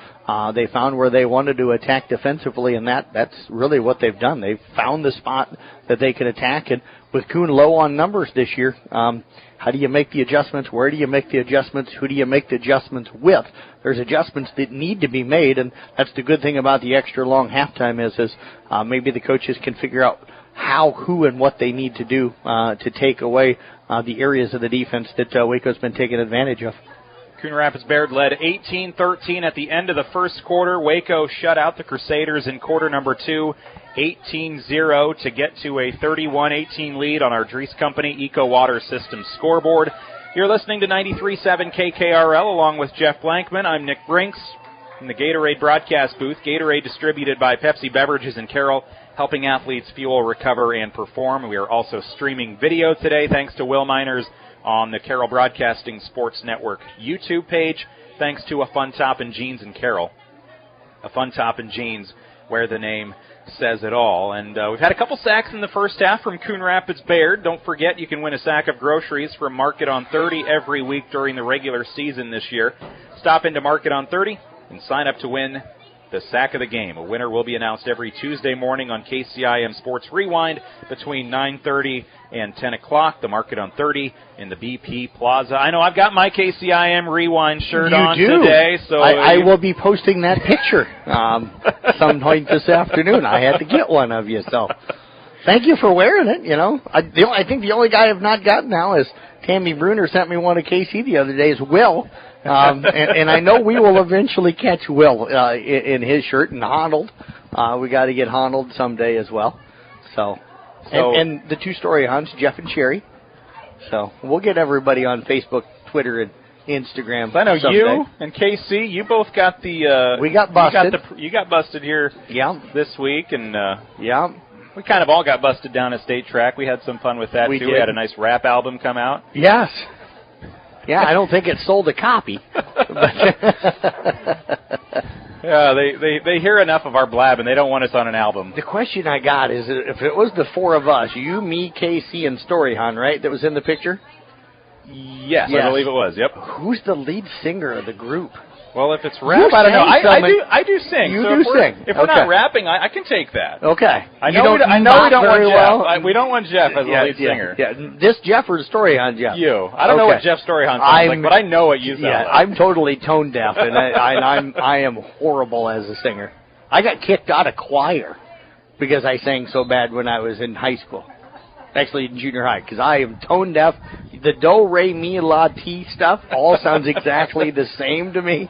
They found where they wanted to attack defensively, and that's really what they've done. They've found the spot that they can attack, and with Coon low on numbers this year, how do you make the adjustments? Where do you make the adjustments? Who do you make the adjustments with? There's adjustments that need to be made, and that's the good thing about the extra long halftime is maybe the coaches can figure out how, who, and what they need to do to take away the areas of the defense that Waco's been taking advantage of. Coon Rapids Bayard led 18-13 at the end of the first quarter. Waco shut out the Crusaders in quarter number 2, 18-0 to get to a 31-18 lead on our Dries Company Eco Water System scoreboard. You're listening to 93.7 KKRL along with Jeff Blankman. I'm Nick Brinks in the Gatorade broadcast booth. Gatorade distributed by Pepsi Beverages in Carroll, helping athletes fuel, recover, and perform. We are also streaming video today thanks to Will Miners on the Carroll Broadcasting Sports Network YouTube page, thanks to A Fun Top and Jeans in Carroll. A Fun Top and Jeans, where the name says it all. And we've had a couple sacks in the first half from Coon Rapids Bayard. Don't forget, you can win a sack of groceries from Market on 30 every week during the regular season this year. Stop into Market on 30 and sign up to win the sack of the game. A winner will be announced every Tuesday morning on KCIM Sports Rewind between 9:30 and 10 o'clock. The Market on 30 in the BP Plaza. I know I've got my KCIM Rewind shirt on today. So I will be posting that picture some point this afternoon. I had to get one of you, so thank you for wearing it. You know, I think the only guy I've not gotten now is Tammy Bruner sent me one of KC the other day is Will. And I know we will eventually catch Will in his shirt and Honnold. We got to get Honnold someday as well. So and the two-story hunts, Jeff and Sherry. So we'll get everybody on Facebook, Twitter, and Instagram. So I know someday. you and KC, you both got the. We got busted. You got busted here. Yeah. This week, and yeah. We kind of all got busted down at State Track. We had some fun with that, too. We had a nice rap album come out. Yes. Yeah, I don't think it sold a copy. Yeah, they hear enough of our blab, and they don't want us on an album. The question I got is, if it was the four of us, you, me, KC, and Storyhon, right, that was in the picture? Yes, I believe it was, yep. Who's the lead singer of the group? Well, if it's rap, I don't know. I do sing. You so do sing. If we're not rapping, I can take that. Okay. I know we don't want Jeff. We don't want Jeff as the lead singer. Yeah. This Jeff or Storyhon Jeff? You. I don't know what Jeff Storyhon sounds like, but I know what you sound like. I'm totally tone deaf, and I am horrible as a singer. I got kicked out of choir because I sang so bad when I was in high school. Actually, in junior high, because I am tone deaf. The do, re, mi, la, ti stuff all sounds exactly the same to me.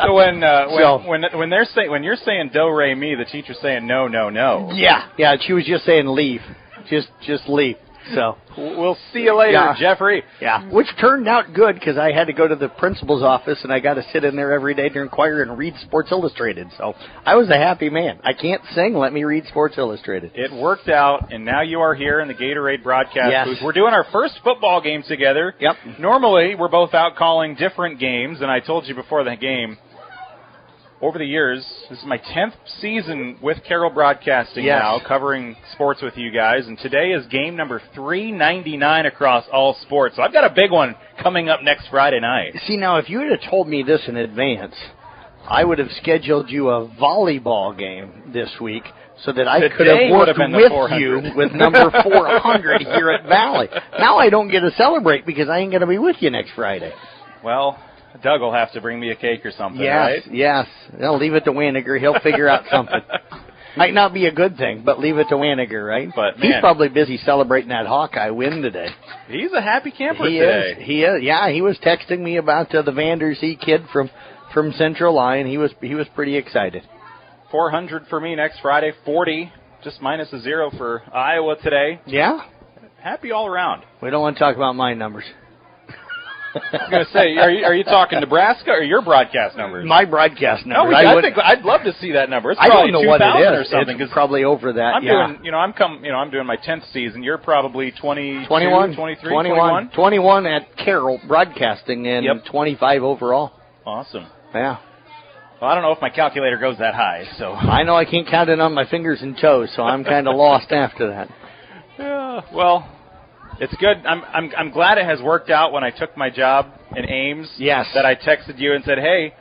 So when you're saying do, re, mi, the teacher's saying no, no, no. Yeah. She was just saying leave, just leave. So we'll see you later, Jeffrey. Yeah, which turned out good because I had to go to the principal's office and I got to sit in there every day during choir and read Sports Illustrated. So I was a happy man. I can't sing. Let me read Sports Illustrated. It worked out, and now you are here in the Gatorade broadcast booth. We're doing our first football game together. Yep. Normally, we're both out calling different games, and I told you before the game, over the years, this is my 10th season with Carroll Broadcasting now, covering sports with you guys, and today is game number 399 across all sports. So I've got a big one coming up next Friday night. See, now, if you had told me this in advance, I would have scheduled you a volleyball game this week so that I could have worked with you with number 400 here at Valley. Now I don't get to celebrate because I ain't going to be with you next Friday. Well, Doug will have to bring me a cake or something, right? Yes. I'll leave it to Waniger. He'll figure out something. Might not be a good thing, but leave it to Waniger, right? But he's probably busy celebrating that Hawkeye win today. He's a happy camper today. He is. Yeah, he was texting me about the Vandersea kid from Central Line. He was pretty excited. 400 for me next Friday. 40, just minus a 0 for Iowa today. Yeah. Happy all around. We don't want to talk about my numbers. I was going to say, are you talking Nebraska or your broadcast numbers? My broadcast numbers. No, I'd love to see that number. It's probably 2,000 or something. It's probably over that. I'm doing my 10th season. You're probably 22, 21, 23, 21? 21 at Carroll Broadcasting and 25 overall. Awesome. Yeah. Well, I don't know if my calculator goes that high, so I know I can't count it on my fingers and toes, so I'm kind of lost after that. Yeah. Well, it's good. I'm glad it has worked out. When I took my job in Ames, that I texted you and said, hey,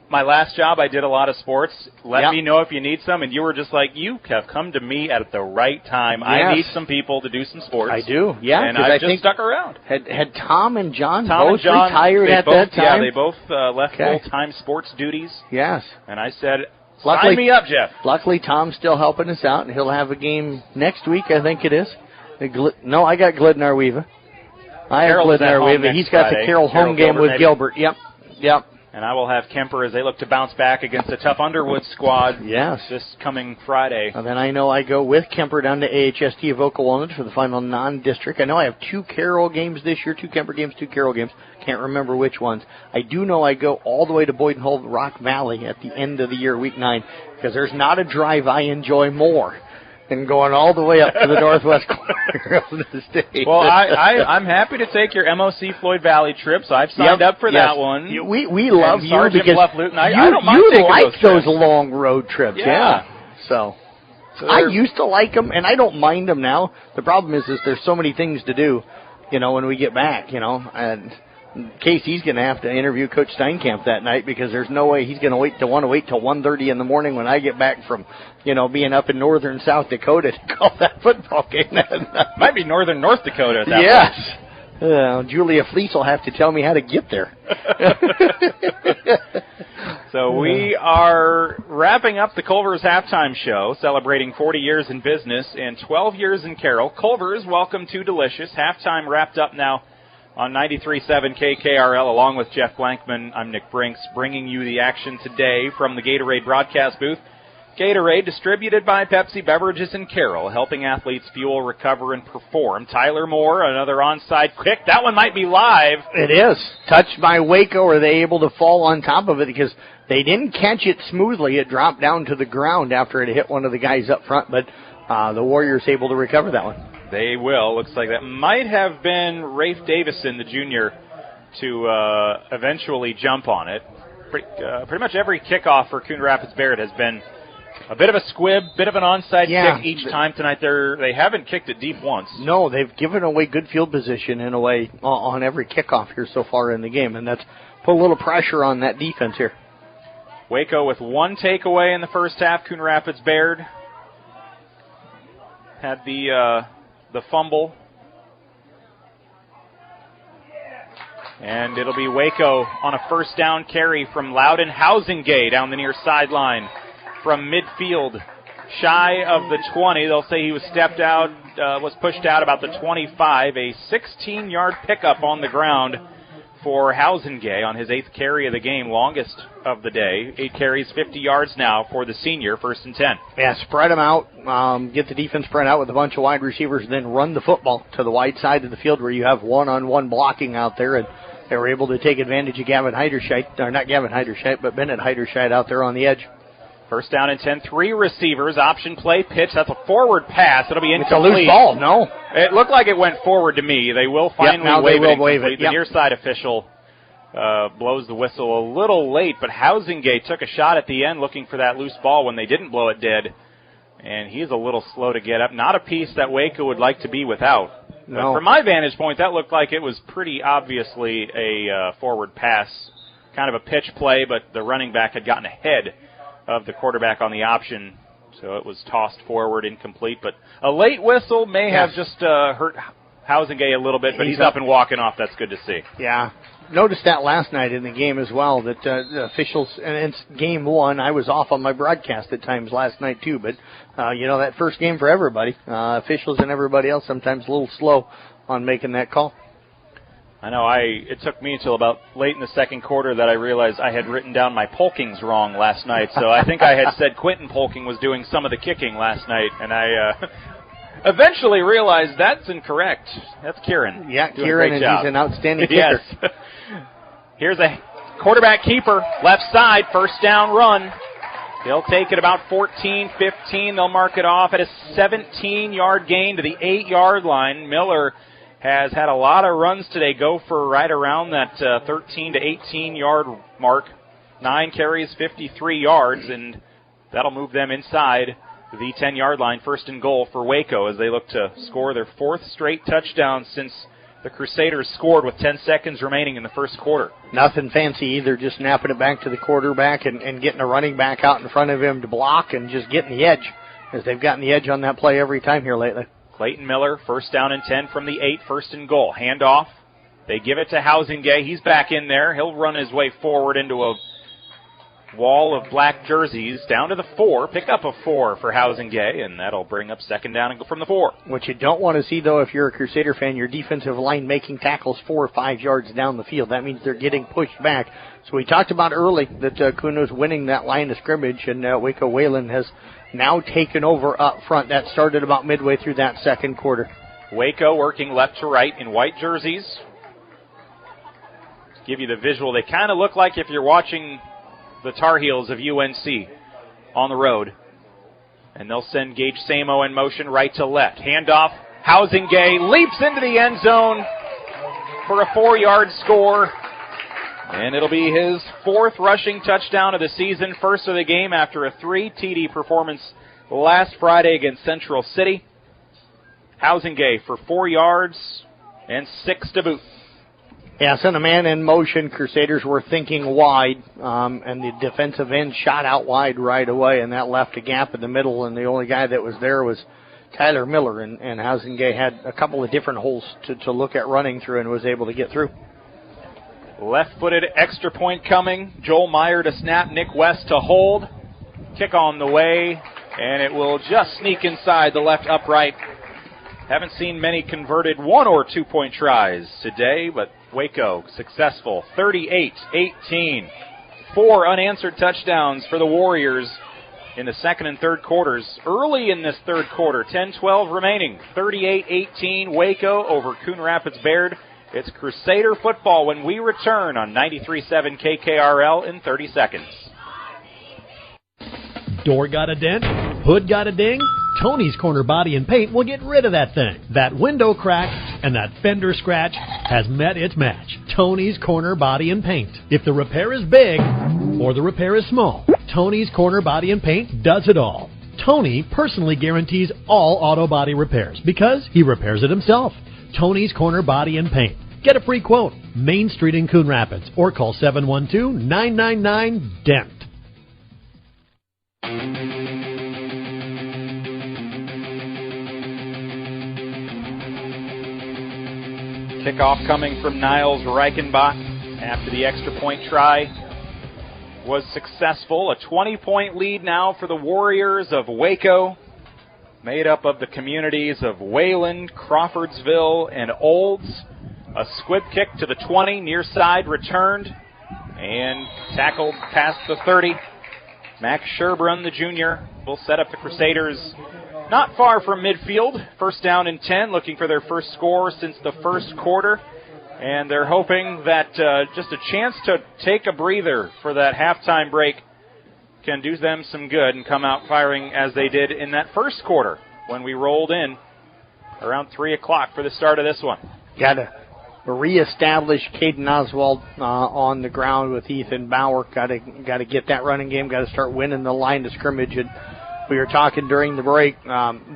my last job I did a lot of sports. Let me know if you need some. And you were just like, you have come to me at the right time. I need some people to do some sports. I do, yeah. And I just stuck around. Had Tom and John both retired at that time? Yeah, they both left full-time sports duties. Yes. And I said, sign me up, Jeff. Luckily, Tom's still helping us out, and he'll have a game next week, I think it is. No, I got Glidnar Weaver. I have Glidnar Weaver. He's got the Carroll home game with Gilbert. Yep. And I will have Kemper as they look to bounce back against a tough Underwood squad. Yes. This coming Friday. And then I know I go with Kemper down to AHST of Oka Walnut for the final non-district. I know I have 2 Carroll games this year, 2 Kemper games, 2 Carroll games. Can't remember which ones. I do know I go all the way to Boyden Hull, Rock Valley at the end of the year, week 9, because there's not a drive I enjoy more than going all the way up to the northwest corner of the state. Well, I'm happy to take your MOC Floyd Valley trip, so I've signed up for that one. We love you Sergeant because Bluff Luton. I don't mind you taking like those long road trips. Yeah. So I used to like them, and I don't mind them now. The problem is there's so many things to do, when we get back, and Casey's going to have to interview Coach Steinkamp that night because there's no way he's going to want to wait till 1:30 in the morning when I get back from, being up in northern South Dakota to call that football game. Might be northern North Dakota at that point. Yes. Julia Fleece will have to tell me how to get there. So we are wrapping up the Culver's halftime show, celebrating 40 years in business and 12 years in Carroll. Culver's, welcome to Delicious. Halftime wrapped up now on 93.7 KKRL, along with Jeff Blankman. I'm Nick Brinks, bringing you the action today from the Gatorade broadcast booth. Gatorade, distributed by Pepsi Beverages in Carroll, helping athletes fuel, recover, and perform. Tyler Moore, another onside kick. That one might be live. It is. Touched by Waco. Are they able to fall on top of it? Because they didn't catch it smoothly. It dropped down to the ground after it hit one of the guys up front, but the Warriors able to recover that one. They will. Looks like that might have been Rafe Davison, the junior, to eventually jump on it. Pretty much every kickoff for Coon Rapids Bayard has been a bit of a squib, bit of an onside kick each time tonight. They haven't kicked it deep once. No, they've given away good field position in a way on every kickoff here so far in the game, and that's put a little pressure on that defense here. Waco with 1 takeaway in the first half. Coon Rapids Bayard had the fumble. And it'll be Waco on a first down carry from Loudon Housingay down the near sideline from midfield. Shy of the 20. They'll say he was stepped out, was pushed out about the 25. A 16-yard pickup on the ground for Housingay on his 8th carry of the game, longest of the day. 8 carries, 50 yards now for the senior, 1st and 10. Yeah, spread them out, get the defense spread out with a bunch of wide receivers, then run the football to the wide side of the field where you have one-on-one blocking out there, and they were able to take advantage of Gavin Heiderscheit, or not Gavin Heiderscheit, but Bennett Heiderscheit out there on the edge. First down and 10, 3 receivers, option play, pitch. That's a forward pass. It'll be incomplete. It's a loose ball, no? It looked like it went forward to me. They will finally wave it. The near side official blows the whistle a little late, but Housingay took a shot at the end looking for that loose ball when they didn't blow it dead. And he's a little slow to get up. Not a piece that Waco would like to be without. No. But from my vantage point, that looked like it was pretty obviously a forward pass. Kind of a pitch play, but the running back had gotten ahead of the quarterback on the option, so it was tossed forward, incomplete. But a late whistle may have just hurt Housingay a little bit, but he's up and walking off. That's good to see. Yeah. Noticed that last night in the game as well, that the officials, and it's game 1. I was off on my broadcast at times last night too, but, that first game for everybody, officials and everybody else sometimes a little slow on making that call. I know it took me until about late in the second quarter that I realized I had written down my Polkings wrong last night. So I think I had said Quentin Polking was doing some of the kicking last night, and I eventually realized that's incorrect. That's Kieran. Yeah, Kieran, and he's an outstanding kicker. Yes. Here's a quarterback keeper, left side, first down run. They'll take it about 14, 15. They'll mark it off at a 17-yard gain to the 8-yard line. Miller has had a lot of runs today, go for right around that 13 to 18-yard mark. 9 carries, 53 yards, and that'll move them inside the 10-yard line. First and goal for Waco as they look to score their 4th straight touchdown since the Crusaders scored with 10 seconds remaining in the first quarter. Nothing fancy either, just snapping it back to the quarterback and getting a running back out in front of him to block and just getting the edge, as they've gotten the edge on that play every time here lately. Clayton Miller, first down and 10 from the 8, first and goal. Handoff. They give it to Housingay. He's back in there. He'll run his way forward into a wall of black jerseys down to the 4. Pick up a 4 for Housingay, and that'll bring up second down and go from the 4. What you don't want to see, though, if you're a Crusader fan, your defensive line making tackles 4 or 5 yards down the field. That means they're getting pushed back. So we talked about early that Kuna's winning that line of scrimmage, and Waco Wayland has now taken over up front. That started about midway through that second quarter. Waco working left to right in white jerseys. To give you the visual, they kind of look like if you're watching the Tar Heels of UNC on the road. And they'll send Gage Samo in motion right to left. Handoff, Housingay leaps into the end zone for a 4-yard score. And it'll be his 4th rushing touchdown of the season, first of the game after a 3 TD performance last Friday against Central City. Housingay for 4 yards and 6 to boot. Yeah, sent a man in motion. Crusaders were thinking wide, and the defensive end shot out wide right away, and that left a gap in the middle, and the only guy that was there was Tyler Miller, and Housingay had a couple of different holes to look at running through and was able to get through. Left-footed extra point coming. Joel Meyer to snap, Nick West to hold. Kick on the way, and it will just sneak inside the left upright. Haven't seen many converted 1 or 2 point tries today, but Waco successful. 38-18. 4 unanswered touchdowns for the Warriors in the second and third quarters. Early in this third quarter, 10-12 remaining. 38-18 Waco over Coon Rapids Baird. It's Crusader football when we return on 93.7 KKRL in 30 seconds. Door got a dent? Hood got a ding? Tony's Corner Body and Paint will get rid of that thing. That window crack and that fender scratch has met its match. Tony's Corner Body and Paint. If the repair is big or the repair is small, Tony's Corner Body and Paint does it all. Tony personally guarantees all auto body repairs because he repairs it himself. Tony's Corner Body and Paint. Get a free quote. Main Street in Coon Rapids or call 712-999-DENT. Kickoff coming from Niles Reichenbach after the extra point try was successful. A 20-point lead now for the Warriors of Waco, made up of the communities of Wayland, Crawfordsville, and Olds. A squib kick to the 20, near side returned, and tackled past the 30. Max Sherbrun, the junior, will set up the Crusaders not far from midfield. First down and 10, looking for their first score since the first quarter. And they're hoping that just a chance to take a breather for that halftime break can do them some good and come out firing as they did in that first quarter when we rolled in around 3 o'clock for the start of this one. Got to reestablish Caden Oswald on the ground with Ethan Bauer. Got to get that running game. Got to start winning the line of scrimmage. And we were talking during the break.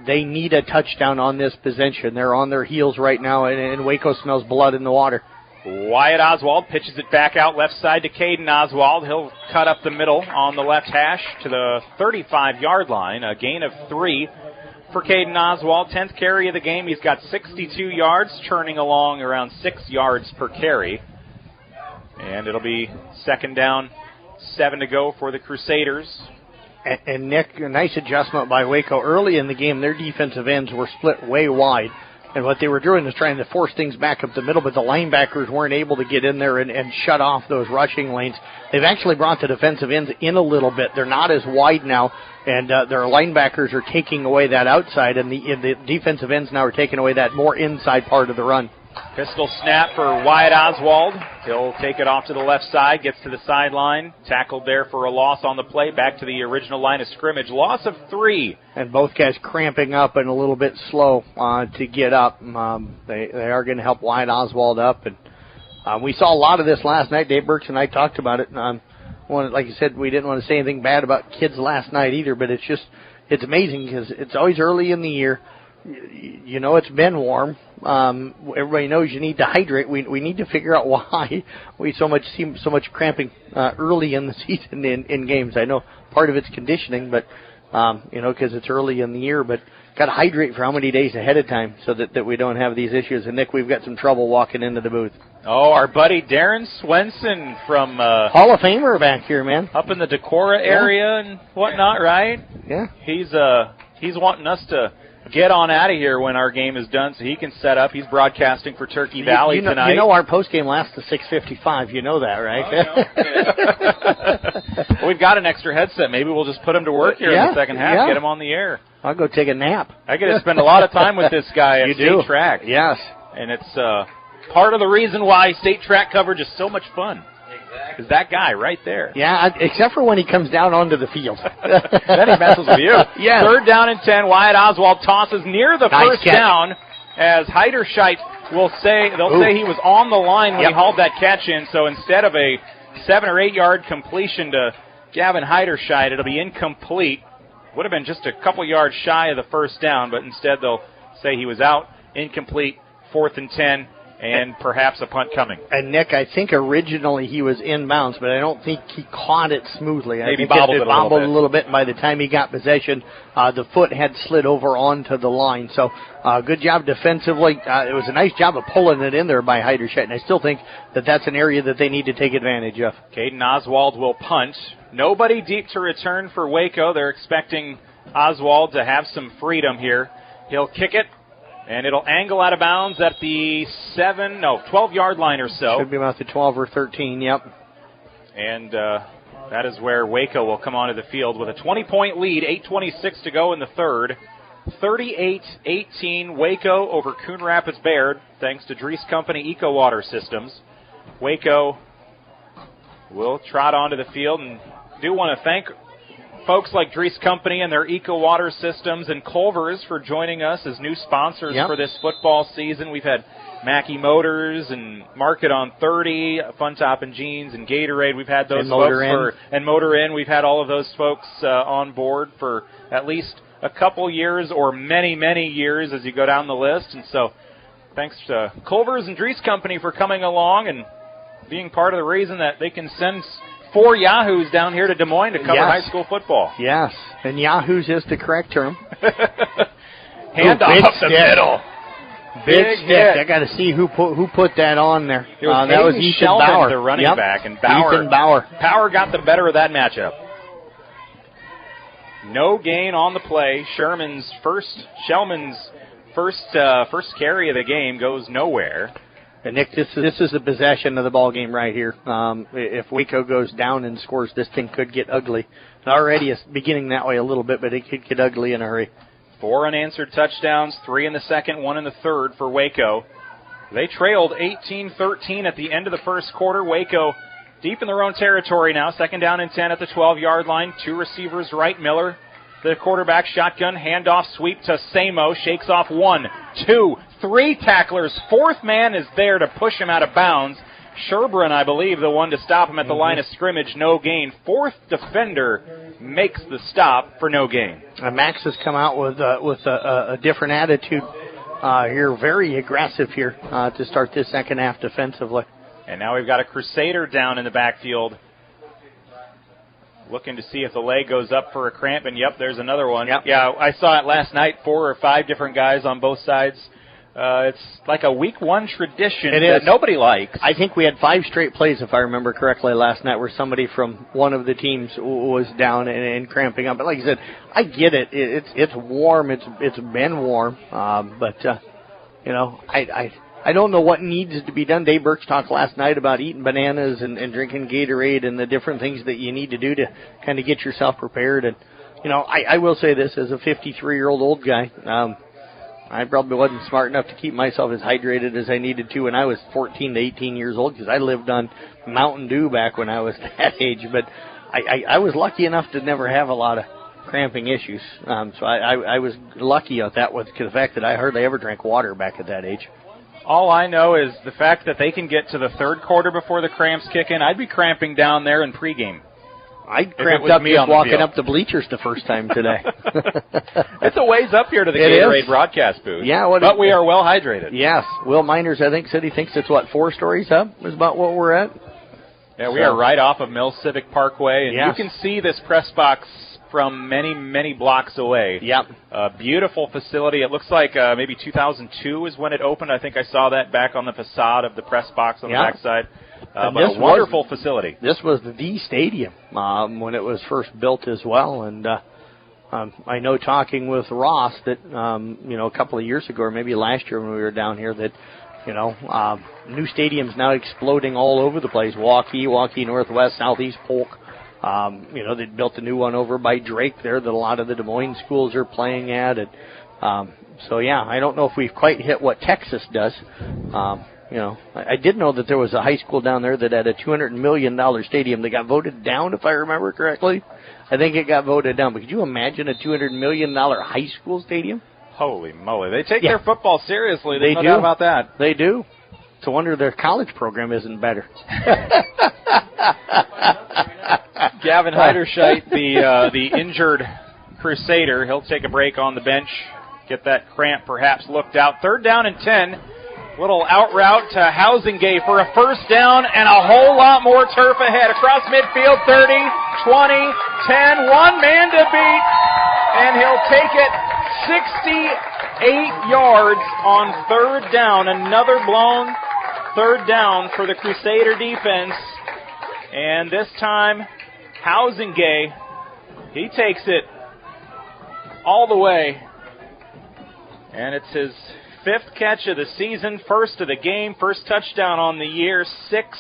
They need a touchdown on this possession. They're on their heels right now, and Waco smells blood in the water. Wyatt Oswald pitches it back out left side to Caden Oswald. He'll cut up the middle on the left hash to the 35-yard line. A gain of 3 for Caden Oswald. 10th carry of the game. He's got 62 yards, churning along around 6 yards per carry. And it'll be second down, 7 to go for the Crusaders. And Nick, a nice adjustment by Waco. Early in the game, their defensive ends were split way wide. And what they were doing is trying to force things back up the middle, but the linebackers weren't able to get in there and shut off those rushing lanes. They've actually brought the defensive ends in a little bit. They're not as wide now, and their linebackers are taking away that outside, and the defensive ends now are taking away that more inside part of the run. Pistol snap for Wyatt Oswald. He'll take it off to the left side, gets to the sideline. Tackled there for a loss on the play. Back to the original line of scrimmage. Loss of 3. And both guys cramping up and a little bit slow to get up. They are going to help Wyatt Oswald up. And we saw a lot of this last night. Dave Burks and I talked about it. Like you said, we didn't want to say anything bad about kids last night either, but it's amazing because it's always early in the year. You know it's been warm. Everybody knows you need to hydrate. We need to figure out why we see so much cramping early in the season in games. I know part of it's conditioning, but because it's early in the year, but got to hydrate for how many days ahead of time so that we don't have these issues. And, Nick, we've got some trouble walking into the booth. Oh, our buddy Darren Swenson from Hall of Famer back here, man. Up in the Decorah area and whatnot, right? Yeah. He's wanting us to get on out of here when our game is done so he can set up. He's broadcasting for Turkey Valley tonight. You know our postgame lasts to 6:55. You know that, right? Well, we've got an extra headset. Maybe we'll just put him to work here in the second half, get him on the air. I'll go take a nap. I get to spend a lot of time with this guy at State Track. Yes. And it's part of the reason why State Track coverage is so much fun. Exactly. Is that guy right there. Yeah, except for when he comes down onto the field. Then he messes with you. Yeah. 3rd down and 10. Wyatt Oswald tosses near the first down as Heiderscheit they'll say he was on the line when he hauled that catch in. So instead of a 7 or 8 yard completion to Gavin Heiderscheit, it'll be incomplete. Would have been just a couple yards shy of the first down, but instead they'll say he was out, incomplete, 4th and 10. And perhaps a punt coming. And, Nick, I think originally he was inbounds, but I don't think he caught it smoothly. Maybe I think bobbled it bobbled a little bit. And by the time he got possession, the foot had slid over onto the line. So good job defensively. It was a nice job of pulling it in there by Heiderscheit, and I still think that's an area that they need to take advantage of. Caden Oswald will punt. Nobody deep to return for Waco. They're expecting Oswald to have some freedom here. He'll kick it. And it'll angle out of bounds at the 12-yard line or so. Should be about the 12 or 13, yep. And that is where Waco will come onto the field with a 20-point lead, 8:26 to go in the third. 38-18 Waco over Coon Rapids Bayard, thanks to Dries Company Eco Water Systems. Waco will trot onto the field, and do want to thank folks like Dries Company and their Eco Water Systems and Culver's for joining us as new sponsors for this football season. We've had Mackey Motors and Market on 30, Fun Top and Jeans and Gatorade. We've had those folks and Motor Inn. We've had all of those folks on board for at least a couple years or many, many years as you go down the list. And so thanks to Culver's and Dries Company for coming along and being part of the reason that they can send 4 Yahoos down here to Des Moines to cover high school football. Yes, and Yahoos is the correct term. Hand off the middle. Big stick. I got to see who put that on there. It was that was Ethan Shelvin, Bauer, the running back, and Bauer. Ethan Bauer. Bauer got the better of that matchup. No gain on the play. Shellman's first carry of the game goes nowhere. And Nick, this is the possession of the ball game right here. If Waco goes down and scores, this thing could get ugly. Already it's beginning that way a little bit, but it could get ugly in a hurry. 4 unanswered touchdowns, 3 in the second, 1 in the third for Waco. They trailed 18-13 at the end of the first quarter. Waco deep in their own territory now. 2nd down and 10 at the 12-yard line. 2 receivers right. Miller, the quarterback, shotgun, handoff, sweep to Samo. Shakes off 1, 2, 3 tacklers. 4th man is there to push him out of bounds. Sherbrun, I believe, the one to stop him at the line of scrimmage. No gain. 4th defender makes the stop for no gain. Max has come out with a different attitude here. Very aggressive here to start this second half defensively. And now we've got a Crusader down in the backfield. Looking to see if the leg goes up for a cramp, and yep, there's another one. Yep. Yeah, I saw it last night, 4 or 5 different guys on both sides. It's like a week 1 tradition that nobody likes. I think we had 5 straight plays, if I remember correctly, last night where somebody from one of the teams was down and cramping up. But like I said, I get it. It's warm. It's been warm. But I don't know what needs to be done. Dave Birch talked last night about eating bananas and drinking Gatorade and the different things that you need to do to kind of get yourself prepared. And, I will say this as a 53-year-old old guy, I probably wasn't smart enough to keep myself as hydrated as I needed to when I was 14 to 18 years old because I lived on Mountain Dew back when I was that age. But I was lucky enough to never have a lot of cramping issues. So I was lucky at that with the fact that I hardly ever drank water back at that age. All I know is the fact that they can get to the third quarter before the cramps kick in. I'd be cramping down there in pregame. I cramped up just walking up the bleachers the first time today. It's a ways up here to the Gatorade broadcast booth. Yeah, but we are well hydrated. Yes. Will Miners, I think, said he thinks it's, 4 stories up is about what we're at? Yeah, we are right off of Mill Civic Parkway, and you can see this press box from many, many blocks away. Yep. Beautiful facility. It looks like maybe 2002 is when it opened. I think I saw that back on the facade of the press box on the backside. But a wonderful facility. This was the stadium when it was first built as well. And I know talking with Ross that, a couple of years ago, or maybe last year when we were down here, that, new stadiums now exploding all over the place. Waukee, Northwest, Southeast Polk. They built a new one over by Drake there that a lot of the Des Moines schools are playing at. And, I don't know if we've quite hit what Texas does. I did know that there was a high school down there that had a $200 million stadium that got voted down, if I remember correctly. I think it got voted down. But could you imagine a $200 million high school stadium? Holy moly. They take their football seriously. There's They no do. doubt about that. They do. It's a wonder their college program isn't better. Gavin Heiderscheit, the injured Crusader, he'll take a break on the bench, get that cramp perhaps looked out. 3rd down and 10. Little out route to Housingay for a first down and a whole lot more turf ahead. Across midfield, 30, 20, 10, one man to beat, and he'll take it 68 yards on 3rd down. Another blown 3rd down for the Crusader defense. And this time, Housingay, he takes it all the way. And it's his 5th catch of the season, 1st of the game, 1st touchdown on the year. 6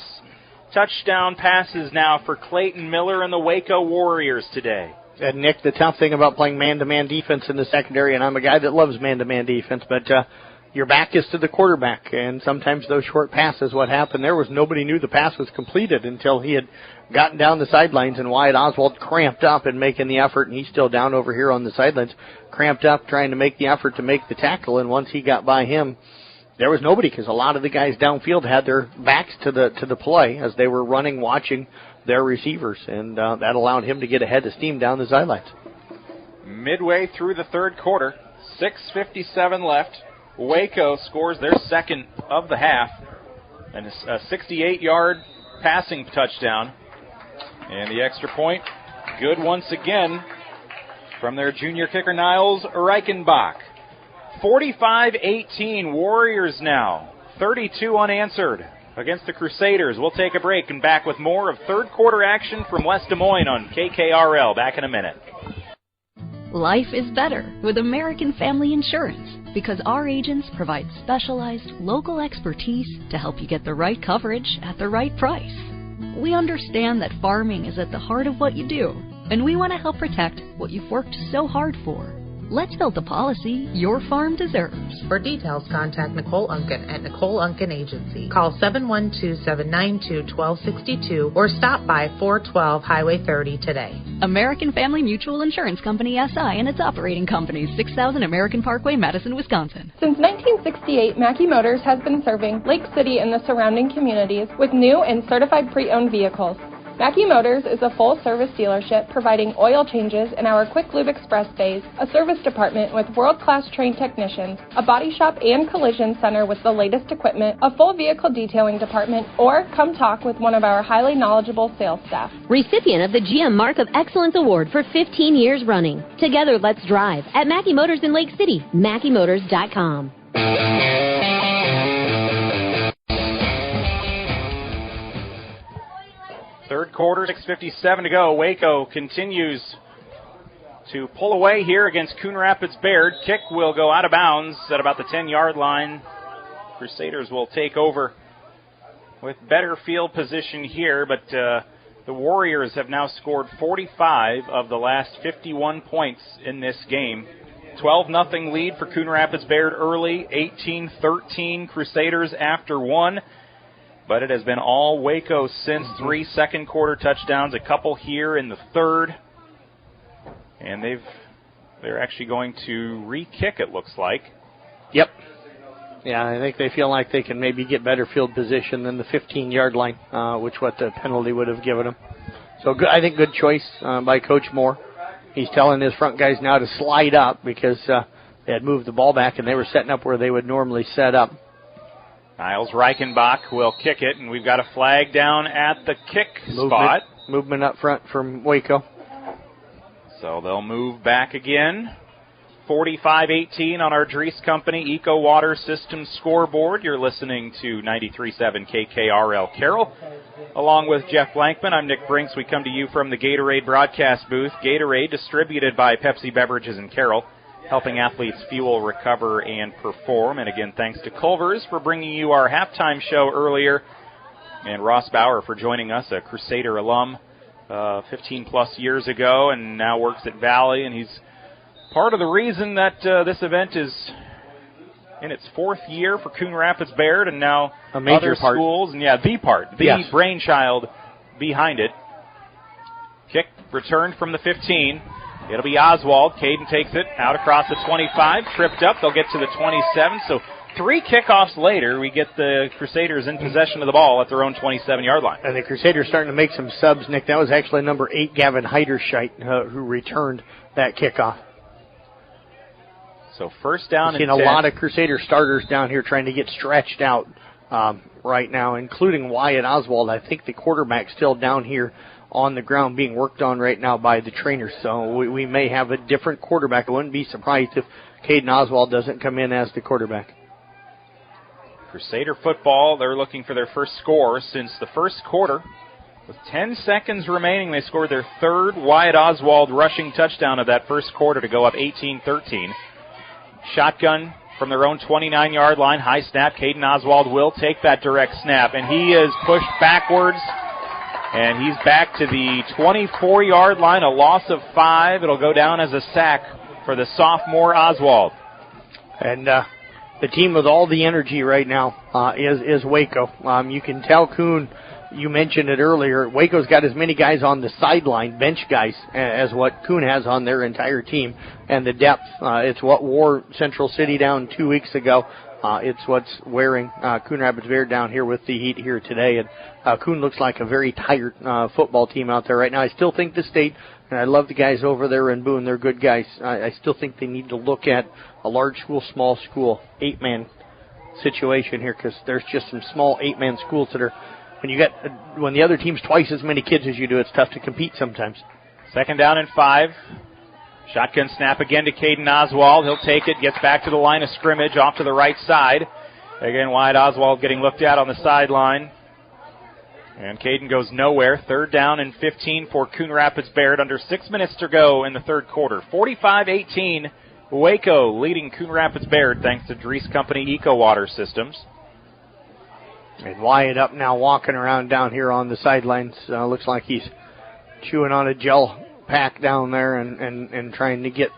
touchdown passes now for Clayton Miller and the Waco Warriors today. And Nick, the tough thing about playing man-to-man defense in the secondary, and I'm a guy that loves man-to-man defense, but your back is to the quarterback, and sometimes those short passes, what happened there was nobody knew the pass was completed until he had gotten down the sidelines, and Wyatt Oswald cramped up in making the effort, and he's still down over here on the sidelines, cramped up trying to make the effort to make the tackle, and once he got by him, there was nobody because a lot of the guys downfield had their backs to the play as they were running, watching their receivers, and that allowed him to get ahead of steam down the sidelines. Midway through the 3rd quarter, 6:57 left. Waco scores their 2nd of the half, and a 68-yard passing touchdown. And the extra point, good once again from their junior kicker, Niles Reichenbach. 45-18, Warriors now, 32 unanswered against the Crusaders. We'll take a break and back with more of 3rd quarter action from West Des Moines on KKRL. Back in a minute. Life is better with American Family Insurance because our agents provide specialized local expertise to help you get the right coverage at the right price. We understand that farming is at the heart of what you do, and we want to help protect what you've worked so hard for. Let's build the policy your farm deserves. For details, contact Nicole Unken at Nicole Unken Agency. Call 712-792-1262 or stop by 412 Highway 30 today. American Family Mutual Insurance Company, SI, and its operating companies, 6000 American Parkway, Madison, Wisconsin. Since 1968, Mackey Motors has been serving Lake City and the surrounding communities with new and certified pre-owned vehicles. Mackey Motors is a full-service dealership providing oil changes in our Quick Lube Express bays, a service department with world-class trained technicians, a body shop and collision center with the latest equipment, a full vehicle detailing department, or come talk with one of our highly knowledgeable sales staff. Recipient of the GM Mark of Excellence Award for 15 years running. Together, let's drive at Mackey Motors in Lake City, MackeyMotors.com. Third quarter, 6:57 to go. Waco continues to pull away here against Coon Rapids Bayard. Kick will go out of bounds at about the 10-yard line. Crusaders will take over with better field position here, but the Warriors have now scored 45 of the last 51 points in this game. 12-0 lead for Coon Rapids Bayard early, 18-13 Crusaders after one. But it has been all Waco since. 3 second quarter touchdowns, a couple here in the third. And they're actually going to re-kick, it looks like. Yep. Yeah, I think they feel like they can maybe get better field position than the 15-yard line, which what the penalty would have given them. So good, I think good choice by Coach Moore. He's telling his front guys now to slide up because they had moved the ball back and they were setting up where they would normally set up. Niles Reichenbach will kick it, and we've got a flag down at the kick spot. Movement up front from Waco. So they'll move back again. 45-18 on our Dries Company Eco Water Systems scoreboard. You're listening to 93.7 KKRL Carroll. Along with Jeff Blankman, I'm Nick Brinks. We come to you from the Gatorade broadcast booth. Gatorade, distributed by Pepsi Beverages in Carroll, helping athletes fuel, recover, and perform. And again, thanks to Culver's for bringing you our halftime show earlier. And Ross Bauer for joining us, a Crusader alum 15-plus years ago, and now works at Valley. And he's part of the reason that this event is in its fourth year for Coon Rapids Bayard, and now other schools. And the brainchild behind it. Kick returned from the 15. It'll be Oswald. Caden takes it out across the 25, tripped up. They'll get to the 27. So 3 kickoffs later, we get the Crusaders in possession of the ball at their own 27-yard line. And the Crusaders starting to make some subs, Nick. That was actually number 8, Gavin Heiderscheit, who returned that kickoff. So first down and 10. We've seen a lot of Crusader starters down here trying to get stretched out right now, including Wyatt Oswald. I think the quarterback's still down here on the ground being worked on right now by the trainers. So we may have a different quarterback. I wouldn't be surprised if Caden Oswald doesn't come in as the quarterback. Crusader football, they're looking for their first score since the first quarter. With 10 seconds remaining, they scored their third Wyatt Oswald rushing touchdown of that first quarter to go up 18-13. Shotgun from their own 29-yard line. High snap. Caden Oswald will take that direct snap, and he is pushed backwards. And he's back to the 24-yard line, a loss of 5. It'll go down as a sack for the sophomore Oswald. And the team with all the energy right now is Waco. You can tell Coon, you mentioned it earlier, Waco's got as many guys on the sideline, bench guys, as what Coon has on their entire team. And the depth, it's what wore Central City down 2 weeks ago. It's what's wearing Coon Rapids Bayard down here with the heat here today. And Coon looks like a very tired football team out there right now. I still think the state, and I love the guys over there in Boone, they're good guys. I still think they need to look at a large school, small school, 8-man situation here, because there's just some small 8-man schools that are, when the other team's twice as many kids as you do, it's tough to compete sometimes. Second down and 5. Shotgun snap again to Caden Oswald. He'll take it, gets back to the line of scrimmage, off to the right side. Again, Wyatt Oswald getting looked at on the sideline. And Caden goes nowhere. Third down and 15 for Coon Rapids Bayard. Under 6 minutes to go in the third quarter. 45-18, Waco leading Coon Rapids Bayard thanks to Dries Company Eco Water Systems. And Wyatt up now walking around down here on the sidelines. Looks like he's chewing on a gel pack down there and trying to get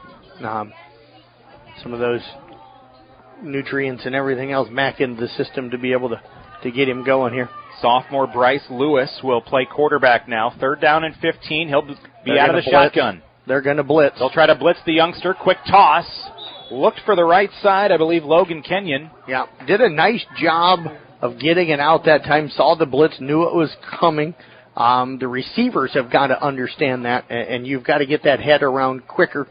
some of those nutrients and everything else back into the system to be able to get him going here. Sophomore Bryce Lewis will play quarterback now. Third down and 15. He'll be out of the shotgun. They're going to blitz. They'll try to blitz the youngster. Quick toss. Looked for the right side, I believe, Logan Kenyon. Yeah, did a nice job of getting it out that time. Saw the blitz, knew it was coming. The receivers have got to understand that, and you've got to get that head around quicker,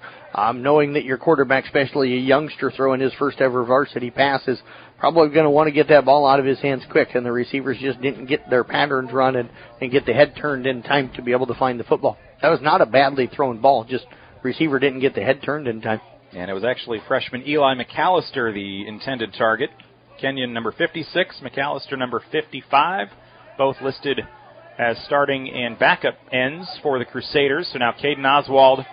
knowing that your quarterback, especially a youngster throwing his first ever varsity pass, is probably going to want to get that ball out of his hands quick, and the receivers just didn't get their patterns run and get the head turned in time to be able to find the football. That was not a badly thrown ball, just receiver didn't get the head turned in time. And it was actually freshman Eli McAllister, the intended target. Kenyon, number 56, McAllister, number 55, both listed as starting and backup ends for the Crusaders. So now Caden Oswald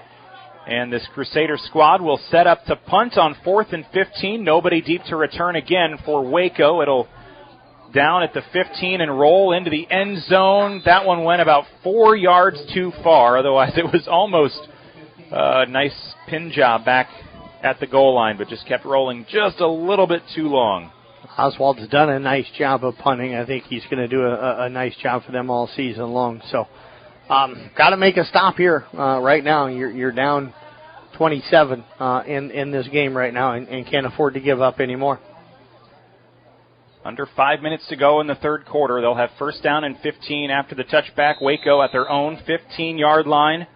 and this Crusader squad will set up to punt on 4th and 15. Nobody deep to return again for Waco. It'll down at the 15 and roll into the end zone. That one went about 4 yards too far. Otherwise, it was almost a nice pin job back at the goal line, but just kept rolling just a little bit too long. Oswald's done a nice job of punting. I think he's going to do a nice job for them all season long. So, got to make a stop here right now. You're down 27 in this game right now and can't afford to give up anymore. Under 5 minutes to go in the third quarter. They'll have first down and 15 after the touchback. Waco at their own 15-yard line.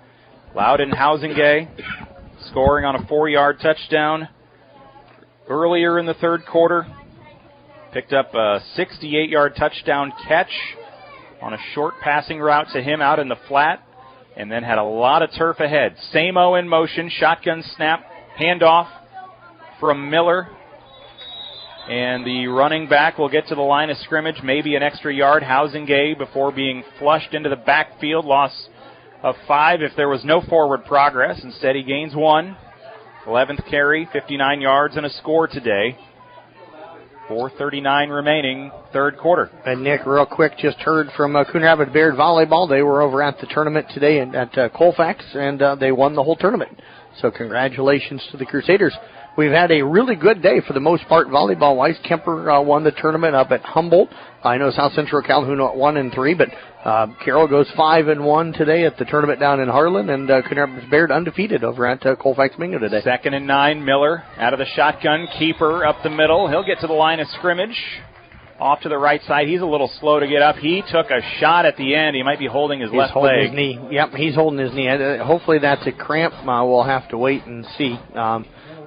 Loudon Housingay scoring on a 4-yard touchdown earlier in the third quarter. Picked up a 68-yard touchdown catch on a short passing route to him out in the flat. and then had a lot of turf ahead. Samo in motion, shotgun snap, handoff from Miller. And the running back will get to the line of scrimmage, maybe an extra yard, Housingay, before being flushed into the backfield. Loss of 5 if there was no forward progress. Instead, he gains 1. 11th carry, 59 yards and a score today. 4:39 remaining, third quarter. And Nick, real quick, just heard from Coon Rapids Bayard Volleyball. They were over at the tournament today at Colfax, and they won the whole tournament. So congratulations to the Crusaders. We've had a really good day for the most part volleyball-wise. Kemper won the tournament up at Humboldt. I know South Central Calhoun at 1-3, but Carroll goes 5-1 today at the tournament down in Harlan, and Coon Rapids Bayard undefeated over at Colfax Mingo today. 2nd and 9, Miller out of the shotgun, keeper up the middle. He'll get to the line of scrimmage. Off to the right side. He's a little slow to get up. He took a shot at the end. He might be holding his left holding leg. His knee. Yep, he's holding his knee. Hopefully that's a cramp. We'll have to wait and see.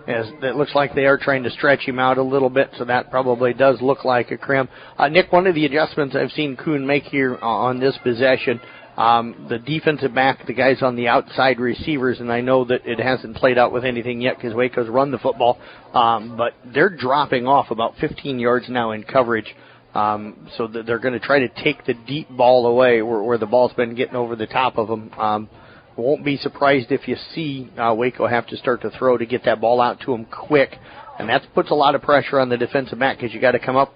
As it looks like they are trying to stretch him out a little bit, so that probably does look like a cramp. Nick, one of the adjustments I've seen Coon make here on this possession, the defensive back, the guys on the outside receivers, and I know that it hasn't played out with anything yet because Waco's run the football, but they're dropping off about 15 yards now in coverage. So that they're going to try to take the deep ball away where the ball's been getting over the top of them. Won't be surprised if you see Waco have to start to throw to get that ball out to them quick. And that puts a lot of pressure on the defensive back because you got to come up,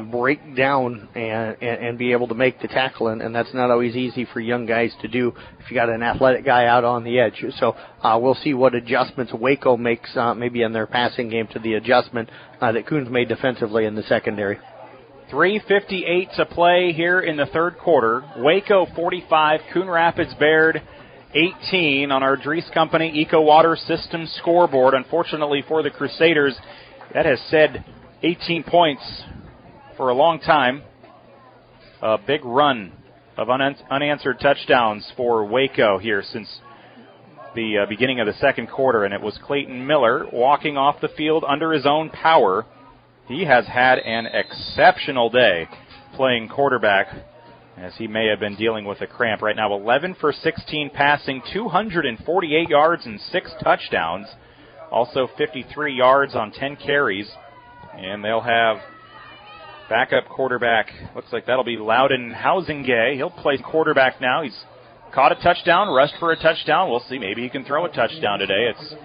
break down, and be able to make the tackle. And that's not always easy for young guys to do if you got an athletic guy out on the edge. So we'll see what adjustments Waco makes maybe in their passing game to the adjustment that Coons made defensively in the secondary. 3:58 to play here in the third quarter. Waco 45, Coon Rapids Bayard 18 on our Dries Company Eco Water System scoreboard. Unfortunately for the Crusaders, that has said 18 points for a long time. A big run of unanswered touchdowns for Waco here since the beginning of the second quarter, and it was Clayton Miller walking off the field under his own power. He has had an exceptional day playing quarterback, as he may have been dealing with a cramp. Right now, 11 for 16 passing, 248 yards and 6 touchdowns. Also 53 yards on 10 carries. And they'll have backup quarterback. Looks like that'll be Loudon Housingay. He'll play quarterback now. He's caught a touchdown, rushed for a touchdown. We'll see. Maybe he can throw a touchdown today. It's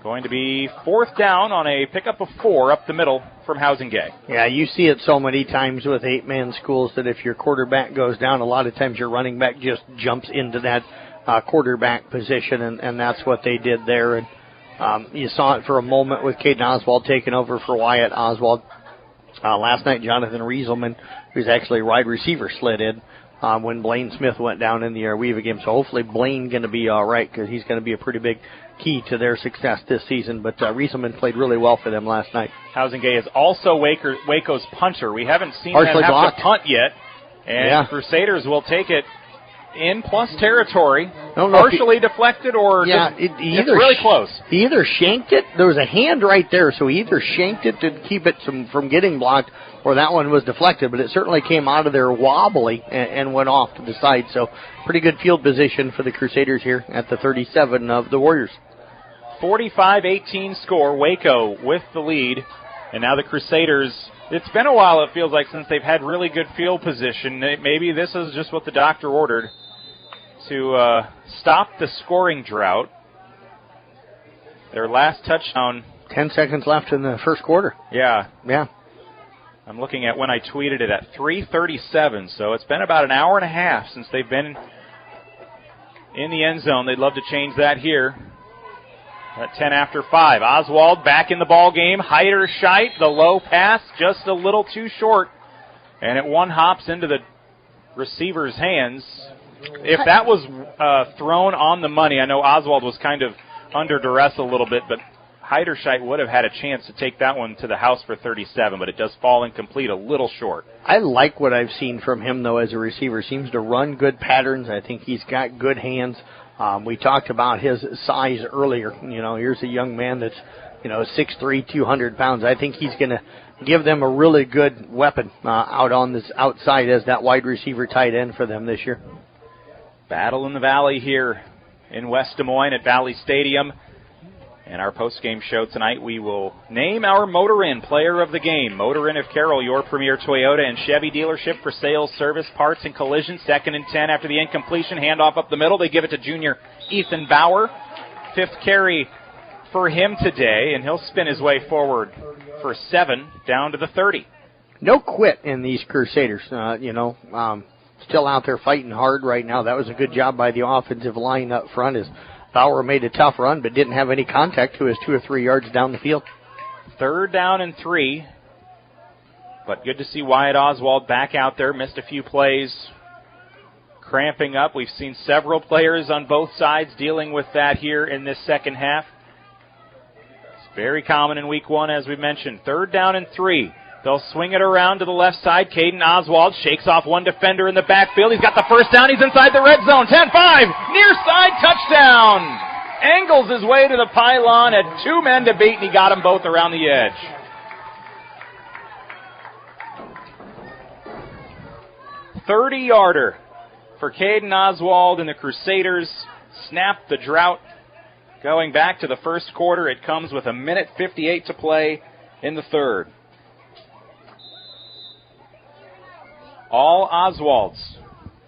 going to be 4th down on a pickup of 4 up the middle from Housingay. Yeah, you see it so many times with 8-man schools that if your quarterback goes down, a lot of times your running back just jumps into that quarterback position, and that's what they did there. And you saw it for a moment with Caden Oswald taking over for Wyatt Oswald. Last night, Jonathan Rieselman, who's actually a wide receiver, slid in when Blaine Smith went down in the Arweva game. So hopefully Blaine going to be all right because he's going to be a pretty big key to their success this season. But Rieselman played really well for them last night. Housingay is also Waco's punter. We haven't seen them have blocked to punt yet. And Crusaders will take it in plus territory, partially deflected or it's really close. He either shanked it. There was a hand right there, so he either shanked it to keep it from getting blocked, or that one was deflected, but it certainly came out of there wobbly and went off to the side. So pretty good field position for the Crusaders here at the 37 of the Warriors. 45-18 score, Waco with the lead, and now the Crusaders, it's been a while, it feels like, since they've had really good field position. Maybe this is just what the doctor ordered to stop the scoring drought. Their last touchdown. 10 seconds left in the first quarter. Yeah. Yeah. I'm looking at when I tweeted it at 3:37, so it's been about an hour and a half since they've been in the end zone. They'd love to change that here. At 10 after 5. Oswald back in the ball game. Heiderscheit, the low pass, just a little too short. And it one hops into the receiver's hands. If that was thrown on the money, I know Oswald was kind of under duress a little bit, but Heiderscheit would have had a chance to take that one to the house for 37, but it does fall incomplete, a little short. I like what I've seen from him, though, as a receiver. Seems to run good patterns. I think he's got good hands. We talked about his size earlier. You know, here's a young man that's, 6'3", 200 pounds. I think he's going to give them a really good weapon out on this outside as that wide receiver tight end for them this year. Battle in the Valley here in West Des Moines at Valley Stadium. And our post-game show tonight, we will name our Motor Inn Player of the Game. Motor Inn of Carroll, your premier Toyota and Chevy dealership for sales, service, parts, and collision. 2nd and 10 after the incompletion. Handoff up the middle. They give it to junior Ethan Bauer. 5th carry for him today, and he'll spin his way forward for 7 down to the 30. No quit in these Crusaders. Still out there fighting hard right now. That was a good job by the offensive line up front as Bauer made a tough run but didn't have any contact to his 2 or 3 yards down the field. 3rd down and 3. But good to see Wyatt Oswald back out there. Missed a few plays. Cramping up. We've seen several players on both sides dealing with that here in this second half. It's very common in week 1, as we mentioned. 3rd down and 3. They'll swing it around to the left side. Caden Oswald shakes off one defender in the backfield. He's got the first down. He's inside the red zone. 10-5. Near side touchdown. Angles his way to the pylon. Had 2 men to beat, and he got them both around the edge. "30-yarder for Caden Oswald, and the Crusaders snap the drought. Going back to the first quarter, it comes with 1:58 to play in the third. All Oswalds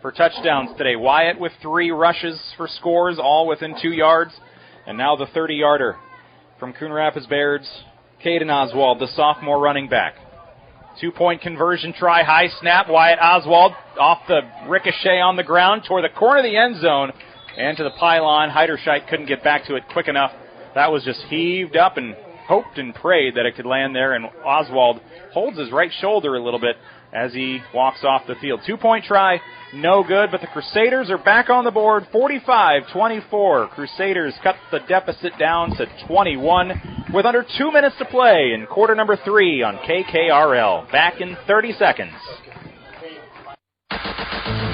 for touchdowns today. Wyatt with 3 rushes for scores, all within 2 yards. And now the 30-yarder from Coon Rapids Baird's Caden Oswald, the sophomore running back. 2-point conversion try, high snap. Wyatt Oswald off the ricochet on the ground toward the corner of the end zone and to the pylon. Heiderscheit couldn't get back to it quick enough. That was just heaved up and hoped and prayed that it could land there, and Oswald holds his right shoulder a little bit as he walks off the field. 2-point try, no good, but the Crusaders are back on the board, 45-24. Crusaders cut the deficit down to 21 with under 2 minutes to play in quarter number 3 on KKRL. Back in 30 seconds.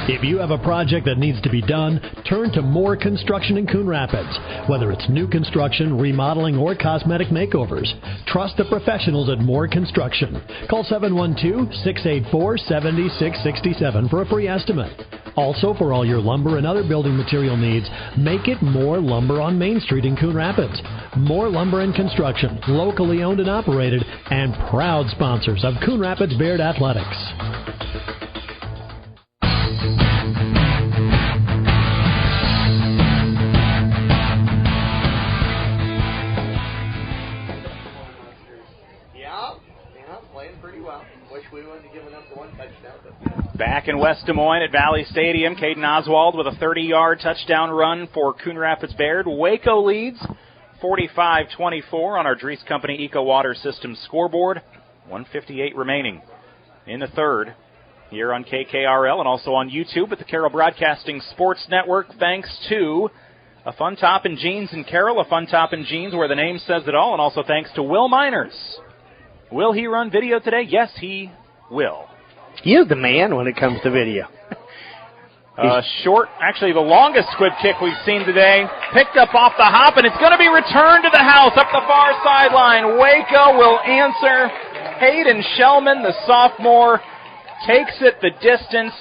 If you have a project that needs to be done, turn to Moore Construction in Coon Rapids. Whether it's new construction, remodeling, or cosmetic makeovers, trust the professionals at Moore Construction. Call 712-684-7667 for a free estimate. Also, for all your lumber and other building material needs, make it Moore Lumber on Main Street in Coon Rapids. Moore Lumber and Construction, locally owned and operated, and proud sponsors of Coon Rapids Baird Athletics. Back in West Des Moines at Valley Stadium, Caden Oswald with a 30-yard touchdown run for Coon Rapids Baird. Waco leads 45-24 on our Dries Company Eco Water Systems scoreboard. 1:58 remaining in the third here on KKRL and also on YouTube at the Carroll Broadcasting Sports Network, thanks to A Fun Top in Jeans in Carroll, A Fun Top in Jeans where the name says it all, and also thanks to Will Miners. Will he run video today? Yes, he will. He is the man when it comes to video. Short, actually the longest squib kick we've seen today. Picked up off the hop, and it's going to be returned to the house up the far sideline. Waco will answer. Hayden Shellman, the sophomore, takes it the distance.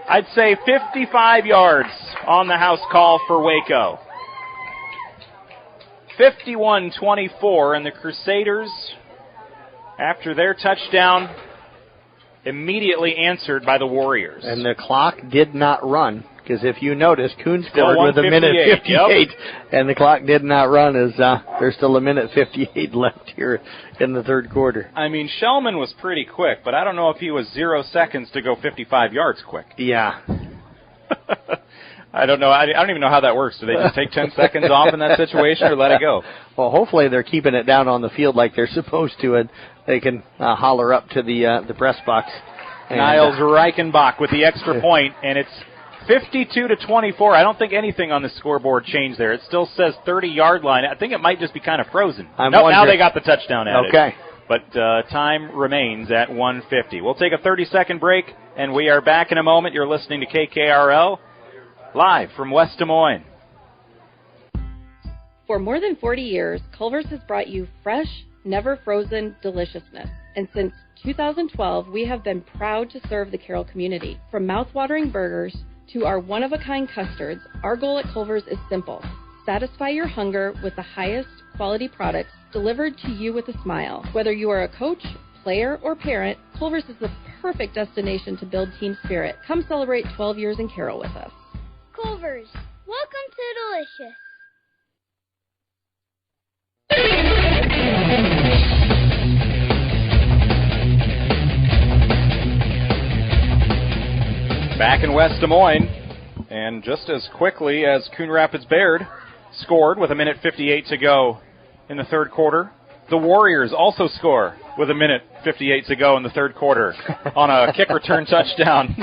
I'd say 55 yards on the house call for Waco. 51-24, and the Crusaders, after their touchdown, immediately answered by the Warriors. And the clock did not run, because if you notice, Coon scored with 1:58, yep. And the clock did not run as there's still 1:58 left here in the third quarter. I mean, Shellman was pretty quick, but I don't know if he was 0 seconds to go 55 yards quick. Yeah. I don't know. I don't even know how that works. Do they just take 10 seconds off in that situation or let it go? Well, hopefully they're keeping it down on the field like they're supposed to, and they can holler up to the press box. And Niles Reichenbach with the extra point, and it's 52-24. I don't think anything on the scoreboard changed there. It still says 30-yard line. I think it might just be kind of frozen. Now they got the touchdown added. Okay. But time remains at 1:50. We'll take a 30-second break, and we are back in a moment. You're listening to KKRL. Live from West Des Moines. For more than 40 years, Culver's has brought you fresh, never frozen deliciousness. And since 2012, we have been proud to serve the Carroll community. From mouth-watering burgers to our one-of-a-kind custards, our goal at Culver's is simple. Satisfy your hunger with the highest quality products delivered to you with a smile. Whether you are a coach, player, or parent, Culver's is the perfect destination to build team spirit. Come celebrate 12 years in Carroll with us. Culver's, welcome to Delicious. Back in West Des Moines, and just as quickly as Coon Rapids Bayard scored with 1:58 to go in the third quarter, the Warriors also score with 1:58 to go in the third quarter on a kick return touchdown.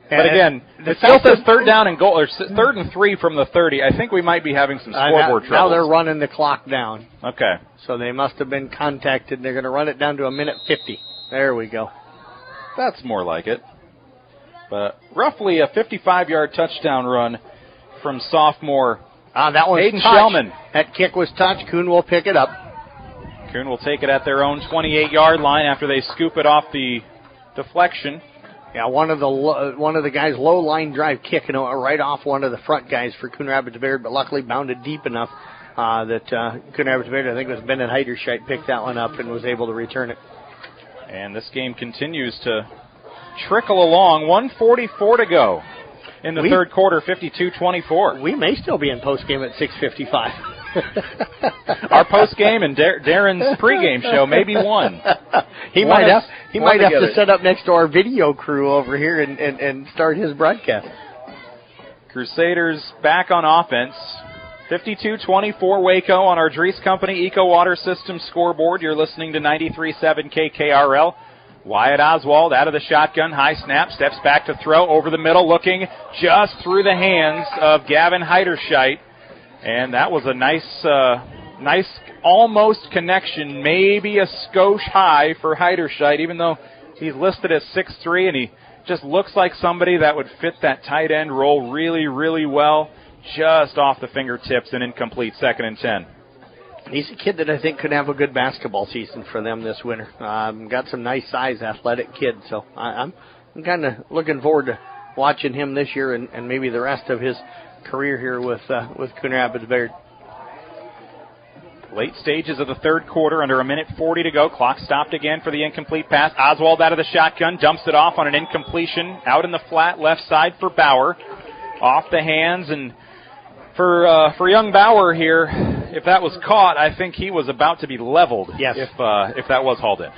But again, it still says third down and goal, or third and 3 from the 30. I think we might be having some scoreboard trouble. Now they're running the clock down. Okay. So they must have been contacted. They're going to run it down to 1:50. There we go. That's more like it. But roughly a 55-yard touchdown run from sophomore that was Hayden touch. Shellman. That kick was touched. Coon will pick it up. Coon will take it at their own 28-yard line after they scoop it off the deflection. Yeah, one of the guys' low line drive kick, right off one of the front guys for Coon Rapids Bayard, but luckily bounded deep enough that Coon Rapids Bayard, I think it was Bennett Heiderscheit, picked that one up and was able to return it. And this game continues to trickle along. 1:44 to go in the third quarter, 52-24. We may still be in postgame at 6:55. Our postgame and Darren's pregame show may be one. He might have to set up next to our video crew over here and start his broadcast. Crusaders back on offense. 52-24 Waco on our Dries Company Eco Water System scoreboard. You're listening to 93.7 KKRL. Wyatt Oswald out of the shotgun, high snap, steps back to throw, over the middle, looking just through the hands of Gavin Heiderscheit. And that was a nice almost connection, maybe a skosh high for Heiderscheit, even though he's listed as 6'3", and he just looks like somebody that would fit that tight end role really, really well. Just off the fingertips and incomplete, 2nd and 10. He's a kid that I think could have a good basketball season for them this winter. Got some nice size, athletic kid, so I'm kind of looking forward to watching him this year and maybe the rest of his career here with Coon Rapids Bayard. Late stages of the third quarter, under 1:40 to go. Clock stopped again for the incomplete pass. Oswald out of the shotgun, dumps it off on an incompletion out in the flat left side for Bauer. Off the hands, and for young Bauer here, if that was caught, I think he was about to be leveled. Yes. If that was hauled in.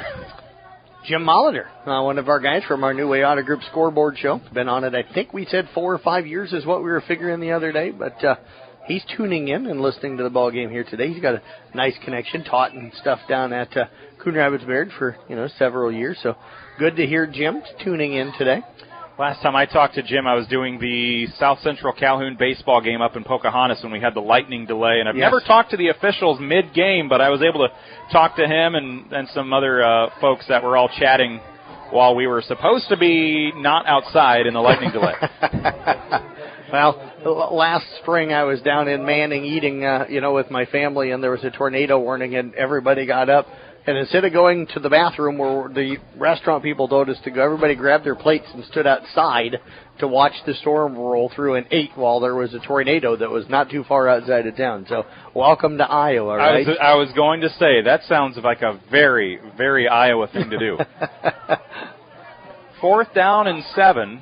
Jim Molitor, one of our guys from our New Way Auto Group scoreboard show. Been on it, I think we said 4 or 5 years is what we were figuring the other day, but he's tuning in and listening to the ball game here today. He's got a nice connection, taught and stuff down at Coon Rapids Bayard for several years, so good to hear Jim tuning in today. Last time I talked to Jim, I was doing the South Central Calhoun baseball game up in Pocahontas when we had the lightning delay. And I've never talked to the officials mid-game, but I was able to talk to him and some other folks that were all chatting while we were supposed to be not outside in the lightning delay. Well, last spring I was down in Manning eating, with my family, and there was a tornado warning, and everybody got up. And instead of going to the bathroom where the restaurant people told us to go, everybody grabbed their plates and stood outside to watch the storm roll through and ate while there was a tornado that was not too far outside of town. So welcome to Iowa, right? I was going to say, that sounds like a very, very Iowa thing to do. 4th down and 7.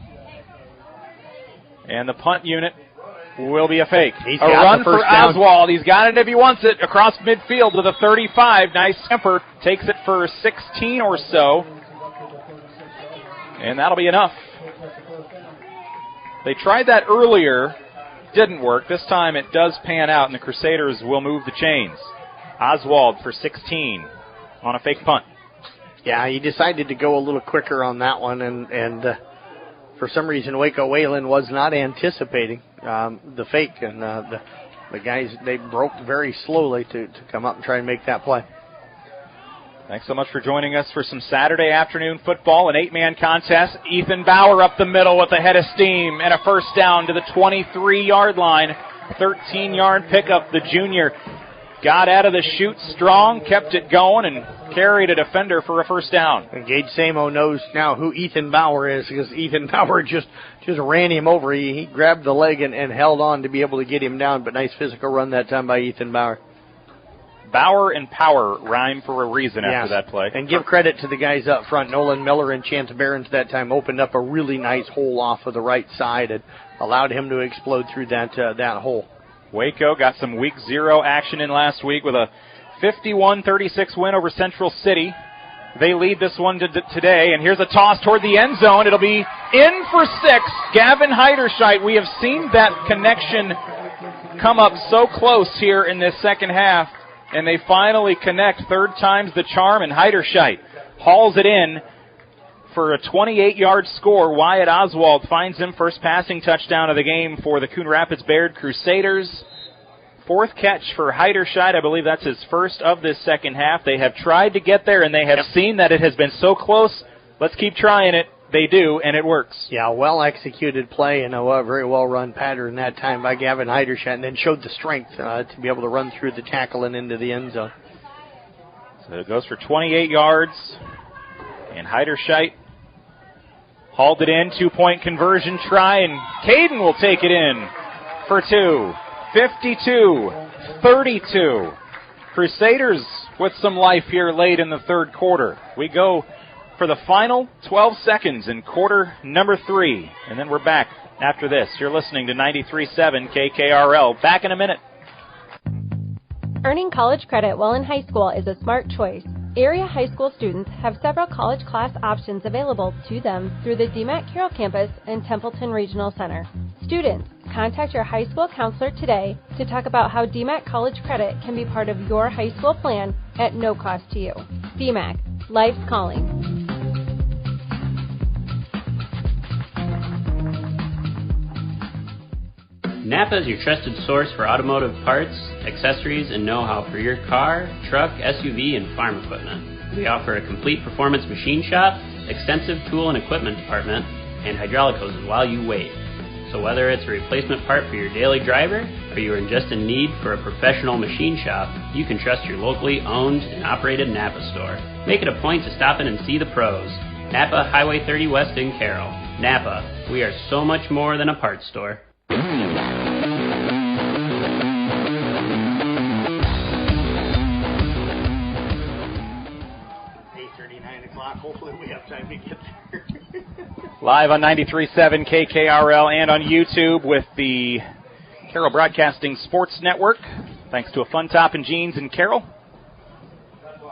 And the punt unit will be a fake. A run for Oswald. He's got it if he wants it. Across midfield to the 35. Nice scamper. Takes it for 16 or so. And that'll be enough. They tried that earlier. Didn't work. This time it does pan out, and the Crusaders will move the chains. Oswald for 16 on a fake punt. Yeah, he decided to go a little quicker on that one, and for some reason Waco Wayland was not anticipating the fake, and the guys, they broke very slowly to come up and try and make that play. Thanks so much for joining us for some Saturday afternoon football, an 8-man contest. Ethan Bauer up the middle with a head of steam and a first down to the 23-yard line. 13-yard pickup, the junior. got out of the chute strong, kept it going, and carried a defender for a first down. And Gage Samo knows now who Ethan Bauer is, because Ethan Bauer just ran him over. He grabbed the leg and held on to be able to get him down, but nice physical run that time by Ethan Bauer. Bauer and power rhyme for a reason after that play. And give credit to the guys up front. Nolan Miller and Chance Behrens that time opened up a really nice hole off of the right side and allowed him to explode through that hole. Waco got some week 0 action in last week with a 51-36 win over Central City. They lead this one today, and here's a toss toward the end zone. It'll be in for 6. Gavin Heiderscheit. We have seen that connection come up so close here in this second half, and they finally connect. Third time's the charm, and Heiderscheit hauls it in for a 28-yard score. Wyatt Oswald finds him first passing touchdown of the game for the Coon Rapids Bayard Crusaders. 4th catch for Heiderscheit. I believe that's his first of this second half. They have tried to get there, and they have seen that it has been so close. Let's keep trying it. They do, and it works. Yeah, well-executed play and a very well-run pattern that time by Gavin Heiderscheit, and then showed the strength to be able to run through the tackle and into the end zone. So it goes for 28 yards, and Heiderscheit hauled it in. 2-point conversion try, and Caden will take it in for 2. 52-32. Crusaders with some life here late in the third quarter. We go for the final 12 seconds in quarter number 3, and then we're back after this. You're listening to 93.7 KKRL. Back in a minute. Earning college credit while in high school is a smart choice. Area high school students have several college class options available to them through the DMAC Carroll campus and Templeton Regional Center. Students, contact your high school counselor today to talk about how DMAC college credit can be part of your high school plan at no cost to you. DMAC, life's calling. Napa is your trusted source for automotive parts, accessories, and know-how for your car, truck, SUV, and farm equipment. We offer a complete performance machine shop, extensive tool and equipment department, and hydraulic hoses while you wait. So whether it's a replacement part for your daily driver, or you are just in need for a professional machine shop, you can trust your locally owned and operated Napa store. Make it a point to stop in and see the pros. Napa, Highway 30 West in Carroll. Napa, we are so much more than a parts store. 9 o'clock. Hopefully we have time to get there. Live on 93.7 KKRL and on YouTube with the Carroll Broadcasting Sports Network. Thanks to a Fun Top and Jeans in Carroll,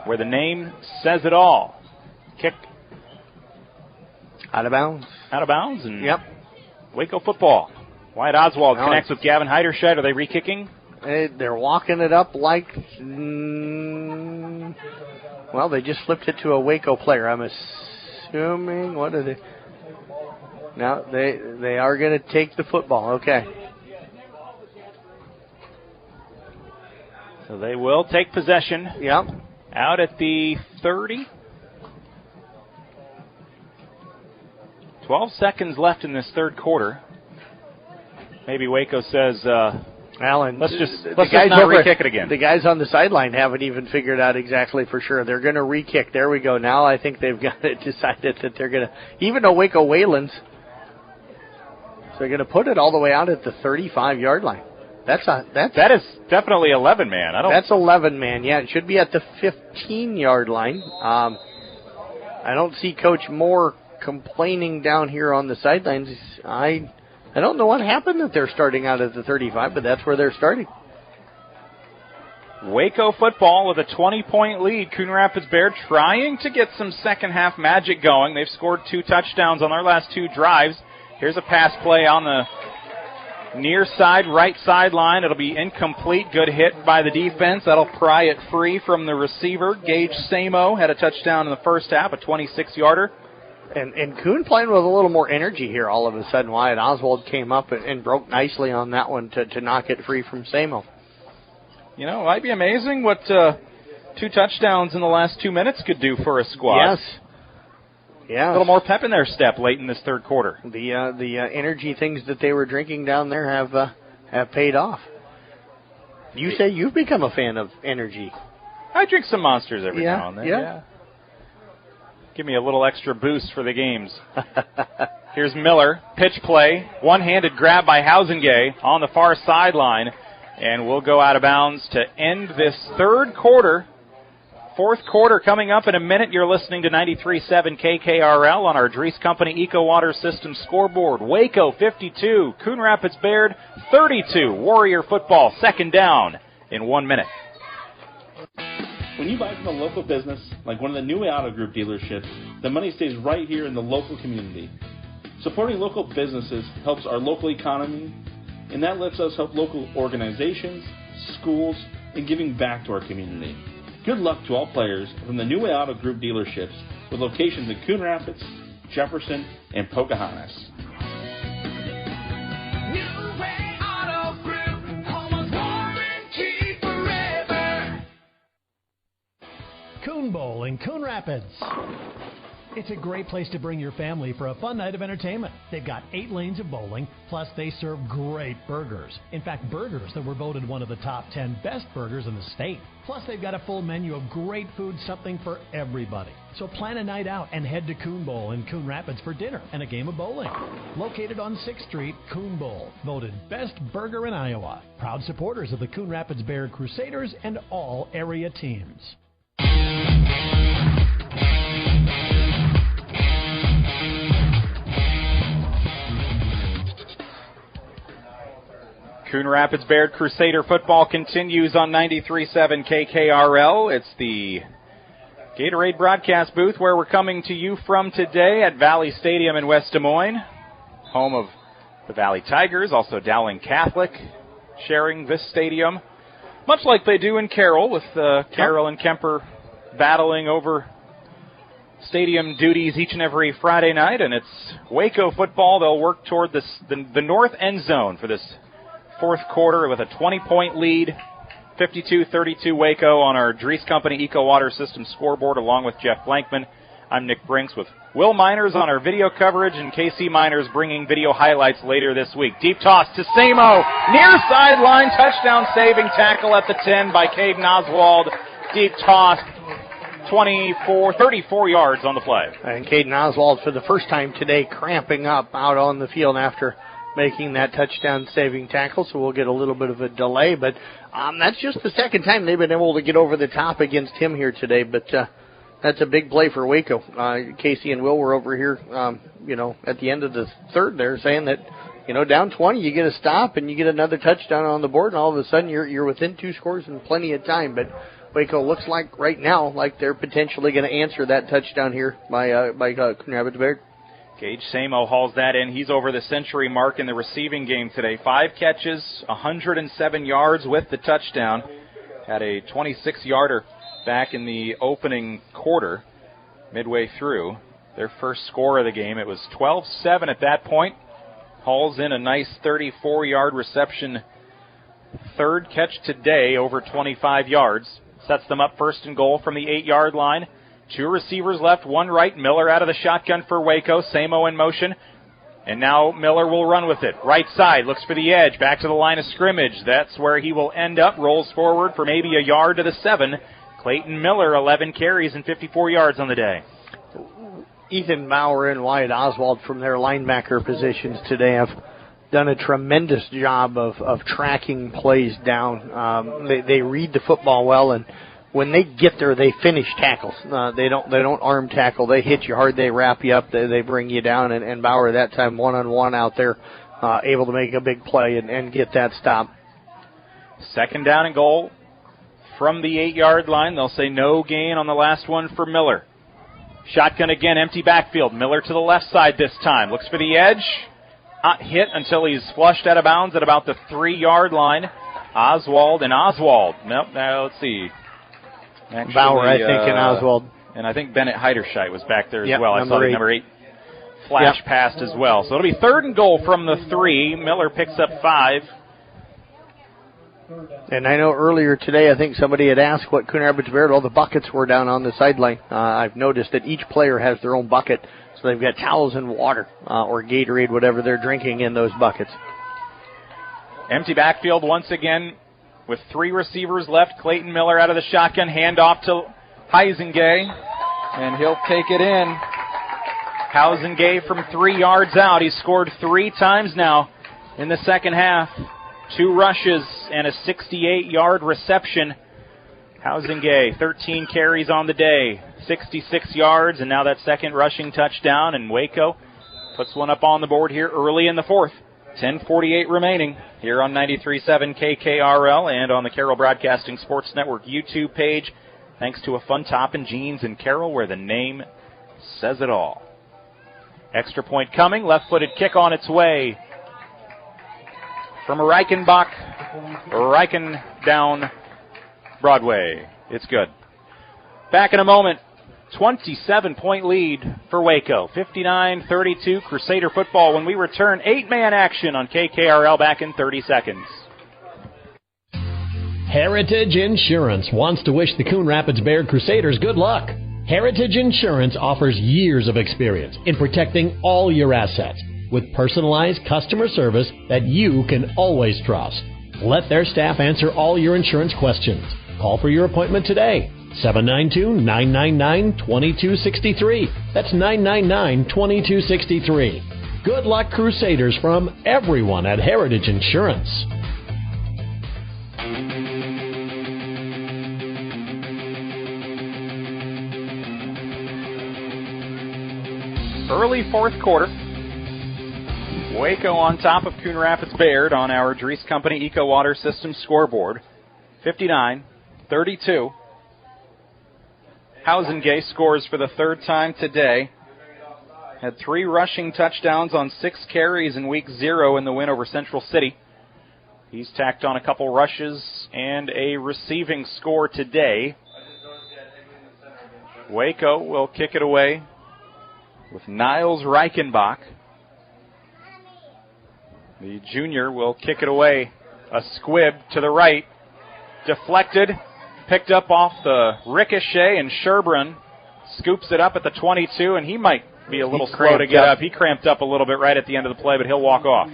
where the name says it all. Kick out of bounds. Out of bounds. And yep. Waco football. Wyatt Oswald connects with Gavin Heiderscheit. Are they re-kicking? They're walking it up like... well, they just flipped it to a Waco player. I'm assuming... What are they... No, they are going to take the football. Okay. So they will take possession. Yep. Out at the 30. 12 seconds left in this third quarter. Maybe Waco says, Alan, let's just not re-kick it again. The guys on the sideline haven't even figured out exactly for sure. They're going to re-kick. There we go. Now I think they've got it decided that they're going to, even though Waco Waylands, so they're going to put it all the way out at the 35-yard line. That is definitely 11 man. That's 11 man. Yeah, it should be at the 15-yard line. I don't see Coach Moore complaining down here on the sidelines. I don't know what happened that they're starting out at the 35, but that's where they're starting. Waco football with a 20-point lead. Coon Rapids Bayard trying to get some second-half magic going. They've scored 2 touchdowns on their last 2 drives. Here's a pass play on the near side, right sideline. It'll be incomplete. Good hit by the defense. That'll pry it free from the receiver. Gage Samo had a touchdown in the first half, a 26-yarder. And Coon playing with a little more energy here all of a sudden. Wyatt Oswald came up and broke nicely on that one to knock it free from Samo. You know, it might be amazing what 2 touchdowns in the last 2 minutes could do for a squad. Yes. Yeah. A little more pep in their step late in this third quarter. The energy things that they were drinking down there have paid off. You say you've become a fan of energy. I drink some Monsters every now and then. Yeah. Give me a little extra boost for the games. Here's Miller. Pitch play. One-handed grab by Hausengay on the far sideline. And we'll go out of bounds to end this third quarter. Fourth quarter coming up in a minute. You're listening to 93.7 KKRL on our Dries Company Eco Water System scoreboard. Waco 52, Coon Rapids Bayard 32. Warrior football, second down in 1 minute. When you buy from a local business, like one of the new Auto Group dealerships, the money stays right here in the local community. Supporting local businesses helps our local economy, and that lets us help local organizations, schools, and giving back to our community. Good luck to all players from the New Way Auto Group dealerships with locations in Coon Rapids, Jefferson, and Pocahontas. New Way Auto Group, home of warranty forever. Coon Bowl in Coon Rapids. It's a great place to bring your family for a fun night of entertainment. They've got 8 lanes of bowling, plus they serve great burgers. In fact, burgers that were voted one of the top 10 best burgers in the state. Plus, they've got a full menu of great food, something for everybody. So plan a night out and head to Coon Bowl in Coon Rapids for dinner and a game of bowling. Located on 6th Street, Coon Bowl, voted best burger in Iowa. Proud supporters of the Coon Rapids Bayard Crusaders and all area teams. Coon Rapids Bayard Crusader football continues on 93.7 KKRL. It's the Gatorade broadcast booth where we're coming to you from today at Valley Stadium in West Des Moines, home of the Valley Tigers, also Dowling Catholic sharing this stadium, much like they do in Carroll, with Carroll and Kemper battling over stadium duties each and every Friday night. And it's Waco football. They'll work toward the north end zone for this fourth quarter with a 20-point lead, 52-32 Waco on our Dries Company Eco Water System scoreboard, along with Jeff Blankman. I'm Nick Brinks with Will Miners on our video coverage, and KC Miners bringing video highlights later this week. Deep toss to Samo, near sideline, touchdown saving tackle at the 10 by Caden Oswald. Deep toss, 34 yards on the play. And Caden Oswald, for the first time today, cramping up out on the field after making that touchdown-saving tackle, so we'll get a little bit of a delay. But that's just the second time they've been able to get over the top against him here today. But that's a big play for Waco. Casey and Will were over here, at the end of the third there, saying that, down 20, you get a stop and you get another touchdown on the board, and all of a sudden you're within 2 scores in plenty of time. But Waco looks like right now like they're potentially going to answer that touchdown here by Coon Rapids Bayard. Gage Samo hauls that in. He's over the century mark in the receiving game today. 5 catches, 107 yards with the touchdown. Had a 26-yarder back in the opening quarter, midway through. Their first score of the game. It was 12-7 at that point. Hauls in a nice 34-yard reception. Third catch today, over 25 yards. Sets them up first and goal from the 8-yard line. 2 receivers left, 1 right. Miller out of the shotgun for Waco. Samo in motion. And now Miller will run with it. Right side, looks for the edge. Back to the line of scrimmage. That's where he will end up. Rolls forward for maybe a yard to the 7. Clayton Miller, 11 carries and 54 yards on the day. Ethan Bauer and Wyatt Oswald from their linebacker positions today have done a tremendous job of tracking plays down. They read the football well, and when they get there, they finish tackles. They don't arm tackle. They hit you hard. They wrap you up. They bring you down. And Bauer that time one-on-one out there, able to make a big play and get that stop. Second down and goal from the 8-yard line. They'll say no gain on the last one for Miller. Shotgun again, empty backfield. Miller to the left side this time. Looks for the edge. Not hit until he's flushed out of bounds at about the 3-yard line. Oswald. Nope, now let's see. Actually, Bauer, I think, and Oswald. And I think Bennett Heiderscheit was back there as yep, well. I saw the number 8 flash past as well. So it'll be third and goal from the 3. Miller picks up 5. And I know earlier today, I think somebody had asked what Coon Rapids Bayard, all the buckets were down on the sideline. I've noticed that each player has their own bucket, so they've got towels and water or Gatorade, whatever they're drinking in those buckets. Empty backfield once again with 3 receivers left. Clayton Miller out of the shotgun, handoff to Heisengay, and he'll take it in. Heisengay from 3 yards out. He's scored 3 times now in the second half. 2 rushes and a 68-yard reception. Heisengay, 13 carries on the day, 66 yards, and now that second rushing touchdown, and Waco puts one up on the board here early in the fourth. 10:48 remaining here on 93.7 KKRL and on the Carroll Broadcasting Sports Network YouTube page, thanks to a Fun Top and Jeans in Carroll where the name says it all. Extra point coming, left-footed kick on its way from Reichenbach. Reichen down Broadway. It's good. Back in a moment. 27-point lead for Waco. 59-32 Crusader football when we return. 8-man action on KKRL back in 30 seconds. Heritage Insurance wants to wish the Coon Rapids Bayard Crusaders good luck. Heritage Insurance offers years of experience in protecting all your assets with personalized customer service that you can always trust. Let their staff answer all your insurance questions. Call for your appointment today. 792-999-2263. That's 999-2263. Good luck, Crusaders, from everyone at Heritage Insurance. Early fourth quarter. Waco on top of Coon Rapids Bayard on our Dries Company Eco Water System scoreboard. 59-32. Heisengay scores for the 3rd time today. Had 3 rushing touchdowns on 6 carries in week 0 in the win over Central City. He's tacked on a couple rushes and a receiving score today. Waco will kick it away with Niles Reichenbach. The junior will kick it away. A squib to the right. Deflected. Picked up off the ricochet, and Sherbrun scoops it up at the 22, and he might be a little slow to get up. He cramped up a little bit right at the end of the play, but he'll walk off.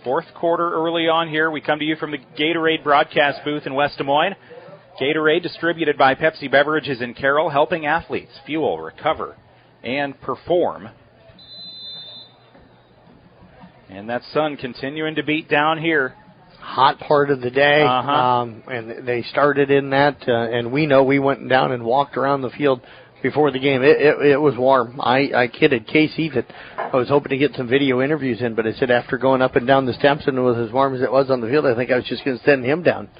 Fourth quarter early on here. We come to you from the Gatorade broadcast booth in West Des Moines. Gatorade distributed by Pepsi Beverages in Carroll, helping athletes fuel, recover, and perform. And that sun continuing to beat down here. Hot part of the day, and they started in that, and we know we went down and walked around the field before the game. It was warm. I kidded Casey that I was hoping to get some video interviews in, but I said after going up and down the steps and it was as warm as it was on the field, I think I was just going to send him down.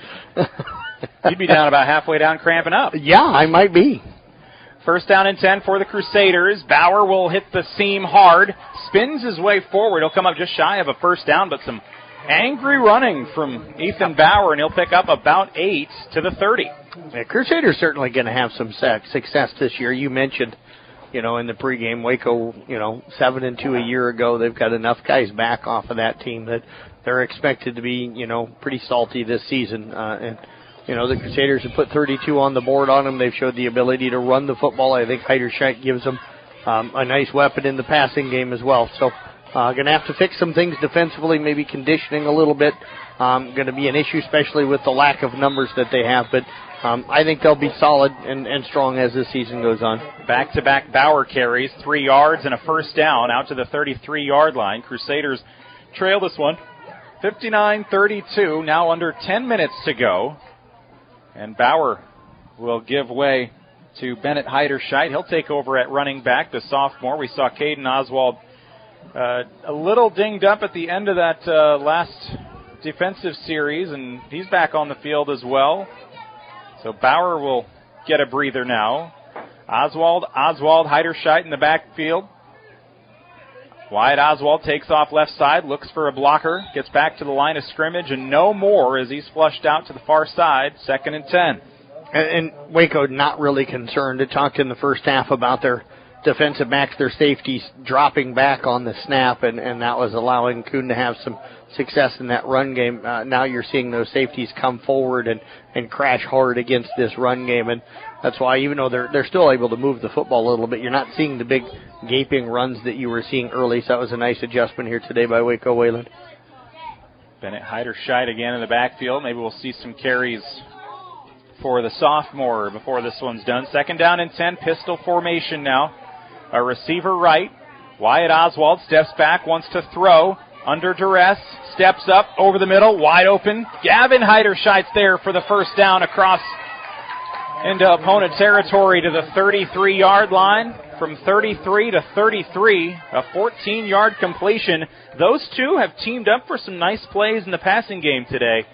You'd be down about halfway down, cramping up. Yeah, I might be. First down and 10 for the Crusaders. Bauer will hit the seam hard, spins his way forward. He'll come up just shy of a first down, but some angry running from Ethan Bauer, and he'll pick up about 8 to the 30. Yeah, Crusaders certainly going to have some success this year. You mentioned, in the pregame, Waco, 7-2 a year ago. They've got enough guys back off of that team that they're expected to be, pretty salty this season. And the Crusaders have put 32 on the board on them. They've showed the ability to run the football. I think Heiderscheid gives them a nice weapon in the passing game as well. So, going to have to fix some things defensively, maybe conditioning a little bit. Going to be an issue, especially with the lack of numbers that they have. But I think they'll be solid and strong as this season goes on. Back-to-back Bauer carries, 3 yards and a first down out to the 33-yard line. Crusaders trail this one, 59-32, now under 10 minutes to go. And Bauer will give way to Bennett Heiderscheid. He'll take over at running back, the sophomore. We saw Caden Oswald a little dinged up at the end of that last defensive series, and he's back on the field as well. So Bauer will get a breather now. Oswald, Heiderscheid in the backfield. Wyatt Oswald takes off left side, looks for a blocker, gets back to the line of scrimmage, and no more as he's flushed out to the far side, 2nd and 10. And Waco not really concerned. They talked in the first half about their defensive backs, their safeties dropping back on the snap, and that was allowing Coon to have some success in that run game. Now you're seeing those safeties come forward and crash hard against this run game, and that's why even though they're still able to move the football a little bit, you're not seeing the big gaping runs that you were seeing early, so that was a nice adjustment here today by Waco Wayland. Bennett Heiderscheid again in the backfield. Maybe we'll see some carries for the sophomore before this one's done. 2nd down and 10, pistol formation now. A receiver right. Wyatt Oswald steps back, wants to throw. Under duress, steps up over the middle, wide open. Gavin Heiderscheid's there for the first down across into opponent territory to the 33-yard line. From 33 to 33, a 14-yard completion. Those two have teamed up for some nice plays in the passing game today.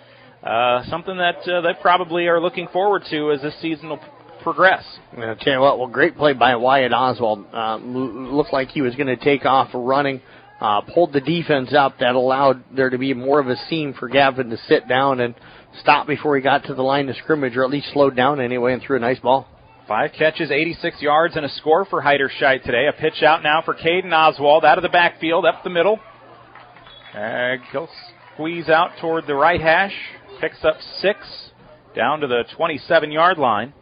Something that they probably are looking forward to as this season will progress. I'll tell you what, Great play by Wyatt Oswald. Looked like he was going to take off running. Pulled the defense up. That allowed there to be more of a seam for Gavin to sit down and stop before he got to the line of scrimmage, or at least slowed down anyway, and thre a nice ball. 5 catches, 86 yards, and a score for Heiderscheid today. A pitch out now for Caden Oswald out of the backfield, up the middle. He'll squeeze out toward the right hash. Picks up 6 down to the 27-yard line.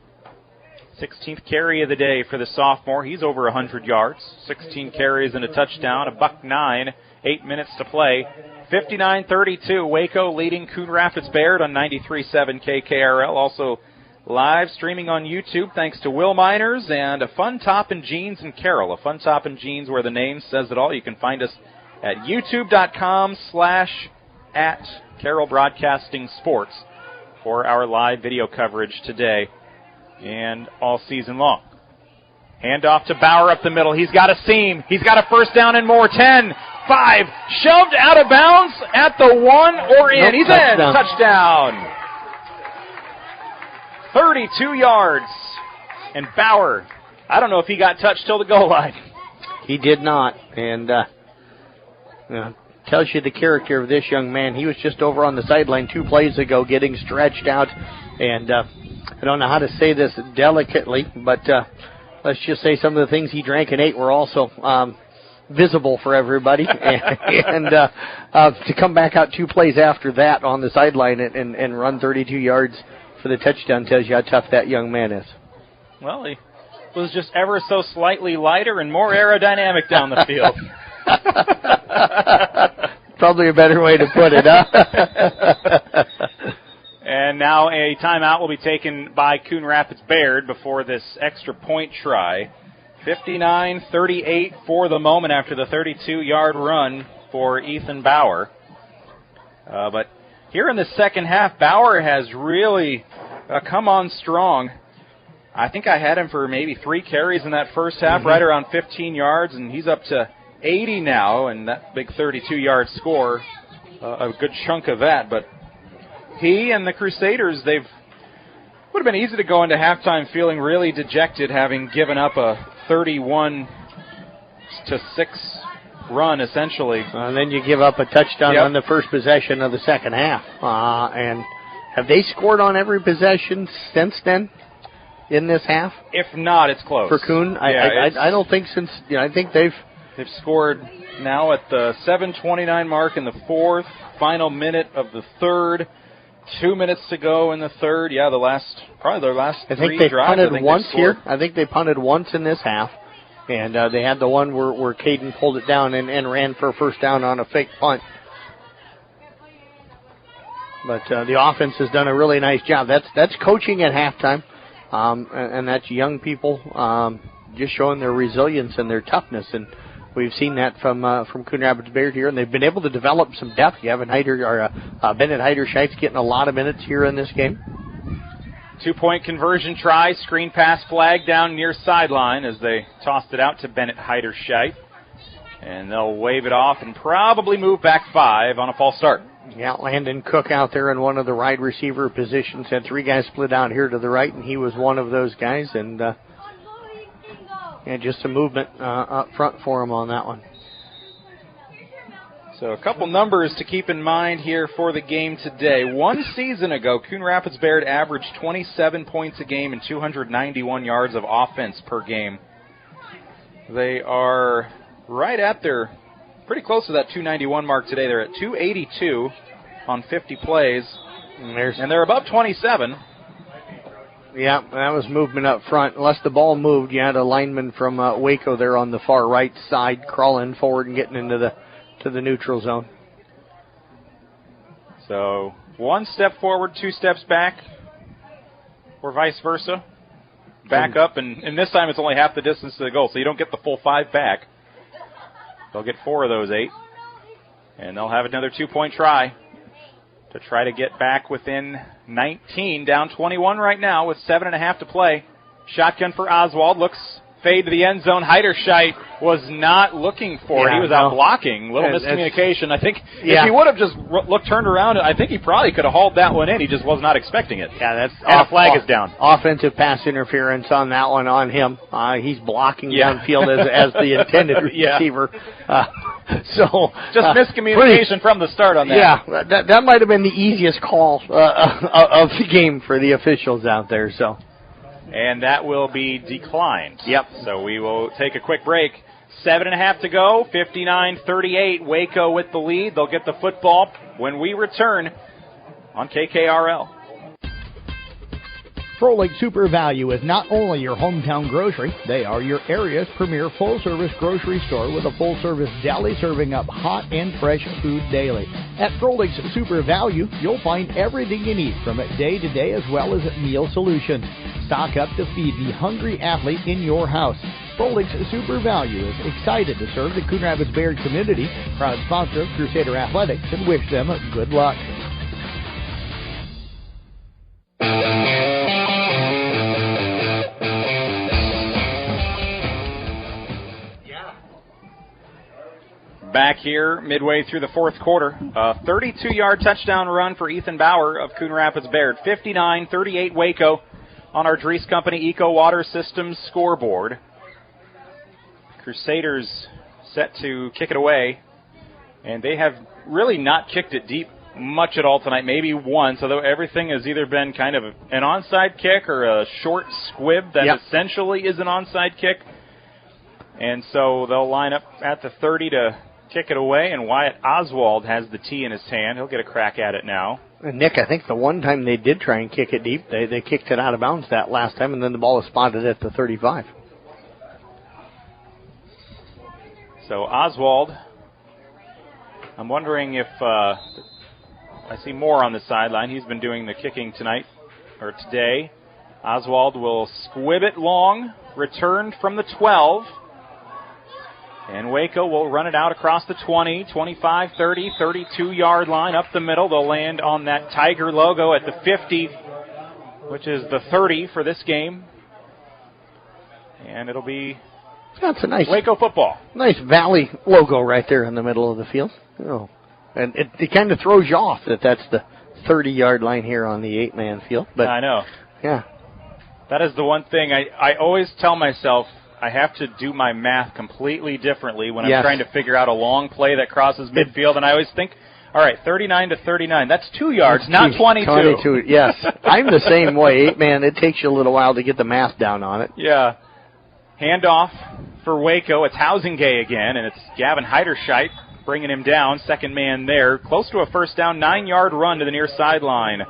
16th carry of the day for the sophomore. He's over 100 yards. 16 carries and a touchdown. $1.09, 8 minutes to play. 59-32, Waco leading Coon Rapids Bayard on 93.7 KKRL. Also live streaming on YouTube thanks to Will Miners and a Fun Top and Jeans in Carroll. A Fun Top and Jeans where the name says it all. You can find us at youtube.com/@Carroll Broadcasting Sports for our live video coverage today and all season long. Hand off to Bauer up the middle. He's got a seam. He's got a first down and more. 10, 5, shoved out of bounds at the 1 or in. Nope, He's touchdown. in. Touchdown. 32 yards. And Bauer, I don't know if he got touched till the goal line. He did not. And tells you the character of this young man. He was just over on the sideline 2 plays ago getting stretched out. And I don't know how to say this delicately, but let's just say some of the things he drank and ate were also visible for everybody. and to come back out 2 plays after that on the sideline and run 32 yards for the touchdown tells you how tough that young man is. Well, he was just ever so slightly lighter and more aerodynamic down the field. Probably a better way to put it, huh? And now a timeout will be taken by Coon Rapids Bayard before this extra point try. 59-38 for the moment after the 32-yard run for Ethan Bauer. But here in the second half, Bauer has really come on strong. I think I had him for maybe 3 carries in that first half, right around 15 yards, and he's up to 80 now, and that big 32-yard score, a good chunk of that. But he and the Crusaders, would have been easy to go into halftime feeling really dejected, having given up a 31-6 run, essentially. And then you give up a touchdown on the first possession of the second half. And have they scored on every possession since then in this half? If not, it's close. For Coon? I don't think since, I think they've scored now at the 7:29 mark in the fourth, final minute of the third. 2 minutes to go in the third. Yeah, probably their last 3 drives. I think they punted once here. I think they punted once in this half. And they had the one where Caden pulled it down and ran for a first down on a fake punt. But the offense has done a really nice job. That's coaching at halftime. And that's young people just showing their resilience and their toughness. And we've seen that from Coon Rapids Bayard here, and they've been able to develop some depth. Bennett Heiderscheid's getting a lot of minutes here in this game. 2-point conversion try, screen pass flag down near sideline as they tossed it out to Bennett Heiderscheid. And they'll wave it off and probably move back 5 on a false start. Yeah, Landon Cook out there in one of the wide receiver positions. Had 3 guys split out here to the right, and he was one of those guys. And just some movement up front for him on that one. So a couple numbers to keep in mind here for the game today. 1 season ago, Coon Rapids Bayard averaged 27 points a game and 291 yards of offense per game. They are right at pretty close to that 291 mark today. They're at 282 on 50 plays, and they're above 27. Yeah, that was movement up front. Unless the ball moved, you had a lineman from Waco there on the far right side crawling forward and getting into the neutral zone. So 1 step forward, 2 steps back, or vice versa. Back up, and this time it's only half the distance to the goal, so you don't get the full 5 back. They'll get 4 of those 8, and they'll have another 2-point try to try to get back within 19, down 21 right now with 7.5 to play. Shotgun for Oswald, looks fade to the end zone. Heiderscheit was not looking for it. He was out blocking. Little miscommunication. I think if he would have just turned around, I think he probably could have hauled that one in. He just was not expecting it. Yeah, that's and a flag is down. Offensive pass interference on that one on him. He's blocking downfield as the intended receiver. So just miscommunication from the start on that. Yeah, that might have been the easiest call of the game for the officials out there. So. And that will be declined. Yep. So we will take a quick break. 7.5 to go, 59-38. Waco with the lead. They'll get the football when we return on KKRL. Froelich Super Value is not only your hometown grocery, they are your area's premier full-service grocery store with a full-service deli serving up hot and fresh food daily. At Froelich's Super Value, you'll find everything you need from day-to-day as well as meal solutions. Stock up to feed the hungry athlete in your house. Froelich's Super Value is excited to serve the Coon Rapids Bayard community, proud sponsor of Crusader Athletics, and wish them good luck. Back here midway through the fourth quarter. A 32-yard touchdown run for Ethan Bauer of Coon Rapids Bayard. 59-38 Waco on our Dries Company Eco Water Systems scoreboard. Crusaders set to kick it away, and they have really not kicked it deep much at all tonight, maybe once, although everything has either been kind of an onside kick or a short squib that essentially is an onside kick. And so they'll line up at the 30 to kick it away, and Wyatt Oswald has the tee in his hand. He'll get a crack at it now. And Nick, I think the one time they did try and kick it deep, they kicked it out of bounds that last time, and then the ball was spotted at the 35. So Oswald, I'm wondering if I see Moore on the sideline. He's been doing the kicking tonight, or today. Oswald will squib it long, returned from the 12. And Waco will run it out across the 20, 25, 30, 32-yard line up the middle. They'll land on that Tiger logo at the 50, which is the 30 for this game. And it'll be That's a nice Waco football. Nice Valley logo right there in the middle of the field. Oh. And it kind of throws you off that's the 30-yard line here on the 8-man field. But I know. Yeah. That is the one thing I always tell myself, I have to do my math completely differently when I'm trying to figure out a long play that crosses midfield. And I always think, all right, 39 to 39. That's 2 yards, not 22. 22, yes. I'm the same way. 8-man, it takes you a little while to get the math down on it. Yeah. Handoff for Waco. It's Housingay again, and it's Gavin Heiderscheit bringing him down. Second man there. Close to a first down, 9-yard run to the near sideline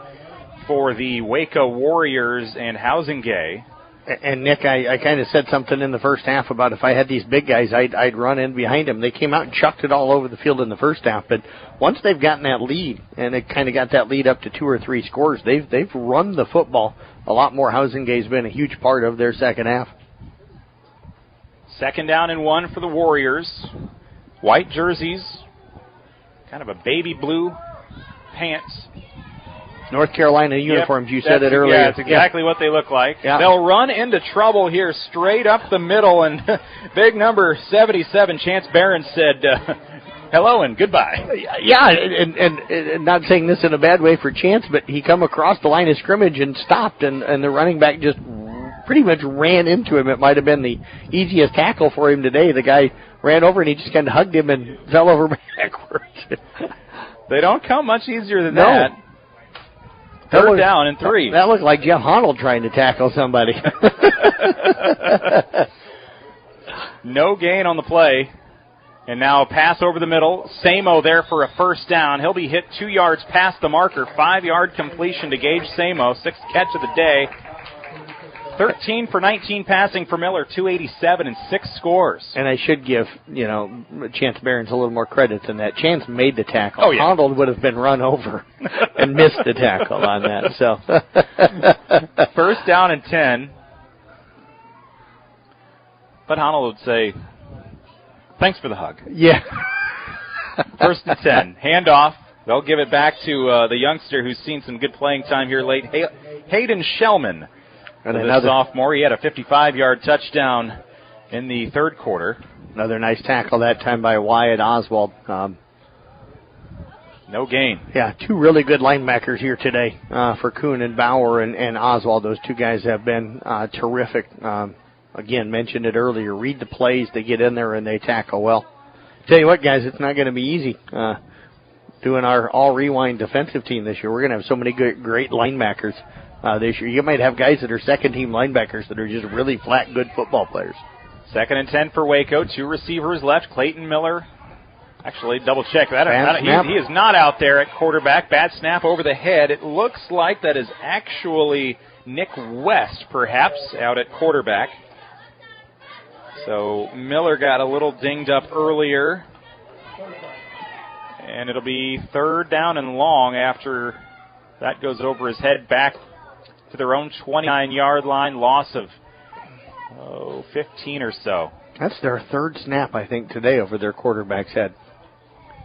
for the Waco Warriors and Housingay. And, Nick, I kind of said something in the first half about if I had these big guys, I'd run in behind them. They came out and chucked it all over the field in the first half. But once they've gotten that lead, and it kind of got that lead up to 2 or 3 scores, they've run the football a lot more. Housingay's been a huge part of their second half. Second down and 1 for the Warriors. White jerseys, kind of a baby blue pants. North Carolina uniforms, you said it earlier. Yeah, that's exactly what they look like. Yeah. They'll run into trouble here straight up the middle, and big number 77, Chance Barron said, hello and goodbye. Yeah, and not saying this in a bad way for Chance, but he come across the line of scrimmage and stopped, and the running back just pretty much ran into him. It might have been the easiest tackle for him today. The guy ran over, and he just kind of hugged him and fell over backwards. They don't come much easier than that. Third down and 3. That looked like Jeff Honnold trying to tackle somebody. No gain on the play. And now a pass over the middle. Samo there for a first down. He'll be hit 2 yards past the marker. 5-yard completion to Gage Samo. 6th catch of the day. 13 for 19 passing for Miller, 287 and 6 scores. And I should give, Chance Barons a little more credit than that. Chance made the tackle. Oh, yeah. Honnold would have been run over and missed the tackle on that. So First down and 10. But Honnold would say, thanks for the hug. Yeah. First and 10. Handoff. They'll give it back to the youngster who's seen some good playing time here late, Hayden Shellman. And another sophomore. He had a 55-yard touchdown in the third quarter. Another nice tackle that time by Wyatt Oswald. No gain. Yeah, two really good linebackers here today for Kuhn and Bauer and Oswald. Those two guys have been terrific. Again, mentioned it earlier. Read the plays. They get in there and they tackle well. Tell you what, guys, it's not going to be easy doing our all-rewind defensive team this year. We're going to have so many great linebackers this year. You might have guys that are second-team linebackers that are just really flat, good football players. 2nd and 10 for Waco. 2 receivers left. Clayton Miller. Actually, double-check that. He is not out there at quarterback. Bad snap over the head. It looks like that is actually Nick West, perhaps, out at quarterback. So Miller got a little dinged up earlier. And it'll be 3rd down and long after that goes over his head back to their own 29-yard line. Loss of 15 or so. That's their 3rd snap, I think, today over their quarterback's head.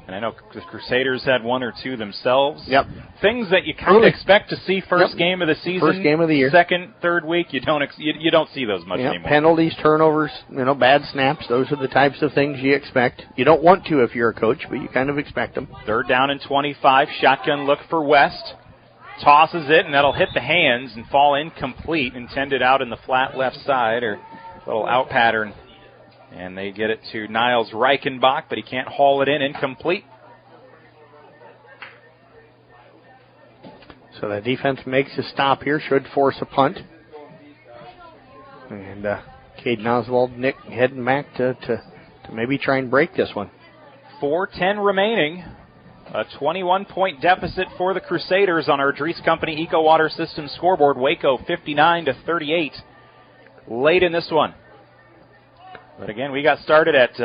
And I know the Crusaders had 1 or 2 themselves. Yep. Things that you kind of expect to see first game of the season. First game of the year. 2nd, 3rd week, you don't see those much anymore. Penalties, turnovers, bad snaps. Those are the types of things you expect. You don't want to if you're a coach, but you kind of expect them. 3rd down and 25. Shotgun look for West. Tosses it, and that'll hit the hands and fall incomplete. Intended out in the flat left side, or little out pattern. And they get it to Niles Reichenbach, but he can't haul it in. Incomplete. So the defense makes a stop here, should force a punt. And Caden Oswald, Nick heading back to maybe try and break this one. 4:10 remaining. A 21-point deficit for the Crusaders on our Dries Company Eco Water System scoreboard. Waco 59-38 late in this one. But again, we got started at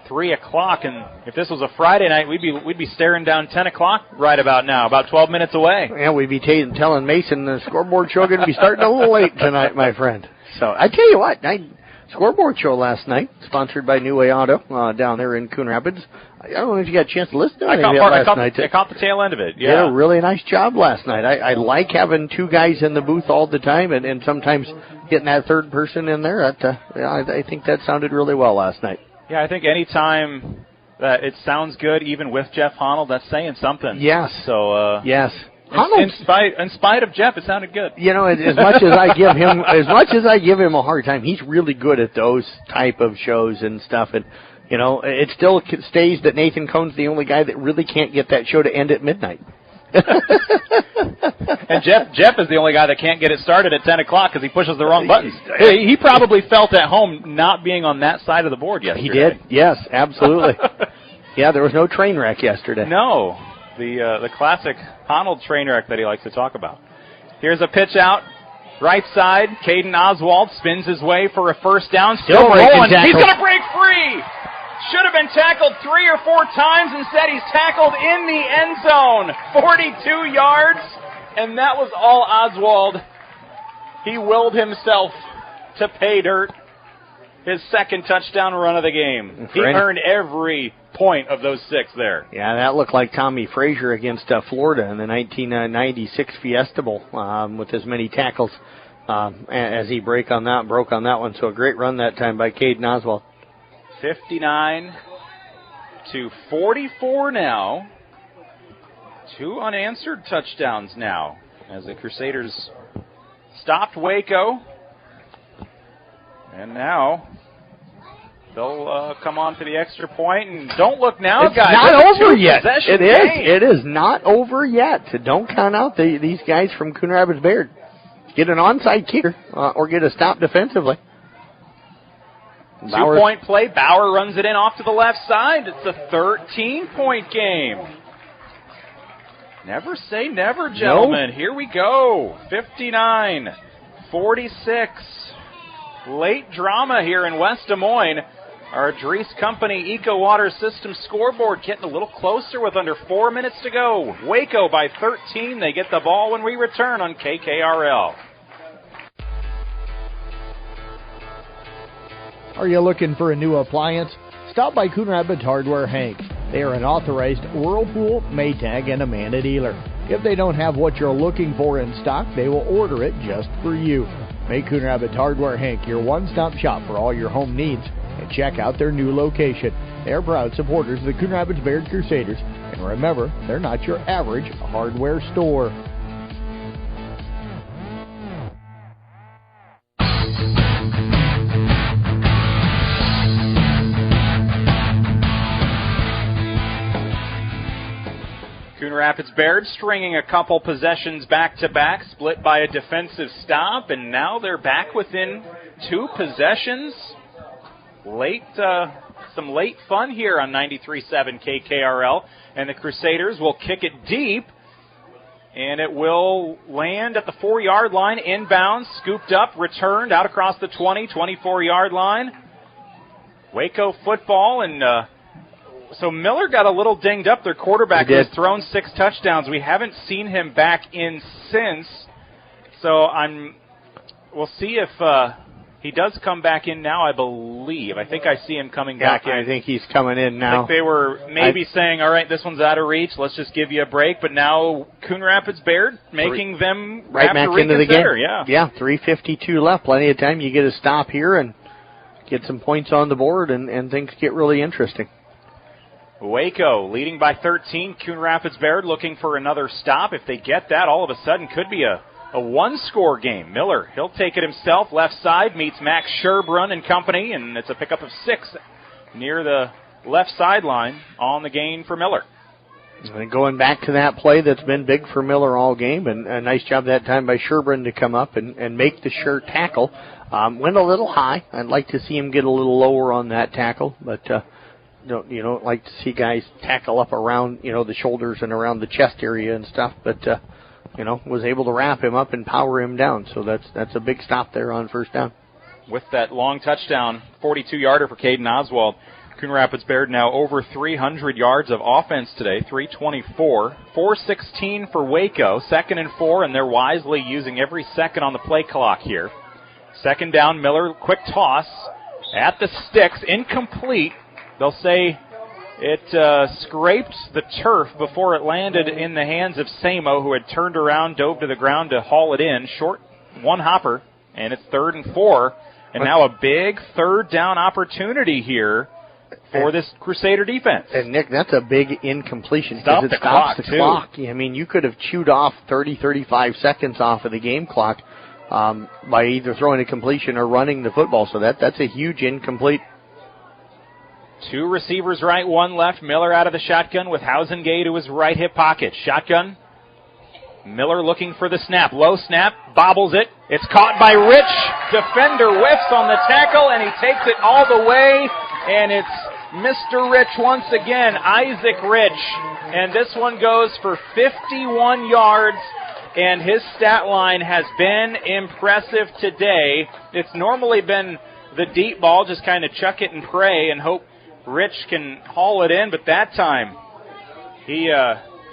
3 o'clock, and if this was a Friday night, we'd be staring down 10 o'clock right about now, about 12 minutes away. Yeah, we'd be telling Mason the scoreboard show going to be starting a little late tonight, my friend. So I tell you what, scoreboard show last night, sponsored by New Way Auto down there in Coon Rapids. I don't know if you got a chance to listen to it last night. I caught the tail end of it, yeah. Did a really nice job last night. I like having 2 guys in the booth all the time, and sometimes getting that 3rd person in there. I think that sounded really well last night. Yeah, I think any time that it sounds good, even with Jeff Honnold, that's saying something. Yes. So yes. In spite of Jeff, it sounded good. As much as I give him a hard time, he's really good at those type of shows and stuff. And it still stays that Nathan Cohn's the only guy that really can't get that show to end at midnight. And Jeff is the only guy that can't get it started at 10 o'clock because he pushes the wrong buttons. He probably felt at home not being on that side of the board yesterday. He did. Yes, absolutely. Yeah, there was no train wreck yesterday. No. The classic Honnold train wreck that he likes to talk about. Here's a pitch out. Right side, Caden Oswald spins his way for a first down. Still rolling. He's going to break free. Should have been tackled 3 or 4 times. Instead, he's tackled in the end zone. 42 yards, and that was all Oswald. He willed himself to pay dirt. His 2nd touchdown run of the game. He earned every point of those 6 there. Yeah, that looked like Tommy Frazier against Florida in the 1996 Fiesta Bowl with as many tackles as he broke on that one. So a great run that time by Caden Oswald. 59-44 now. 2 unanswered touchdowns now as the Crusaders stopped Waco. And now they'll come on to the extra point. And don't look now, it's guys. Not over yet. It is. It is not over yet. So don't count out these guys from Coon Rapids Bayard. Get an onside kicker or get a stop defensively. 2-point play. Bauer runs it in off to the left side. It's a 13-point game. Never say never, gentlemen. Here we go. 46. Late drama here in West Des Moines. Our Dries Company Eco Water System scoreboard getting a little closer with under 4 minutes to go. Waco by 13. They get the ball when we return on KKRL. Are you looking for a new appliance? Stop by Coon Rapids Hardware Hank. They are an authorized Whirlpool, Maytag, and Amana dealer. If they don't have what you're looking for in stock, they will order it just for you. Make Coon Rapids Hardware Hank your one-stop shop for all your home needs. And check out their new location. They're proud supporters of the Coon Rapids Bayard Crusaders. And remember, they're not your average hardware store. Coon Rapids Bayard stringing a couple possessions back-to-back, split by a defensive stop, and now they're back within 2 possessions. Some late fun here on 93.7 KKRL, and the Crusaders will kick it deep, and it will land at the 4-yard line, inbounds, scooped up, returned out across the 20, 24-yard line. Waco football, and so Miller got a little dinged up. Their quarterback has thrown 6 touchdowns. We haven't seen him back in since, so we'll see if he does come back in now, I believe. I think I see him coming back in. I think he's coming in now. I think they were maybe saying, all right, this one's out of reach. Let's just give you a break. But now Coon Rapids Bayard making them right have back to into the game. Yeah, 3:52 left. Plenty of time. You get a stop here and get some points on the board, and things get really interesting. Waco leading by 13. Coon Rapids Bayard looking for another stop. If they get that, all of a sudden could be a one-score game. Miller, he'll take it himself. Left side meets Max Sherbrun and company, and it's a pickup of 6 near the left sideline on the gain for Miller. And going back to that play that's been big for Miller all game, and a nice job that time by Sherbrun to come up and make the sure tackle. Went a little high. I'd like to see him get a little lower on that tackle, but you don't like to see guys tackle up around, the shoulders and around the chest area and stuff, but was able to wrap him up and power him down. So that's a big stop there on first down. With that long touchdown, 42-yarder for Caden Oswald, Coon Rapids Bayard now over 300 yards of offense today, 324. 4:16 for Waco, 2nd and 4, and they're wisely using every second on the play clock here. 2nd down, Miller, quick toss at the sticks, incomplete. They'll say it scraped the turf before it landed in the hands of Samo, who had turned around, dove to the ground to haul it in. Short one hopper, and it's 3rd and 4. And now a big 3rd down opportunity here for this Crusader defense. And, Nick, that's a big incompletion. Stop because the it stops the clock, clock. I mean, you could have chewed off 30, 35 seconds off of the game clock by either throwing a completion or running the football. So that's a huge incomplete. 2 receivers right, 1 left. Miller out of the shotgun with Hausengay to his right hip pocket. Shotgun. Miller looking for the snap. Low snap. Bobbles it. It's caught by Rich. Defender whiffs on the tackle, and he takes it all the way. And it's Mr. Rich once again, Isaac Rich. And this one goes for 51 yards. And his stat line has been impressive today. It's normally been the deep ball, just kind of chuck it and pray and hope Rich can haul it in, but that time he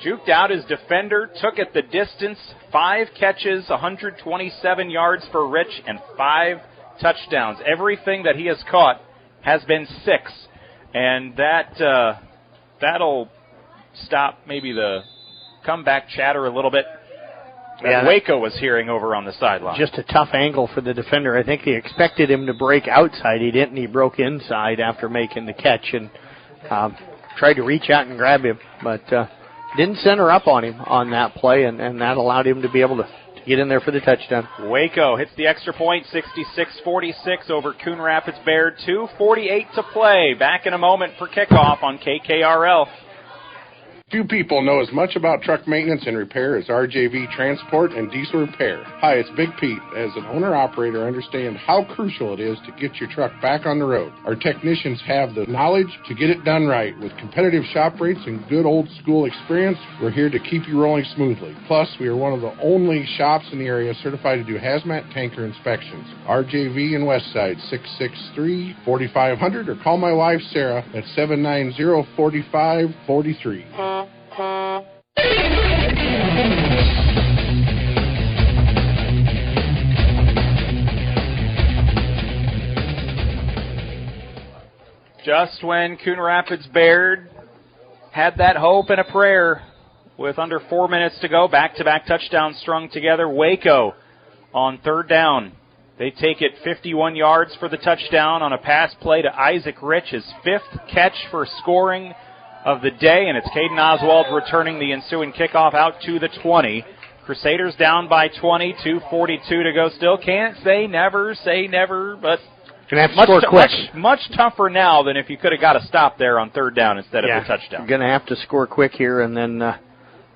juked out his defender, took it the distance, 5 catches, 127 yards for Rich, and 5 touchdowns. Everything that he has caught has been 6, and that'll stop maybe the comeback chatter a little bit that Waco was hearing over on the sideline. Just a tough angle for the defender. I think they expected him to break outside. He didn't. He broke inside after making the catch and tried to reach out and grab him, but didn't center up on him on that play, and that allowed him to be able to get in there for the touchdown. Waco hits the extra point, 66-46 over Coon Rapids Bayard. 2:48 to play. Back in a moment for kickoff on KKRL. Few people know as much about truck maintenance and repair as RJV Transport and Diesel Repair. Hi, it's Big Pete. As an owner-operator, I understand how crucial it is to get your truck back on the road. Our technicians have the knowledge to get it done right. With competitive shop rates and good old-school experience, we're here to keep you rolling smoothly. Plus, we are one of the only shops in the area certified to do hazmat tanker inspections. RJV in Westside, 663-4500, or call my wife, Sarah, at 790-4543. Just when Coon Rapids Bayard had that hope and a prayer, with under 4 minutes to go, back-to-back touchdowns strung together, Waco on third down. They take it 51 yards for the touchdown on a pass play to Isaac Rich, his fifth catch for scoring of the day, and it's Caden Oswald returning the ensuing kickoff out to the 20. Crusaders down by 20, 2:42 to go still. Can't say never, but gonna have to score quick. Much tougher now than if you could have got a stop there on third down instead of a touchdown. You're gonna have to score quick here and then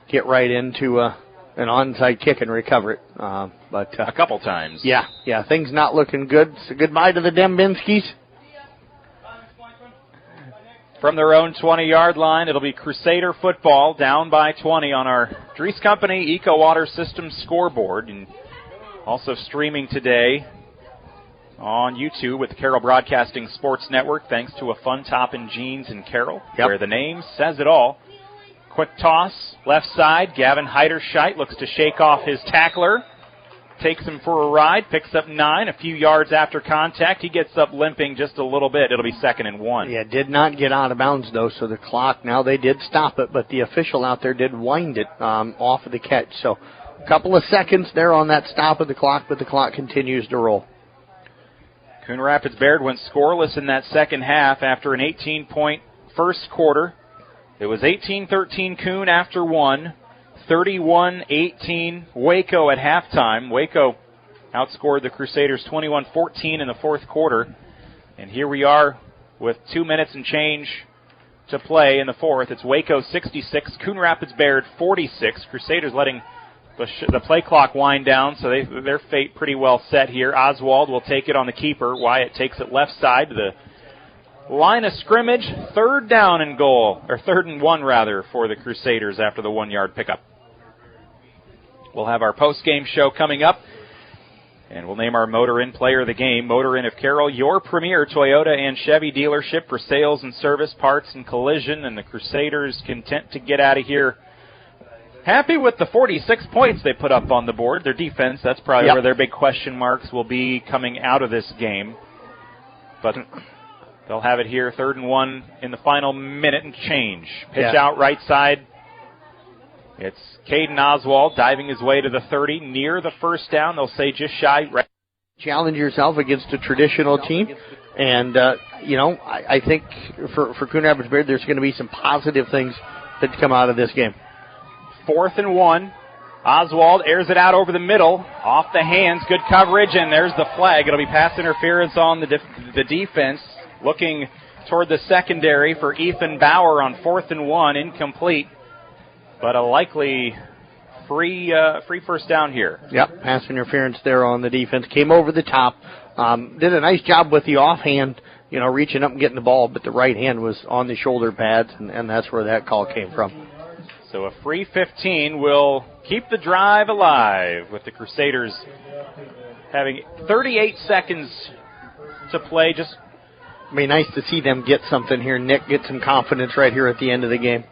get right into an onside kick and recover it. But a couple times. Yeah, things not looking good. So goodbye to the Dembinskis. From their own 20-yard line, it'll be Crusader football down by 20 on our Dries Company Eco Water Systems scoreboard. And also streaming today on YouTube with the Carroll Broadcasting Sports Network, thanks to a Fun Top in Jeans in Carroll, where the name says it all. Quick toss, left side. Gavin Heiderscheit looks to shake off his tackler. Takes him for a ride, picks up 9, a few yards after contact. He gets up limping just a little bit. It'll be 2nd and 1. Yeah, did not get out of bounds, though, so the clock, now they did stop it, but the official out there did wind it off of the catch. So a couple of seconds there on that stop of the clock, but the clock continues to roll. Coon Rapids Bayard went scoreless in that second half after an 18-point first quarter. It was 18-13 Coon after 1. 31-18 Waco at halftime. Waco outscored the Crusaders 21-14 in the fourth quarter. And here we are with 2 minutes and change to play in the fourth. It's Waco 66, Coon Rapids Bayard 46. Crusaders letting the play clock wind down, so their fate pretty well set here. Oswald will take it on the keeper. Wyatt takes it left side to the line of scrimmage. 3rd down and goal, or 3rd and 1 rather, for the Crusaders after the 1-yard pickup. We'll have our post-game show coming up, and we'll name our Motor Inn Player of the Game. Motor Inn of Carroll, your premier Toyota and Chevy dealership for sales and service, parts and collision, and the Crusaders content to get out of here happy with the 46 points they put up on the board. Their defense, that's probably where their big question marks will be coming out of this game. But they'll have it here, 3rd and 1 in the final minute and change. Pitch out right side. It's Caden Oswald diving his way to the 30, near the first down. They'll say just shy. Right. Challenge yourself against a traditional team. And, I think for Coon Rapids Bayard, there's going to be some positive things that come out of this game. 4th and 1. Oswald airs it out over the middle, off the hands, good coverage, and there's the flag. It'll be pass interference on the defense, looking toward the secondary for Ethan Bauer on 4th and 1, incomplete. But a likely free first down here. Yep, pass interference there on the defense. Came over the top. Did a nice job with the offhand, reaching up and getting the ball, but the right hand was on the shoulder pads, and that's where that call came from. So a free 15 will keep the drive alive with the Crusaders having 38 seconds to play. Just be nice to see them get something here, Nick, get some confidence right here at the end of the game.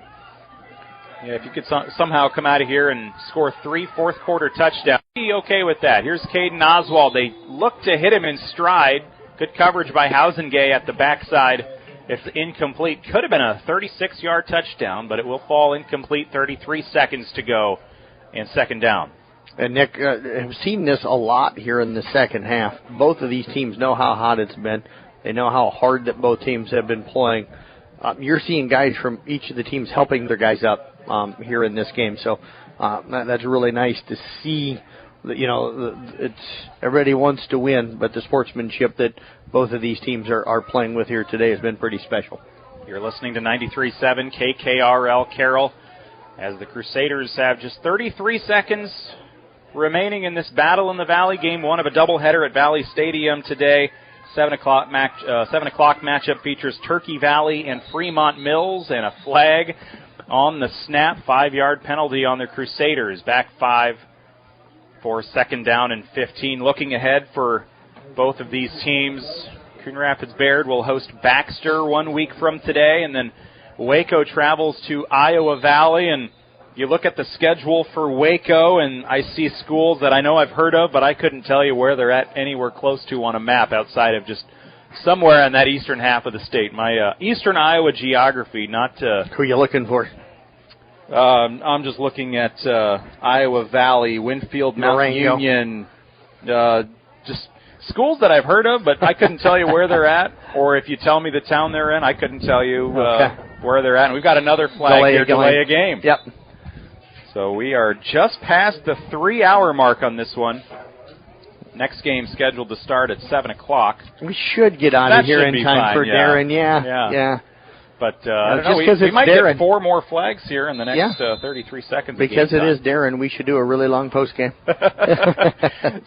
Yeah, if you could somehow come out of here and score 3 fourth-quarter touchdowns, be okay with that. Here's Caden Oswald. They look to hit him in stride. Good coverage by Hausengay at the backside. It's incomplete. Could have been a 36-yard touchdown, but it will fall incomplete. 33 seconds to go and 2nd down. And, Nick, I've seen this a lot here in the second half. Both of these teams know how hot it's been. They know how hard that both teams have been playing. You're seeing guys from each of the teams helping their guys up here in this game. So that's really nice to see. It's everybody wants to win, but the sportsmanship that both of these teams are playing with here today has been pretty special. You're listening to 93.7 KKRL Carroll. as the Crusaders have just 33 seconds remaining in this battle in the Valley. Game 1 of a doubleheader at Valley Stadium today. 7 o'clock matchup features Turkey Valley and Fremont Mills, and a flag on the snap. 5-yard penalty on the Crusaders. Back 5 for second down and 15. Looking ahead for both of these teams, Coon Rapids Bayard will host Baxter 1 week from today, and then Waco travels to Iowa Valley. And you look at the schedule for Waco, and I see schools that I know I've heard of, but I couldn't tell you where they're at anywhere close to on a map outside of just somewhere in that eastern half of the state. My eastern Iowa geography, not... Who are you looking for? I'm just looking at Iowa Valley, Winfield, Mount Union, just schools that I've heard of, but I couldn't tell you where they're at, or if you tell me the town they're in, I couldn't tell you where they're at. And we've got another flag here, delay a game. Yep. So we are just past the 3-hour mark on this one. Next game scheduled to start at 7 o'clock. We should get out of here in time for Darren. Yeah. But I don't know, we might get 4 more flags here in the next 33 seconds. Because it is Darren, we should do a really long post game.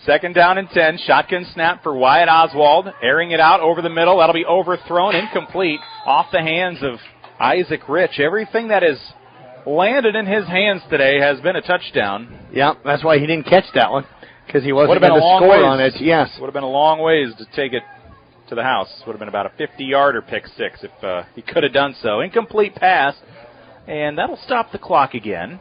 Second down and 10. Shotgun snap for Wyatt Oswald. Airing it out over the middle. That'll be overthrown, incomplete, off the hands of Isaac Rich. Everything that has landed in his hands today has been a touchdown. Yeah, that's why he didn't catch that one, because he wasn't going to score on it. Yes. Would have been a long ways to take it to the house. Would have been about a 50-yarder pick six if he could have done so. Incomplete pass, and that'll stop the clock again.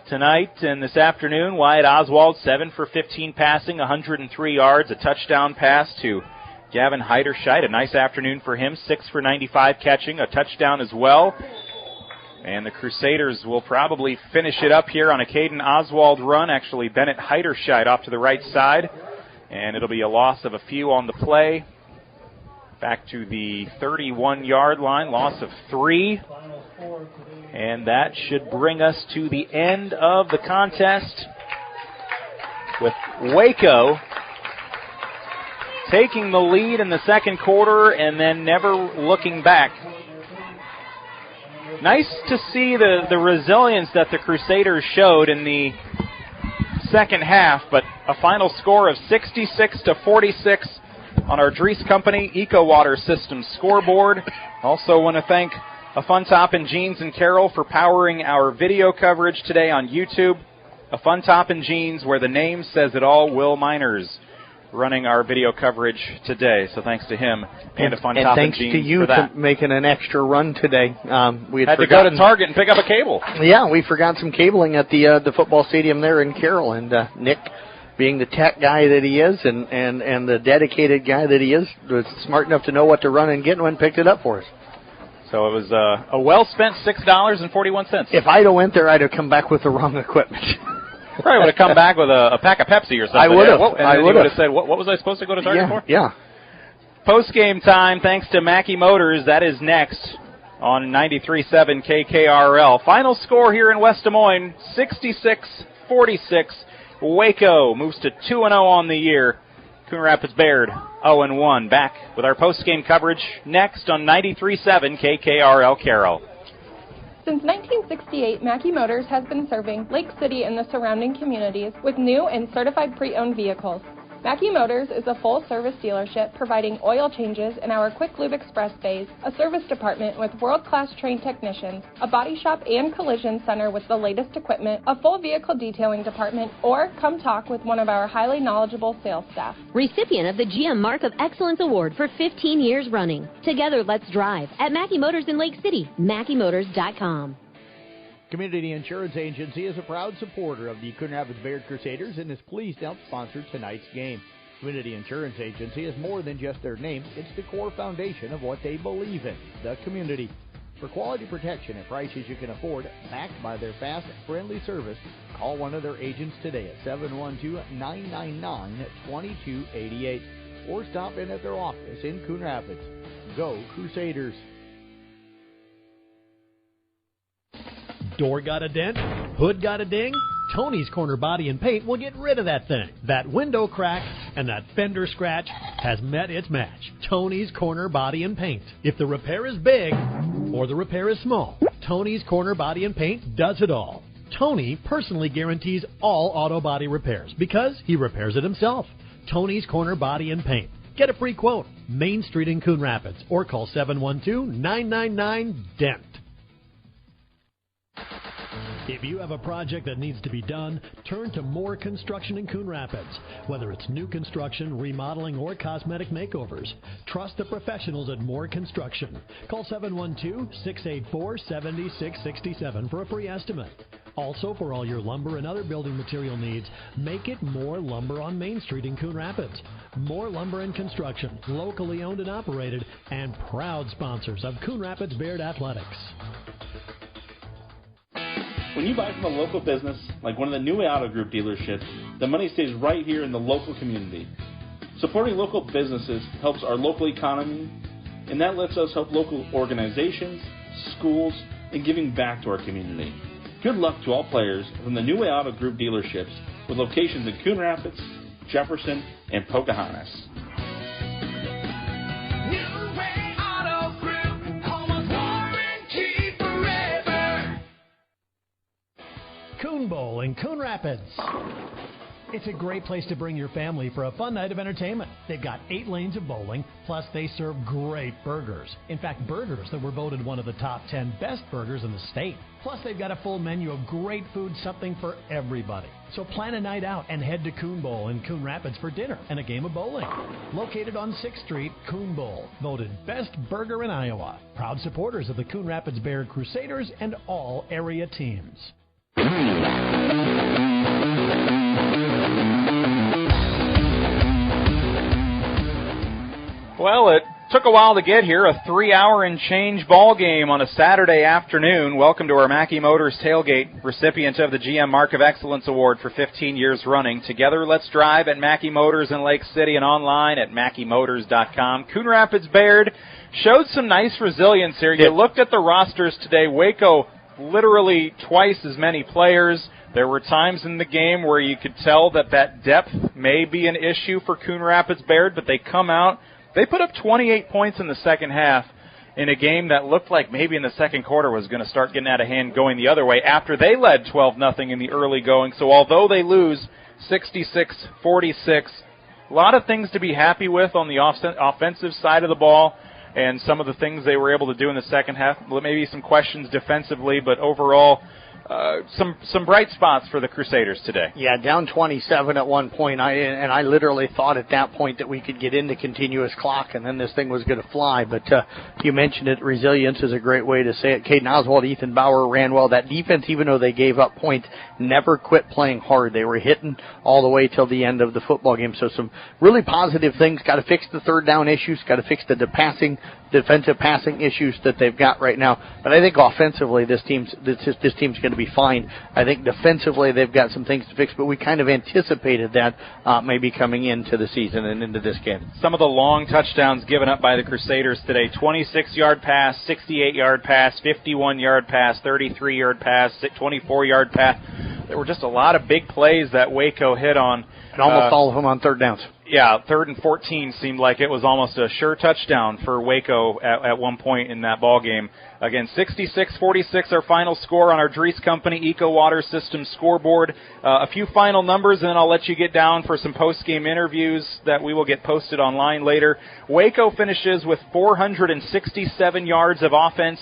Tonight and this afternoon, Wyatt Oswald, 7 for 15 passing, 103 yards, a touchdown pass to Gavin Heiderscheid. A nice afternoon for him, 6 for 95 catching, a touchdown as well. And the Crusaders will probably finish it up here on a Caden Oswald run. Actually, Bennett Heiderscheid off to the right side. And it'll be a loss of a few on the play. Back to the 31-yard line, loss of 3. And that should bring us to the end of the contest, with Waco taking the lead in the second quarter and then never looking back. Nice to see the resilience that the Crusaders showed in the second half, but a final score of 66-46 on our Dries Company EcoWater Systems scoreboard. Also want to thank A Fun Top and Jeans in Carroll for powering our video coverage today on YouTube. A Fun Top and Jeans, where the name says it all, Will Miners, running our video coverage today. So thanks to him and A Fun Top and Jeans for that. And thanks to you for making an extra run today. We had to go to Target and pick up a cable. Yeah, we forgot some cabling at the football stadium there in Carroll, and Nick, being the tech guy that he is and the dedicated guy that he is, was smart enough to know what to run and get and picked it up for us. So it was a well-spent $6.41. If I'd have went there, I'd have come back with the wrong equipment. Probably would have come back with a pack of Pepsi or something. I would have. And you would have said, what was I supposed to go to Target for? Yeah. Post-game time, thanks to Mackey Motors. That is next on 93.7 KKRL. Final score here in West Des Moines, 66-46. Waco moves to 2-0 on the year. Coon Rapids Bayard 0-1. Back with our post-game coverage next on 93.7 KKRL Carroll. Since 1968, Mackey Motors has been serving Lake City and the surrounding communities with new and certified pre-owned vehicles. Mackey Motors is a full-service dealership providing oil changes in our Quick Lube Express bays, a service department with world-class trained technicians, a body shop and collision center with the latest equipment, a full vehicle detailing department, or come talk with one of our highly knowledgeable sales staff. Recipient of the GM Mark of Excellence Award for 15 years running. Together, let's drive at Mackey Motors in Lake City, MackeyMotors.com. Community Insurance Agency is a proud supporter of the Coon Rapids Bayard Crusaders and is pleased to help sponsor tonight's game. Community Insurance Agency is more than just their name. It's the core foundation of what they believe in, the community. For quality protection at prices you can afford, backed by their fast, friendly service, call one of their agents today at 712-999-2288 or stop in at their office in Coon Rapids. Go Crusaders! Door got a dent? Hood got a ding? Tony's Corner Body and Paint will get rid of that thing. That window crack and that fender scratch has met its match. Tony's Corner Body and Paint. If the repair is big or the repair is small, Tony's Corner Body and Paint does it all. Tony personally guarantees all auto body repairs because he repairs it himself. Tony's Corner Body and Paint. Get a free quote. Main Street in Coon Rapids or call 712-999-DENT. If you have a project that needs to be done, turn to Moore Construction in Coon Rapids. Whether it's new construction, remodeling, or cosmetic makeovers, trust the professionals at Moore Construction. Call 712-684-7667 for a free estimate. Also, for all your lumber and other building material needs, make it Moore Lumber on Main Street in Coon Rapids. Moore Lumber and Construction, locally owned and operated, and proud sponsors of Coon Rapids Baird Athletics. When you buy from a local business, like one of the New Way Auto Group dealerships, the money stays right here in the local community. Supporting local businesses helps our local economy, and that lets us help local organizations, schools, and giving back to our community. Good luck to all players from the New Way Auto Group dealerships with locations in Coon Rapids, Jefferson, and Pocahontas. Coon Bowl in Coon Rapids. It's a great place to bring your family for a fun night of entertainment. They've got 8 lanes of bowling, plus they serve great burgers. In fact, burgers that were voted one of the top 10 best burgers in the state. Plus, they've got a full menu of great food, something for everybody. So plan a night out and head to Coon Bowl in Coon Rapids for dinner and a game of bowling. Located on 6th Street, Coon Bowl, voted best burger in Iowa. Proud supporters of the Coon Rapids Baird Crusaders and all area teams. Well, it took a while to get here. A 3-hour and change ball game on a Saturday afternoon. Welcome to our Mackey Motors tailgate, recipient of the GM Mark of Excellence Award for 15 years running. Together, let's drive at Mackey Motors in Lake City and online at MackeyMotors.com. Coon Rapids Baird showed some nice resilience here. You looked at the rosters today. Waco, literally twice as many players. There were times in the game where you could tell that depth may be an issue for Coon Rapids Baird, but they come out. They put up 28 points in the second half in a game that looked like maybe in the second quarter was going to start getting out of hand going the other way after they led 12-0 in the early going. So although they lose 66-46, a lot of things to be happy with on the offensive side of the ball and some of the things they were able to do in the second half. Maybe some questions defensively, but overall some bright spots for the Crusaders today. Yeah, down 27 at one point. I literally thought at that point that we could get into continuous clock and then this thing was going to fly. But you mentioned it. Resilience is a great way to say it. Caden Oswald, Ethan Bauer ran well. That defense, even though they gave up points, never quit playing hard. They were hitting all the way till the end of the football game. So some really positive things. Got to fix the third down issues. Got to fix the defensive passing issues that they've got right now. But I think offensively this team's going to be fine. I think defensively they've got some things to fix, but we kind of anticipated that maybe coming into the season and into this game. Some of the long touchdowns given up by the Crusaders today: 26-yard pass, 68-yard pass, 51-yard pass, 33-yard pass, 24-yard pass. There were just a lot of big plays that Waco hit on. And almost all of them on third downs. Yeah, 3rd and 14 seemed like it was almost a sure touchdown for Waco at one point in that ball game. Again, 66-46, our final score on our Dries Company Eco Water System scoreboard. A few final numbers, and then I'll let you get down for some post-game interviews that we will get posted online later. Waco finishes with 467 yards of offense.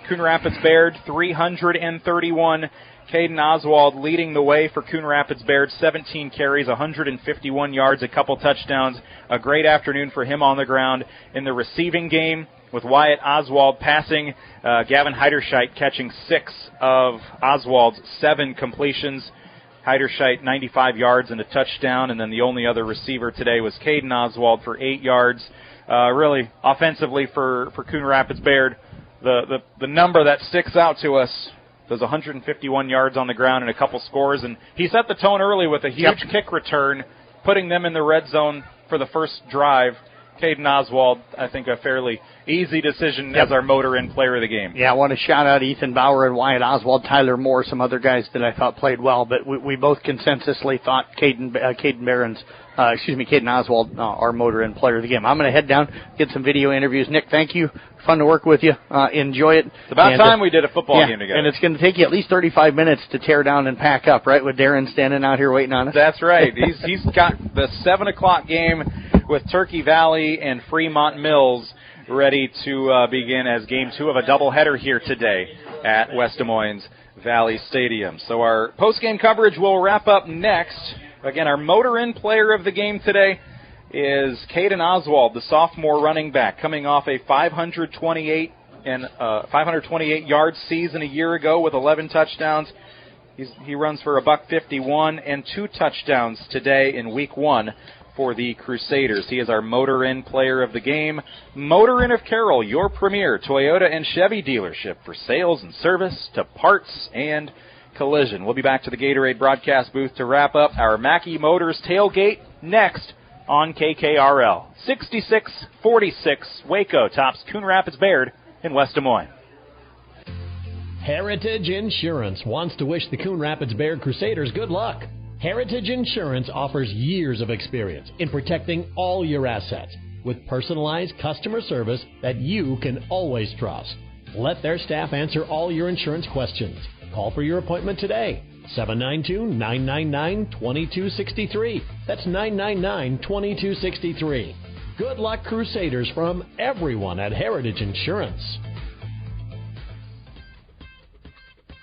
Coon Rapids Baird, 331. Caden Oswald leading the way for Coon Rapids Baird, 17 carries, 151 yards, a couple touchdowns. A great afternoon for him on the ground. In the receiving game, with Wyatt Oswald passing, Gavin Heiderscheit catching 6 of Oswald's 7 completions. Heiderscheit 95 yards and a touchdown, and then the only other receiver today was Caden Oswald for 8 yards. Really, offensively for Coon Rapids Baird, the number that sticks out to us, those 151 yards on the ground and a couple scores. And he set the tone early with a huge kick return, putting them in the red zone for the first drive. Caden Oswald, I think a fairly easy decision as our motor-in player of the game. Yeah, I want to shout out Ethan Bauer and Wyatt Oswald, Tyler Moore, some other guys that I thought played well, but we both consensusly thought Caden Oswald, our motor-in player of the game. I'm going to head down, get some video interviews. Nick, thank you. Fun to work with you. Enjoy it. It's about time we did a football game together. And it's going to take you at least 35 minutes to tear down and pack up, right, with Darren standing out here waiting on us? That's right. He's got the 7 o'clock game with Turkey Valley and Fremont Mills ready to begin as game 2 of a doubleheader here today at West Des Moines Valley Stadium. So our post-game coverage will wrap up next. Again, our motor-in player of the game today is Caden Oswald, the sophomore running back, coming off a 528-yard season a year ago with 11 touchdowns. He runs for $151 and 2 touchdowns today in Week 1 for the Crusaders. He is our motor-in player of the game. Motor-in of Carroll, your premier Toyota and Chevy dealership for sales and service to parts and collision. We'll be back to the Gatorade broadcast booth to wrap up our Mackey Motors tailgate next on KKRL. 66-46, Waco tops Coon Rapids Bayard in West Des Moines. Heritage Insurance wants to wish the Coon Rapids Bayard Crusaders good luck. Heritage Insurance offers years of experience in protecting all your assets with personalized customer service that you can always trust. Let their staff answer all your insurance questions. Call for your appointment today. 792-999-2263. That's 999-2263. Good luck, Crusaders, from everyone at Heritage Insurance.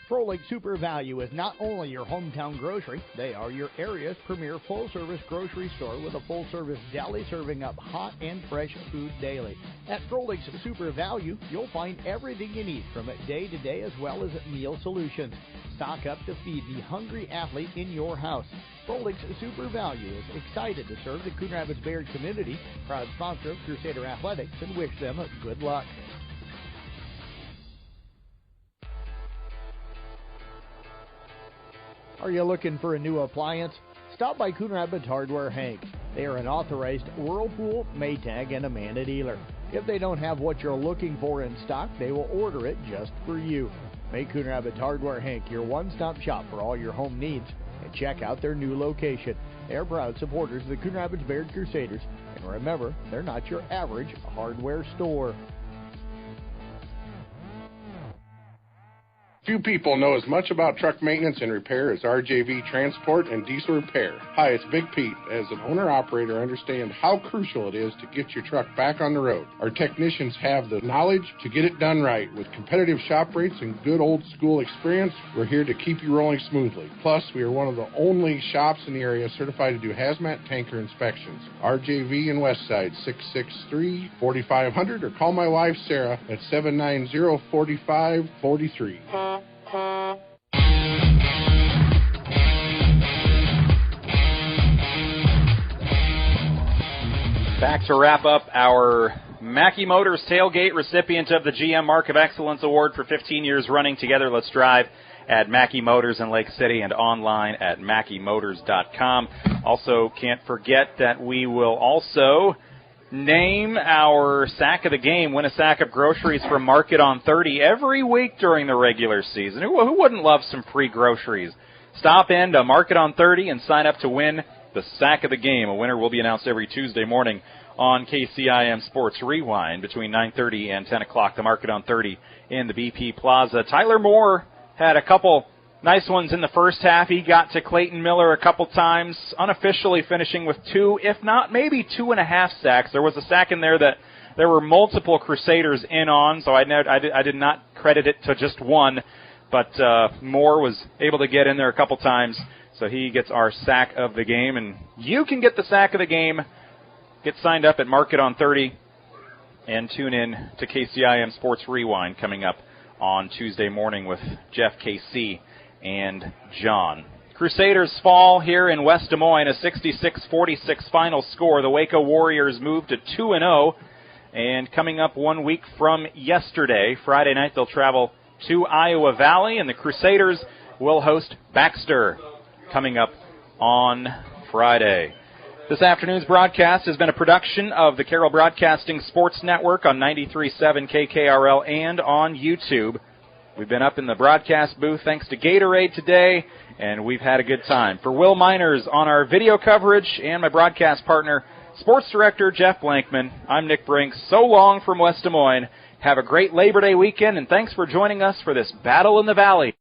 Froelich Super Value is not only your hometown grocery, they are your area's premier full-service grocery store with a full-service deli serving up hot and fresh food daily. At Froelich Super Value, you'll find everything you need from day-to-day as well as meal solutions. Stock up to feed the hungry athlete in your house. Froelich Super Value is excited to serve the Coon Rapids Bayard community, proud sponsor of Crusader Athletics, and wish them good luck. Are you looking for a new appliance? Stop by Coon Rapids Hardware Hank. They are an authorized Whirlpool, Maytag, and Amana dealer. If they don't have what you're looking for in stock, they will order it just for you. Make Coon Rapids Hardware Hank your one-stop shop for all your home needs, and check out their new location. They're proud supporters of the Coon Rapids Bayard Crusaders, and remember, they're not your average hardware store. Few people know as much about truck maintenance and repair as RJV Transport and Diesel Repair. Hi, it's Big Pete. As an owner-operator, I understand how crucial it is to get your truck back on the road. Our technicians have the knowledge to get it done right. With competitive shop rates and good old-school experience, we're here to keep you rolling smoothly. Plus, we are one of the only shops in the area certified to do hazmat tanker inspections. RJV in Westside, 663-4500, or call my wife, Sarah, at 790-4543. Back to wrap up our Mackey Motors tailgate, recipient of the GM Mark of Excellence Award for 15 years running. Together, let's drive at Mackey Motors in Lake City and online at MackeyMotors.com. Also, can't forget that we will also name our sack of the game, win a sack of groceries from Market on 30 every week during the regular season. Who wouldn't love some free groceries? Stop in to Market on 30 and sign up to win the sack of the game. A winner will be announced every Tuesday morning on KCIM Sports Rewind between 9:30 and 10 o'clock. The Market on 30 in the BP Plaza. Tyler Moore had a couple nice ones in the first half. He got to Clayton Miller a couple times, unofficially finishing with 2, if not maybe 2.5 sacks. There was a sack in there that there were multiple Crusaders in on, so I did not credit it to just one, but Moore was able to get in there a couple times, so he gets our sack of the game. And you can get the sack of the game. Get signed up at Market on 30 and tune in to KCIM Sports Rewind coming up on Tuesday morning with Jeff, KC, and John. Crusaders fall here in West Des Moines, a 66-46 final score. The Waco Warriors move to 2-0, and coming up 1 week from yesterday, Friday night, they'll travel to Iowa Valley, and the Crusaders will host Baxter coming up on Friday. This afternoon's broadcast has been a production of the Carroll Broadcasting Sports Network on 93.7 KKRL and on YouTube. We've been up in the broadcast booth thanks to Gatorade today, and we've had a good time. For Will Miners on our video coverage and my broadcast partner, Sports Director Jeff Blankman, I'm Nick Brinks. So long from West Des Moines. Have a great Labor Day weekend, and thanks for joining us for this Battle in the Valley.